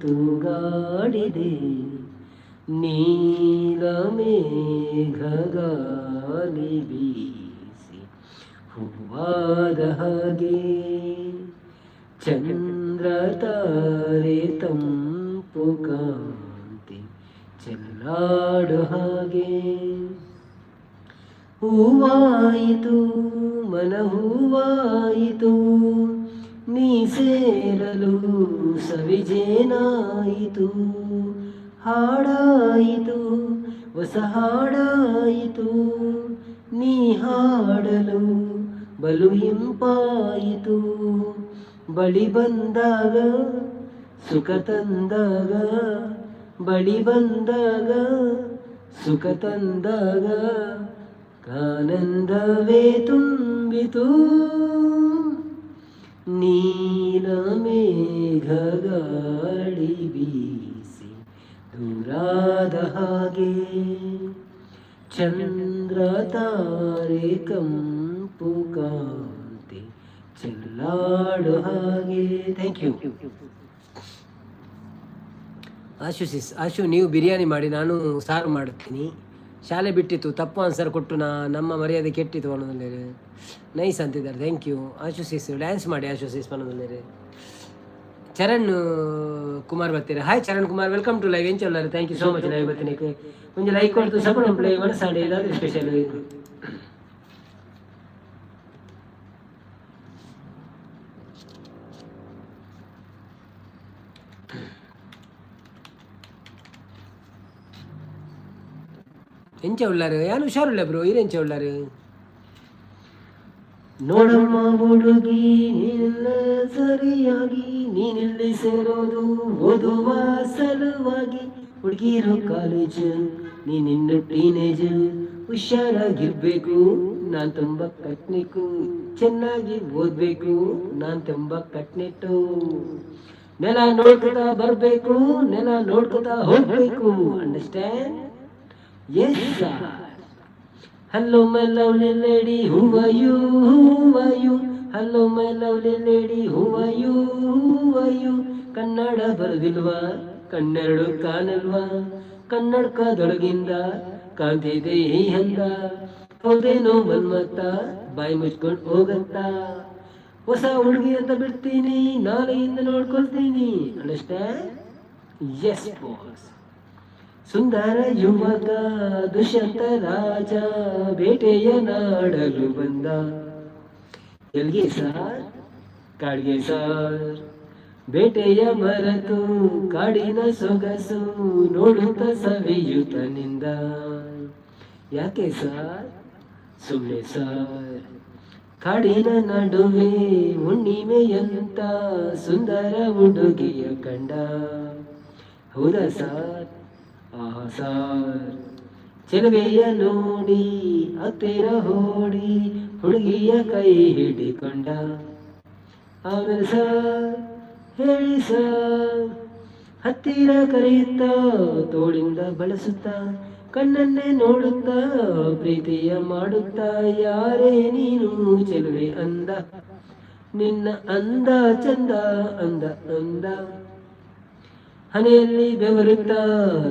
ತೂಗಾಡಿದೆ, ನೀಲ ಮೇಘಗಾಲಿ ಬೀಸಿ ಹೂವಾದ ಹಾಗೆ, ಚಂದ್ರ ತಾರೆ ತಂಪು ಕಾಂತಿ ಚೆಲ್ಲಾಡು ಹಾಗೆ. ಹೂವಾಯಿತು ಮನ ಹೂವಾಯಿತು, ನೀ ಸೇರಲು ಸವಿಜೇನಾಯಿತು, ಹಾಡಾಯಿತು ಹೊಸ ಹಾಡಾಯಿತು, ನೀ ಹಾಡಲು ಬಲು ಇಂಪಾಯಿತು, ಬಳಿ ಬಂದಾಗ ಸುಖ ತಂದಾಗ, ಬಳಿ ಬಂದಾಗ ಸುಖ ತಂದಾಗ, ಆನಂದವೇ ತುಂಬಿತು, ನೀಲ ಮೇಘಗಾಳಿ ಬೀಸಿ ದೂರಾದ ಹಾಗೆ, ಚಂದ್ರ ತಾರೆ ಕಂಪು ಕಾಂತಿ ಚೆಲ್ಲಾಡು ಹಾಗೆ. ಥ್ಯಾಂಕ್ ಯು ಆಶು. ನೀವು ಬಿರಿಯಾನಿ ಮಾಡಿ, ನಾನು ಸಾರು ಮಾಡುತ್ತೀನಿ. ಶಾಲೆ ಬಿಟ್ಟಿತ್ತು, ತಪ್ಪು ಆನ್ಸರ್ ಕೊಟ್ಟು ನಮ್ಮ ಮರ್ಯಾದೆ ಕೆಟ್ಟಿತ್ತು ಅನ್ನೋದಲ್ಲೇ. ನೈಸ್ ಅಂತಿದ್ದಾರೆ. ಥ್ಯಾಂಕ್ ಯು ಆಶುಶೀಸ್. ಡ್ಯಾನ್ಸ್ ಮಾಡಿ ಆಶುಶೀಸ್ ಅನ್ನೋದಲ್ಲೇ. ಚರಣ್ ಕುಮಾರ್ ಬರ್ತೀರಾ? Hi Charan Kumar, welcome to live. ಏನು ಚೊಲ್ಲಾರೆ? Thank you so much live ಬರ್ತೀನಿ. ಮುಂಚೆ ಲೈಕ್ ಕೊಡ್ತು ಸಪೋರ್ಟ್ ಪ್ಲೇ ಮನಸ್ಸಾಡಿ ಏದಾದರೂ ಸ್ಪೆಷಲ್. ಎಂಚ ಉಳ್ಳಾರು ಯಾನು ಹುಷಾರುಳ್ಳ ಬ್ರೋ, ಇರೆಂಚ ಉಳ್ಳಾರು. ನೋಡಮ್ಮ ಹುಡುಗಿ ನಿನ್ನ ಸರಿಯಾಗಿ, ನೀನಿಲ್ಲಿ ಸೇರೋದು ಓದುವ ಸಲುವಾಗಿ. ಹುಡುಗಿರೋ ಕಾಲೇಜು, ನೀನಿನ್ನು ಟೀನೇಜ್, ಹುಷಾರಾಗಿರ್ಬೇಕು. ನಾನ್ ತುಂಬ ಕಟ್ನಿಕ್ಕು, ಚೆನ್ನಾಗಿ ಓದ್ಬೇಕು. ನಾನ್ ತುಂಬ ಕಟ್ನಿಟ್ಟು, ನೆಲ ನೋಡ್ಕೊತಾ ಬರ್ಬೇಕು, ನೆಲ ನೋಡ್ಕೊತಾ ಹೋಗ್ಬೇಕು. Understand? Yes sir. Hello my lovely lady, who are you? Who are you? Hello my lovely lady, who are you? Who are you? Kannada ಬರದಿಲ್ವಾ? ಕನ್ನೆರಡು ಕಾಣಲ್ವಾ? ಕನ್ನಡಕದೊಳಗಿಂದ ಕಾಣ್ತಿದೆ ಈ ಹಂದ. ಹೌದೇನೋ ಮನ್ಮತ್ತ, ಬಾಯಿ ಮುಚ್ಕೊಂಡು ಹೋಗತ್ತ. ಹೊಸ ಹುಡುಗಿ ಅಂತ ಬಿಡ್ತೀನಿ, ನಾಳೆಯಿಂದ ನೋಡ್ಕೊಳ್ತೀನಿ. ಅಂಡರ್ಸ್ಟ್ಯಾಂಡ್? Yes boss. ಸುಂದರ ಯುವಕ ದುಷ್ಯಂತ ರಾಜ ಬೇಟೆಯ ನಾಡಲು ಬಂದ. ಎಲ್ಗೆ ಸಾರ್ ಕಾಡ್ಗೆ ಸಾರ್ ಬೇಟೆಯ ಮರೆತು ಕಾಡಿನ ಸೊಗಸು ನೋಡುತ್ತ ಸವಿಯುತ ನಿಂದ. ಯಾಕೆ ಸಾರ್ ಸುಮ್ಮನೆ ಸಾರ್ ಕಾಡಿನ ನಡುವೆ ಹುಣ್ಣಿಮೆಯಂತ ಸುಂದರ ಹುಡುಗಿಯ ಕಂಡ. ಹೌದಾ ಸಾರ್ ಆಹಾ ಸಾರ್ ಚೆಲುವೆಯ ನೋಡಿ ಹತ್ತಿರ ಹೋಡಿ ಹುಡುಗಿಯ ಕೈ ಹಿಡಿಕೊಂಡ. ಆಮೇಲೆ ಸಾರ್ ಹೇಳಿ ಸಾರ್ ಹತ್ತಿರ ಕರೆಯುತ್ತ ತೋಳಿಂದ ಬಳಸುತ್ತಾ ಕಣ್ಣನ್ನೇ ನೋಡುತ್ತಾ ಪ್ರೀತಿಯ ಮಾಡುತ್ತಾ ಯಾರೇ ನೀನು ಚೆಲುವೆ ಅಂದ. ನಿನ್ನ ಅಂದ ಚಂದ ಅಂದ ಅಂದ ಹನೆಯಲ್ಲಿ ಬೆವರುತ್ತಾ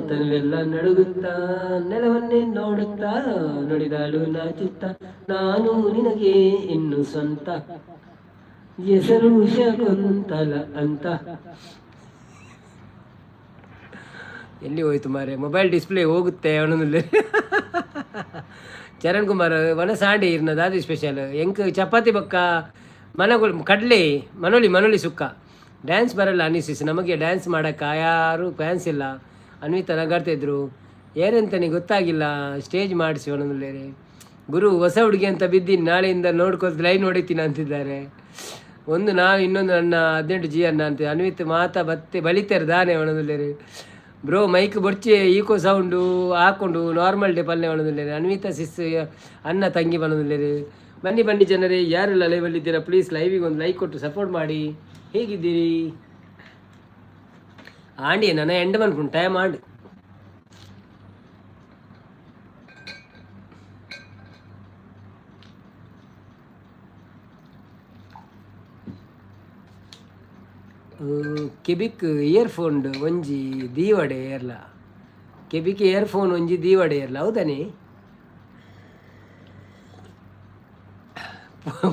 ತನವೆಲ್ಲ ನಡುಗುತ್ತಾ ನೆಲವನ್ನೇ ನೋಡುತ್ತಾ ನುಡಿದಾಳು ನಾಚುತ್ತಾ ನಾನು ನಿನಗೆ ಇನ್ನು ಸ್ವಂತ ಹೆಸರು ಶಕುಂತಲ ಅಂತ. ಎಲ್ಲಿ ಹೋಯ್ತು ಮಾರೆ, ಮೊಬೈಲ್ ಡಿಸ್ಪ್ಲೇ ಹೋಗುತ್ತೆ ಅವನೊಂದು. ಚರಣ್ ಕುಮಾರ್ ವನಸಾಂಡಿ ಇರ್ನ ದಾದಿ ಸ್ಪೆಷಲ್ ಎಂಕ್ ಚಪಾತಿ ಬೊಕ್ಕ ಮನಗಳು ಕಡಲೆ ಮನೋಳಿ ಸುಕ್ಕ. ಡ್ಯಾನ್ಸ್ ಬರಲ್ಲ ಅನಿಸಿಸಿ, ನಮಗೆ ಡ್ಯಾನ್ಸ್ ಮಾಡೋಕ್ಕೆ ಯಾರು ಫ್ಯಾನ್ಸ್ ಇಲ್ಲ. ಅನ್ವಿತಾ ನಗಾಡ್ತಿದ್ರು, ಏನಂತಾನೆ ಗೊತ್ತಾಗಿಲ್ಲ, ಸ್ಟೇಜ್ ಮಾಡಿಸಿ ಒಂದೊಂದು ಗುರು ಹೊಸ ಹುಡುಗಿ ಅಂತ ಬಿದ್ದೀನಿ, ನಾಳೆಯಿಂದ ನೋಡ್ಕೊತ ಲೈವ್ ನೋಡಿತೀನಿ ಅಂತಿದ್ದಾರೆ. ಒಂದು ನಾನು ಇನ್ನೊಂದು ನನ್ನ 18G ಅನ್ನ ಅಂತ ಅನ್ವಿತ್ ಮಾತಾ ಬಲಿತಾರೆ ದಾನೆ ಒಣದಲ್ಲಿ ಬ್ರೋ ಮೈಕ್ ಬೊಡ್ಚಿ ಈಕೋ ಸೌಂಡು ಹಾಕ್ಕೊಂಡು ನಾರ್ಮಲ್ ಡೇ ಪಲ್ಲೆ ಒಣದಿಲ್ಲ. ಅನ್ವಿತಾ ಸಿಸ್ ಅನ್ನ ತಂಗಿ ಬನ್ನೋದಿಲ್ಲ. ಬನ್ನಿ ಜನರೇ, ಯಾರೆಲ್ಲ ಲೈವಲ್ಲಿದ್ದೀರಾ ಪ್ಲೀಸ್ ಲೈವಿಗೆ ಒಂದು ಲೈಕ್ ಕೊಟ್ಟು ಸಪೋರ್ಟ್ ಮಾಡಿ. ಹೇಗಿದ್ದೀರಿ ಆಂಡಿ? ನನ್ನ ಎಂಡ್ ಮನ್ಕೊಂಡು ಟೈಮ್ ಆಂಡ್ ಕೆಬಿಕ್ ಇಯರ್ಫೋನ್ ಒಂಜಿ ದೀವಡೆ ಏರ್ಲ. ಕೆಬಿಕ್ ಇಯರ್ಫೋನ್ ಒಂಜಿ ದೀವಡೆ ಏರ್ಲ ಹೌದಾನೆ?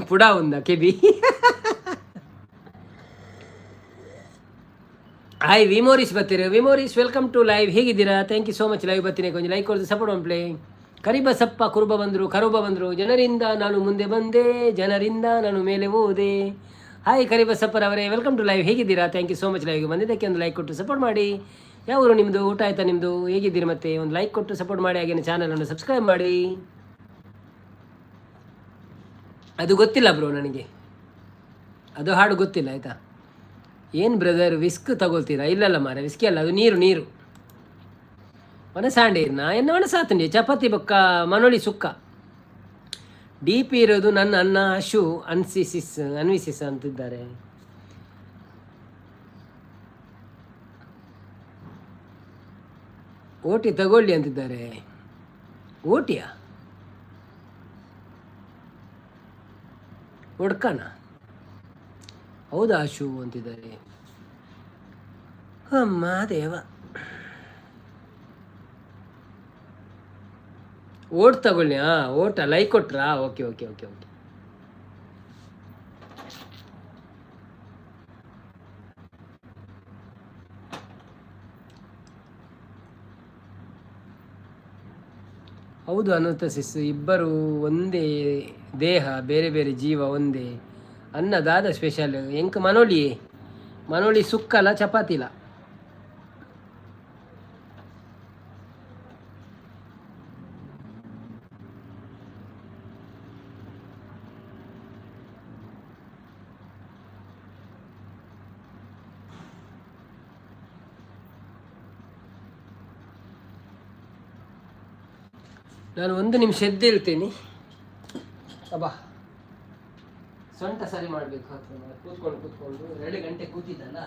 ಪುಡ ಉಂದ ಕೆಬಿ. ಹಾಯ್ ವಿಮೋರೀಶ್ ಬರ್ತೀರಿ. ವಿಮೋರೀಶ್ ವೆಲ್ಕಮ್ ಟು ಲೈವ್. ಹೇಗಿದ್ದೀರಾ? Thank you so much. Live ಬರ್ತೀನಿ, ಕೊಂಚ ಲೈಕ್ ಕೊಡ್ದು ಸಪೋರ್ಟ್ ಒನ್ ಪ್ಲೇ. ಕರಿಬಸಪ್ಪ ಕುರುಬ ಬಂದರು, ಕರುಬ ಬಂದರು. ಜನರಿಂದ ನಾನು ಮುಂದೆ ಬಂದೆ, ಜನರಿಂದ ನಾನು ಮೇಲೆ ಹೋದೆ. ಹಾಯ್ ಕರಿಬಸಪ್ಪರವರೇ, ವೆಲ್ಕಮ್ ಟು ಲೈವ್. ಹೇಗಿದ್ದೀರಾ? Thank you so much. ಲೈವ್ಗೆ ಬಂದಿದ್ದಕ್ಕೆ ಒಂದು ಲೈಕ್ ಕೊಟ್ಟು ಸಪೋರ್ಟ್ ಮಾಡಿ. ಯಾವರು ನಿಮ್ಮದು? ಊಟ ಆಯಿತಾ ನಿಮ್ಮದು? ಹೇಗಿದ್ದೀರಿ? ಮತ್ತೆ ಒಂದು ಲೈಕ್ ಕೊಟ್ಟು ಸಪೋರ್ಟ್ ಮಾಡಿ, ಹಾಗೇನೆ ಚಾನಲನ್ನು ಸಬ್ಸ್ಕ್ರೈಬ್ ಮಾಡಿ. ಅದು ಗೊತ್ತಿಲ್ಲ ಬ್ರೋ ನನಗೆ, ಅದು ಹಾಡು ಗೊತ್ತಿಲ್ಲ ಆಯಿತಾ. ಏನು ಬ್ರದರ್ ವಿಸ್ಕ್ ತಗೊಳ್ತೀರಾ? ಇಲ್ಲಲ್ಲ ಮಾರ, ವಿಸ್ಕಿ ಅಲ್ಲ, ಅದು ನೀರು. ಒಣಸಾಂಡೇರ್ನ ಎನ್ನ ಒಣಸಾತಂಡಿ ಚಪಾತಿ ಬೊಕ್ಕ ಮನೋಳಿ ಸುಕ್ಕ. ಡಿ ಪಿ ಇರೋದು ನನ್ನ ಅನ್ನ ಅಶು ಅನ್ವಿಸಿಸ್ ಅಂತಿದ್ದಾರೆ. ಓಟಿ ತಗೊಳ್ಳಿ ಅಂತಿದ್ದಾರೆ. ಓಟಿಯಾ? ಒಡ್ಕನ? ಹೌದಾ ಅಶು ಅಂತಿದ್ದಾರೆ. ಅಮ್ಮ ದೇವ, ಓಟ್ ತಗೊಳ್ಳಿ. ಓಟ ಲೈಕ್ ಕೊಟ್ರಾ? ಓಕೆ. ಹೌದು ಅನ್ನುತ್ತ ಸಿಸ್ಸು, ಇಬ್ಬರು ಒಂದೇ ದೇಹ, ಬೇರೆ ಬೇರೆ ಜೀವ ಒಂದೇ. ಅನ್ನದಾದ ಸ್ಪೆಷಲ್ ಎಂಕ ಮನೋಳಿ ಸುಕ್ಕಲ್ಲ ಚಪಾತಿಲ. ನಾನು 1 ನಿಮಿಷ ಎದ್ದೇಳ್ತೀನಿ. ಅಬ್ಬಾ ಸೊಂಟ ಸರಿ ಮಾಡಬೇಕು. ಕೂತ್ಕೊಂಡು 2 ಗಂಟೆ ಕೂತಿದ್ದಲ್ಲ,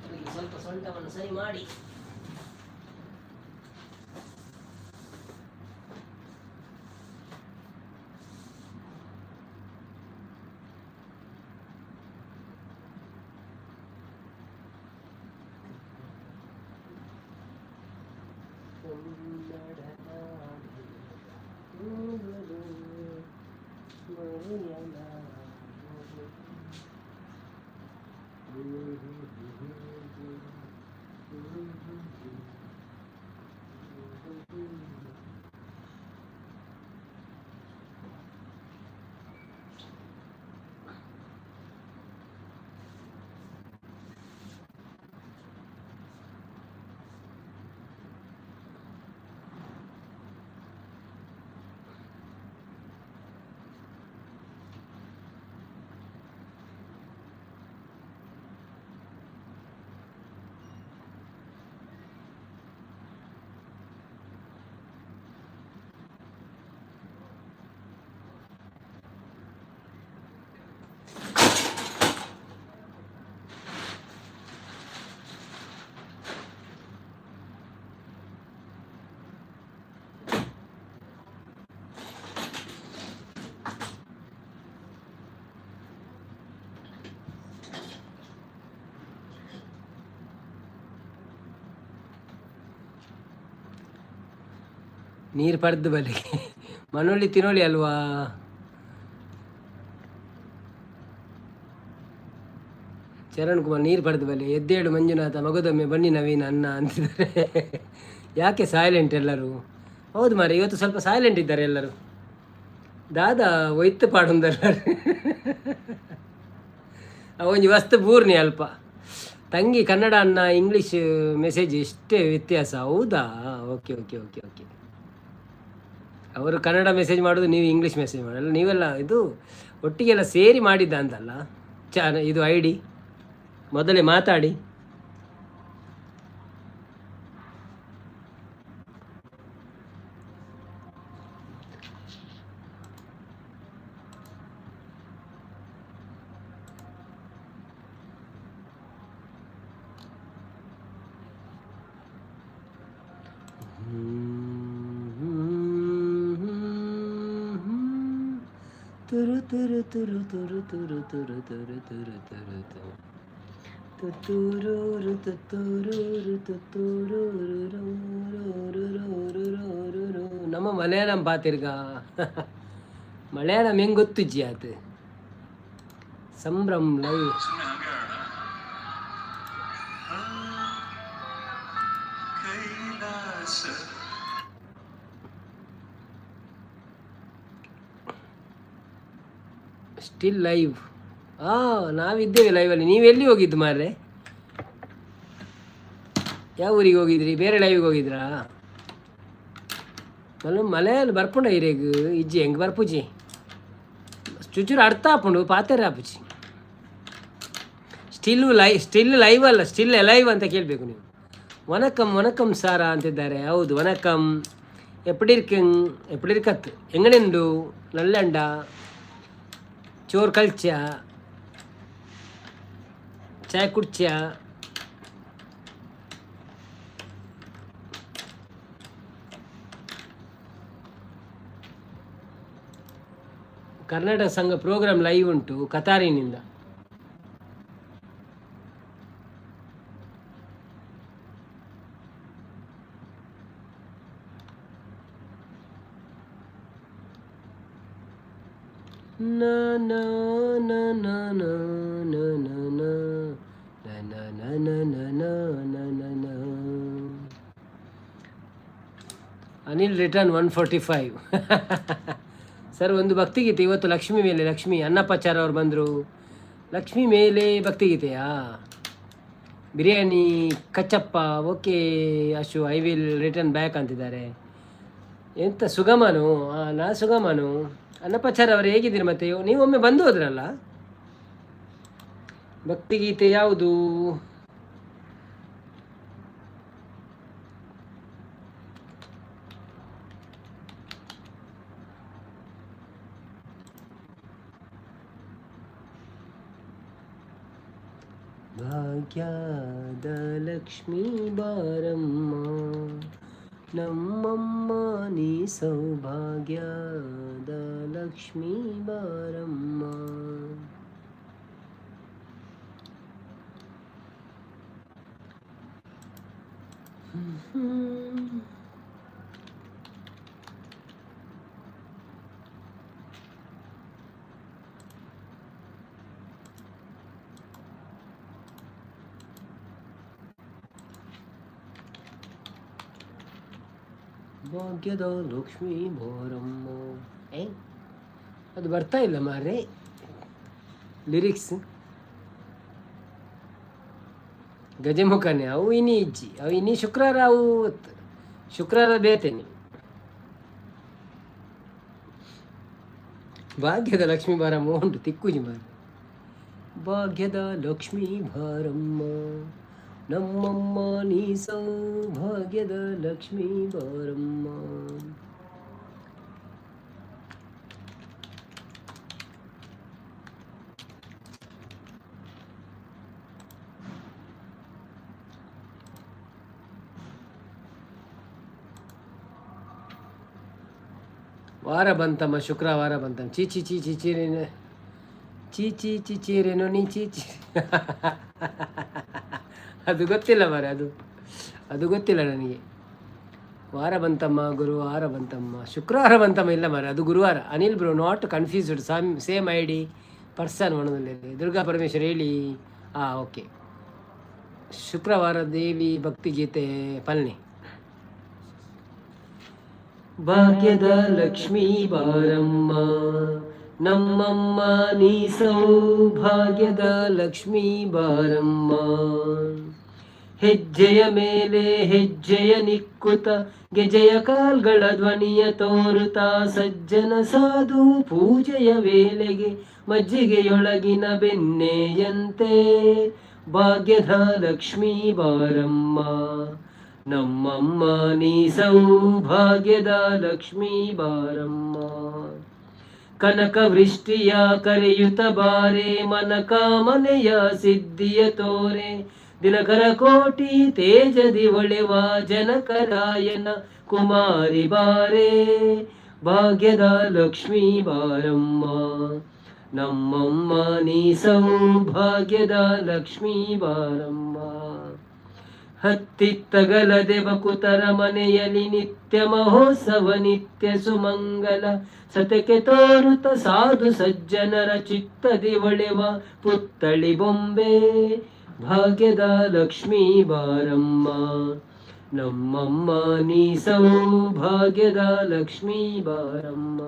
ಅದಕ್ಕೆ ಸ್ವಲ್ಪ ಸೊಂಟವನ್ನು ಸರಿ ಮಾಡಿ. ನೀರು ಪಡೆದು ಬಲೆ ಮನೋಳಿ ತಿನ್ನೋಳಿ ಅಲ್ವಾ. ಚರಣ್ ಕುಮಾರ್ ನೀರು ಪಡೆದು ಬಲೆ ಎದ್ದೇಳು ಮಂಜುನಾಥ ಮಗದೊಮ್ಮೆ ಬನ್ನಿ ನವೀನ ಅನ್ನ ಅಂತಿದ್ದಾರೆ. ಯಾಕೆ ಸೈಲೆಂಟ್ ಎಲ್ಲರೂ? ಹೌದು ಮಾರೆ, ಇವತ್ತು ಸ್ವಲ್ಪ ಸೈಲೆಂಟ್ ಇದ್ದಾರೆ ಎಲ್ಲರೂ. ದಾದಾ ಒಯ್ತು ಪಾಡೊಂದಲ್ಲ ಒಂಜಿ ವಸ್ತು ಪೂರ್ಣಿ ಅಲ್ಪ ತಂಗಿ ಕನ್ನಡ ಅನ್ನ ಇಂಗ್ಲೀಷ್ ಮೆಸೇಜ್ ಇಷ್ಟೇ ವ್ಯತ್ಯಾಸ. ಹೌದಾ? Okay okay okay okay. ಅವರು ಕನ್ನಡ ಮೆಸೇಜ್ ಮಾಡೋದು, ನೀವು ಇಂಗ್ಲೀಷ್ ಮೆಸೇಜ್ ಮಾಡಲ್ಲ. ನೀವೆಲ್ಲ ಇದು ಒಟ್ಟಿಗೆಲ್ಲ ಸೇರಿ ಮಾಡಿದ್ದ ಅಂತಲ್ಲ ಇದು ಐ ಡಿ. ಮೊದಲೇ ಮಾತಾಡಿ. ತುರು ತುರು ತುರು ತುರು ತುರು ತುರು ತುರು ತುರು ತುರು ತುತ್ತೂರು ತುತ್ತೂರು ತುತ್ತೂರು. ನಮ್ಮ ಮಲಯಾಳಂ ಪಾತಿರ್ಗ ಮಲಯಾಳಂ ಹೆಂಗ್ ಗೊತ್ತುಜ್ಜಿ ಆತ ಸಂಭ್ರಮ್ ಲೈವ್. Still live. ನಾವಿದ್ದೇವೆ ಲೈವಲ್ಲಿ. ನೀವೆಲ್ಲಿ ಹೋಗಿದ್ದು ಮಾರ್ರೆ? ಯಾವ ಊರಿಗೆ ಹೋಗಿದ್ರಿ? ಬೇರೆ ಲೈವ್ಗೆ ಹೋಗಿದ್ರಾ? ಮಲಯಾಳ ಬರ್ಪುಂಡ ಇರೇಗ ಇಜ್ಜಿ ಹೆಂಗೆ ಬರ್ಪುಜಿ ಚುಚೂರು ಅರ್ಥ ಹಾಪುಂಡು ಪಾತೆರ ಹಾಪುಜಿ. ಸ್ಟಿಲ್ ಲೈವ್ ಅಲ್ಲ, ಸ್ಟಿಲ್ ಲೈವ್ ಅಂತ ಕೇಳಬೇಕು ನೀವು. ವನಕಂ ವನಕಂ ಸಾರ ಅಂತಿದ್ದಾರೆ. ಹೌದು, ವನಕಂ. ಎಪ್ಪಡಿರ್ಕತ್ ಎಂಗನೆಂಡು ನಲ್ಲಂಡ ಚೋರ್ ಕಲ್ಚ ಚಾಯ್ ಕುಡ್ಚ. ಕರ್ನಾಟಕ ಸಂಘ ಪ್ರೋಗ್ರಾಮ್ ಲೈವ್ ಉಂಟು ಕತಾರಿನಿಂದ. ಅನಿಲ್ ರಿಟರ್ನ್ 145. ಸರ್, ಒಂದು ಭಕ್ತಿಗೀತೆ ಇವತ್ತು. ಲಕ್ಷ್ಮಿ ಮೇಲೆ ಲಕ್ಷ್ಮಿ ಅನ್ನಪ್ಪಾಚಾರ ಅವ್ರು ಬಂದರು. ಲಕ್ಷ್ಮಿ ಮೇಲೆ ಭಕ್ತಿಗೀತೆಯಾ? ಬಿರಿಯಾನಿ ಕಚ್ಚಪ್ಪ. Okay Ashu, I will return back ಅಂತಿದ್ದಾರೆ. ಎಂತ ಸುಗಮನು? ನಾ ಸುಗಮನು. ಅನ್ನಪ್ಪಾಚಾರ ಅವರು ಹೇಗಿದ್ದೀರಿ? ಮತ್ತೆ ನೀವು ಒಮ್ಮೆ ಬಂದು ಹೋದ್ರಲ್ಲ. ಭಕ್ತಿಗೀತೆ ಯಾವುದು? ಭಾಗ್ಯದ ಲಕ್ಷ್ಮೀ ಬಾರಮ್ಮ ನಮ್ಮಮ್ಮ ನೀ ಸೌಭಾಗ್ಯದ ಲಕ್ಷ್ಮೀ ಬಾರಮ್ಮ. ಭಾಗ್ಯದ ಲಕ್ಷ್ಮೀ ಬಾರಮ್ಮ. ಅದು ಬರ್ತಾ ಇಲ್ಲ ಮಾರ್ರೆ ಲಿರಿಕ್ಸ್. ಗಜಮುಖನೇ ಅವು ಇನಿ ಇಜ್ಜಿ ಅವು ಇನಿ ಶುಕ್ರವಾರ ಅವು ಶುಕ್ರವಾರ ಬೇತೇನೆ. ಭಾಗ್ಯದ ಲಕ್ಷ್ಮೀ ಬಾರಮ್ಮ ಉಂಟು ತಿಕ್ಕುಜಿ ಮಾರ. ಭಾಗ್ಯದ ಲಕ್ಷ್ಮೀ ಬಾರಮ್ಮ ನಮ್ಮಮ್ಮ ನೀ ಸೌಭಾಗ್ಯದ ಲಕ್ಷ್ಮೀ ಬಾರಮ್ಮ. ವಾರ ಬಂತಮ್ಮ, ಶುಕ್ರವಾರ ಬಂತಮ್ಮ. ಚೀಚಿ ಚೀಚಿ ಚೀರೇನು ಚೀಚಿ ಚಿಚೀರೇನು ನೀ ಚೀಚಿ. ಅದು ಗೊತ್ತಿಲ್ಲ ಮಾರೆ, ಅದು ಗೊತ್ತಿಲ್ಲ ನನಗೆ. ವಾರ ಬಂತಮ್ಮ, ಗುರುವಾರ ಬಂತಮ್ಮ, ಶುಕ್ರವಾರ ಬಂತಮ್ಮ. ಇಲ್ಲ ಮಾರೆ, ಅದು ಗುರುವಾರ. Anil bro, not confused, same I D person ಒಣದಲ್ಲಿ. ದುರ್ಗಾ ಪರಮೇಶ್ವರ್ ಹೇಳಿ. ಓಕೆ. ಶುಕ್ರವಾರ ದೇವಿ ಭಕ್ತಿ ಗೀತೆ ಪಲ್ನಿ. ಭಾಗ್ಯದ ಲಕ್ಷ್ಮೀ ಬಾರಮ್ಮ ನಮ್ಮಮ್ಮ ನೀ ಸೌಭಾಗ್ಯದ ಲಕ್ಷ್ಮೀ ಬಾರಮ್ಮ. ಹೆಜ್ಜೆಯ ಮೇಲೆ ಹೆಜ್ಜೆಯ ನಿಕ್ಕುತ ಗೆಜೆಯ ಕಾಲ್ಗಳ ಧ್ವನಿಯ ತೋರುತ್ತ ಸಜ್ಜನ ಸಾಧು ಪೂಜೆಯ ವೇಳೆಗೆ ಮಜ್ಜಿಗೆಯೊಳಗಿನ ಬೆಣ್ಣೆಯಂತೆ ಭಾಗ್ಯದ ಲಕ್ಷ್ಮೀ ಬಾರಮ್ಮ ನಮ್ಮಮ್ಮ ನೀ ಸೌಭಾಗ್ಯದ ಲಕ್ಷ್ಮೀ ಬಾರಮ್ಮ. ಕನಕ ವೃಷ್ಟಿಯ ಕರೆಯುತ್ತ ಬಾರೆ ಮನಕಾಮನೆಯ ಸಿದ್ಧಿಯ ತೋರೆ ದಿನಕರ ಕೋಟಿ ತೇಜದಿ ಒಳೆವ ಜನಕರಾಯನ ಕುಮಾರಿ ಬಾರೆ ಭಾಗ್ಯದ ಲಕ್ಷ್ಮೀ ಬಾರಮ್ಮ ನಮ್ಮಮ್ಮ ನೀ ಸೌಭಾಗ್ಯದ ಲಕ್ಷ್ಮೀ ಬಾರಮ್ಮ. ಹತ್ತಿತ್ತಗಲದೆ ಬಕುತರ ಮನೆಯಲ್ಲಿ ನಿತ್ಯ ಮಹೋತ್ಸವ ನಿತ್ಯ ಸುಮಂಗಲ ಸತಕ್ಕೆ ತೋರುತ್ತ ಸಾಧು ಸಜ್ಜನರ ಚಿತ್ತದಿ ಒಳೆವ ಪುತ್ತಳಿ ಬೊಂಬೆ ಭಾಗ್ಯದ ಲಕ್ಷ್ಮೀ ಬಾರಮ್ಮ ನಮ್ಮಮ್ಮ ನೀ ಸೌಭಾಗ್ಯದ ಲಕ್ಷ್ಮೀ ಬಾರಮ್ಮ.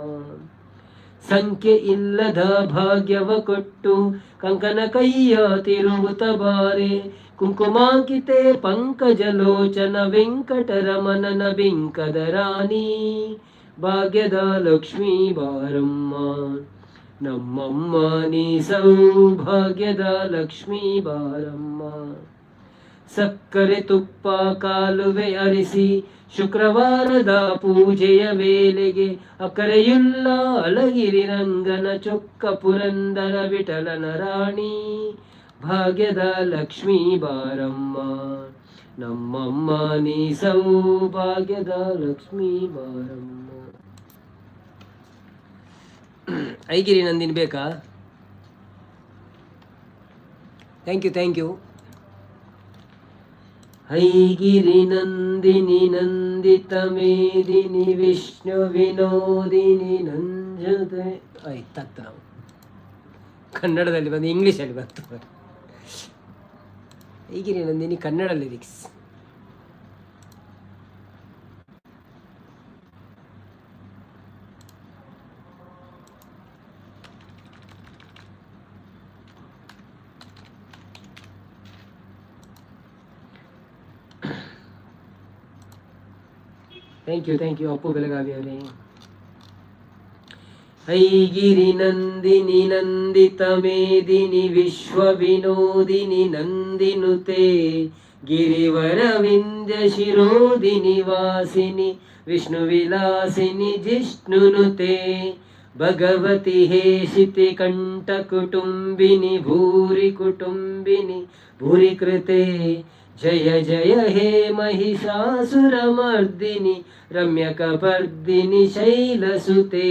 ಸಂಖ್ಯೆ ಇಲ್ಲದ ಭಾಗ್ಯವ ಕೊಟ್ಟು ಕಂಕನ ಕೈಯ ತಿರುಗುತ್ತ ಬಾರೆ ಕುಂಕುಮಾಂಕಿತೆ ಪಂಕಜಲೋಚನ ವೆಂಕಟರಮಣನ ಬಿಂಕದ ರಾಣಿ ಭಾಗ್ಯದ ಲಕ್ಷ್ಮೀ ಬಾರಮ್ಮ ನಮ್ಮಮ್ಮ ನೀ ಸೌಭಾಗ್ಯದ ಲಕ್ಷ್ಮೀ ಬಾರಮ್ಮ. ಸಕ್ಕರೆ ತುಪ್ಪ ಕಾಲುವೆ ಅರಿಸಿ ಶುಕ್ರವಾರದ ಪೂಜೆಯ ವೇಳೆಗೆ ಅಕರೆಯುಲ್ಲ ಅಳಗಿರಿ ರಂಗನ ಚೊಕ್ಕ ಪುರಂದರ ವಿಠಲನ ರಾಣಿ ಭಾಗ್ಯದ ಲಕ್ಷ್ಮೀ ಬಾರಮ್ಮ ನಮ್ಮಮ್ಮ ನೀ ಸೌಭಾಗ್ಯದ ಲಕ್ಷ್ಮೀ ಬಾರಮ್ಮ. ಐಗಿರಿ ನಂದಿನಿ ಬೇಕಾ? Thank you. ಐಗಿರಿ ನಂದಿನಿ ನಂದಿತ ಮೇದಿನಿ ವಿಷ್ಣು ವಿನೋದಿನಿ ನಂಜತೆ. ಆಯ್ತತ್ತ ನಾವು ಕನ್ನಡದಲ್ಲಿ ಬಂದು ಇಂಗ್ಲೀಷಲ್ಲಿ ಬಂತು. Aigiri Nandini Kannada lyrics. Thank you Appu Belagavi ಅವರೇ. ಐಗಿರಿ ನಂದಿನಿ ನಂದಿತ ಮೇದಿನಿ ವಿಶ್ವ ವಿನೋದಿನಿ ನಂದಿನುತೆ ಗಿರಿವರ ವಿಂಧ್ಯ ಶಿರೋದಿನಿ ವಾಸಿನಿ ವಿಷ್ಣು ವಿಲಾಸಿನಿ ಜಿಷ್ಣುನುತೆ ಭಗವತಿ ಹೇಷಿತಿ ಕಂಠ ಕುಟುಂಬಿನಿ ಭೂರಿ ಕುಟುಂಬಿನಿ ಭೂರಿ ಕೃತೆ ಜಯ ಜಯ ಹೇ ಮಹಿಷಾಸುರಮರ್ದಿನಿ ರಮ್ಯಕಪರ್ದಿನಿ ಶೈಲಸುತೆ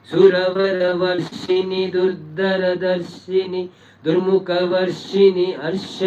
ಸುರವರ ವರ್ಷಿಣಿ ದುರ್ಧರ ದರ್ಶಿನಿ ದುರ್ಮುಖ ವರ್ಷಿಣಿ ಹರ್ಷ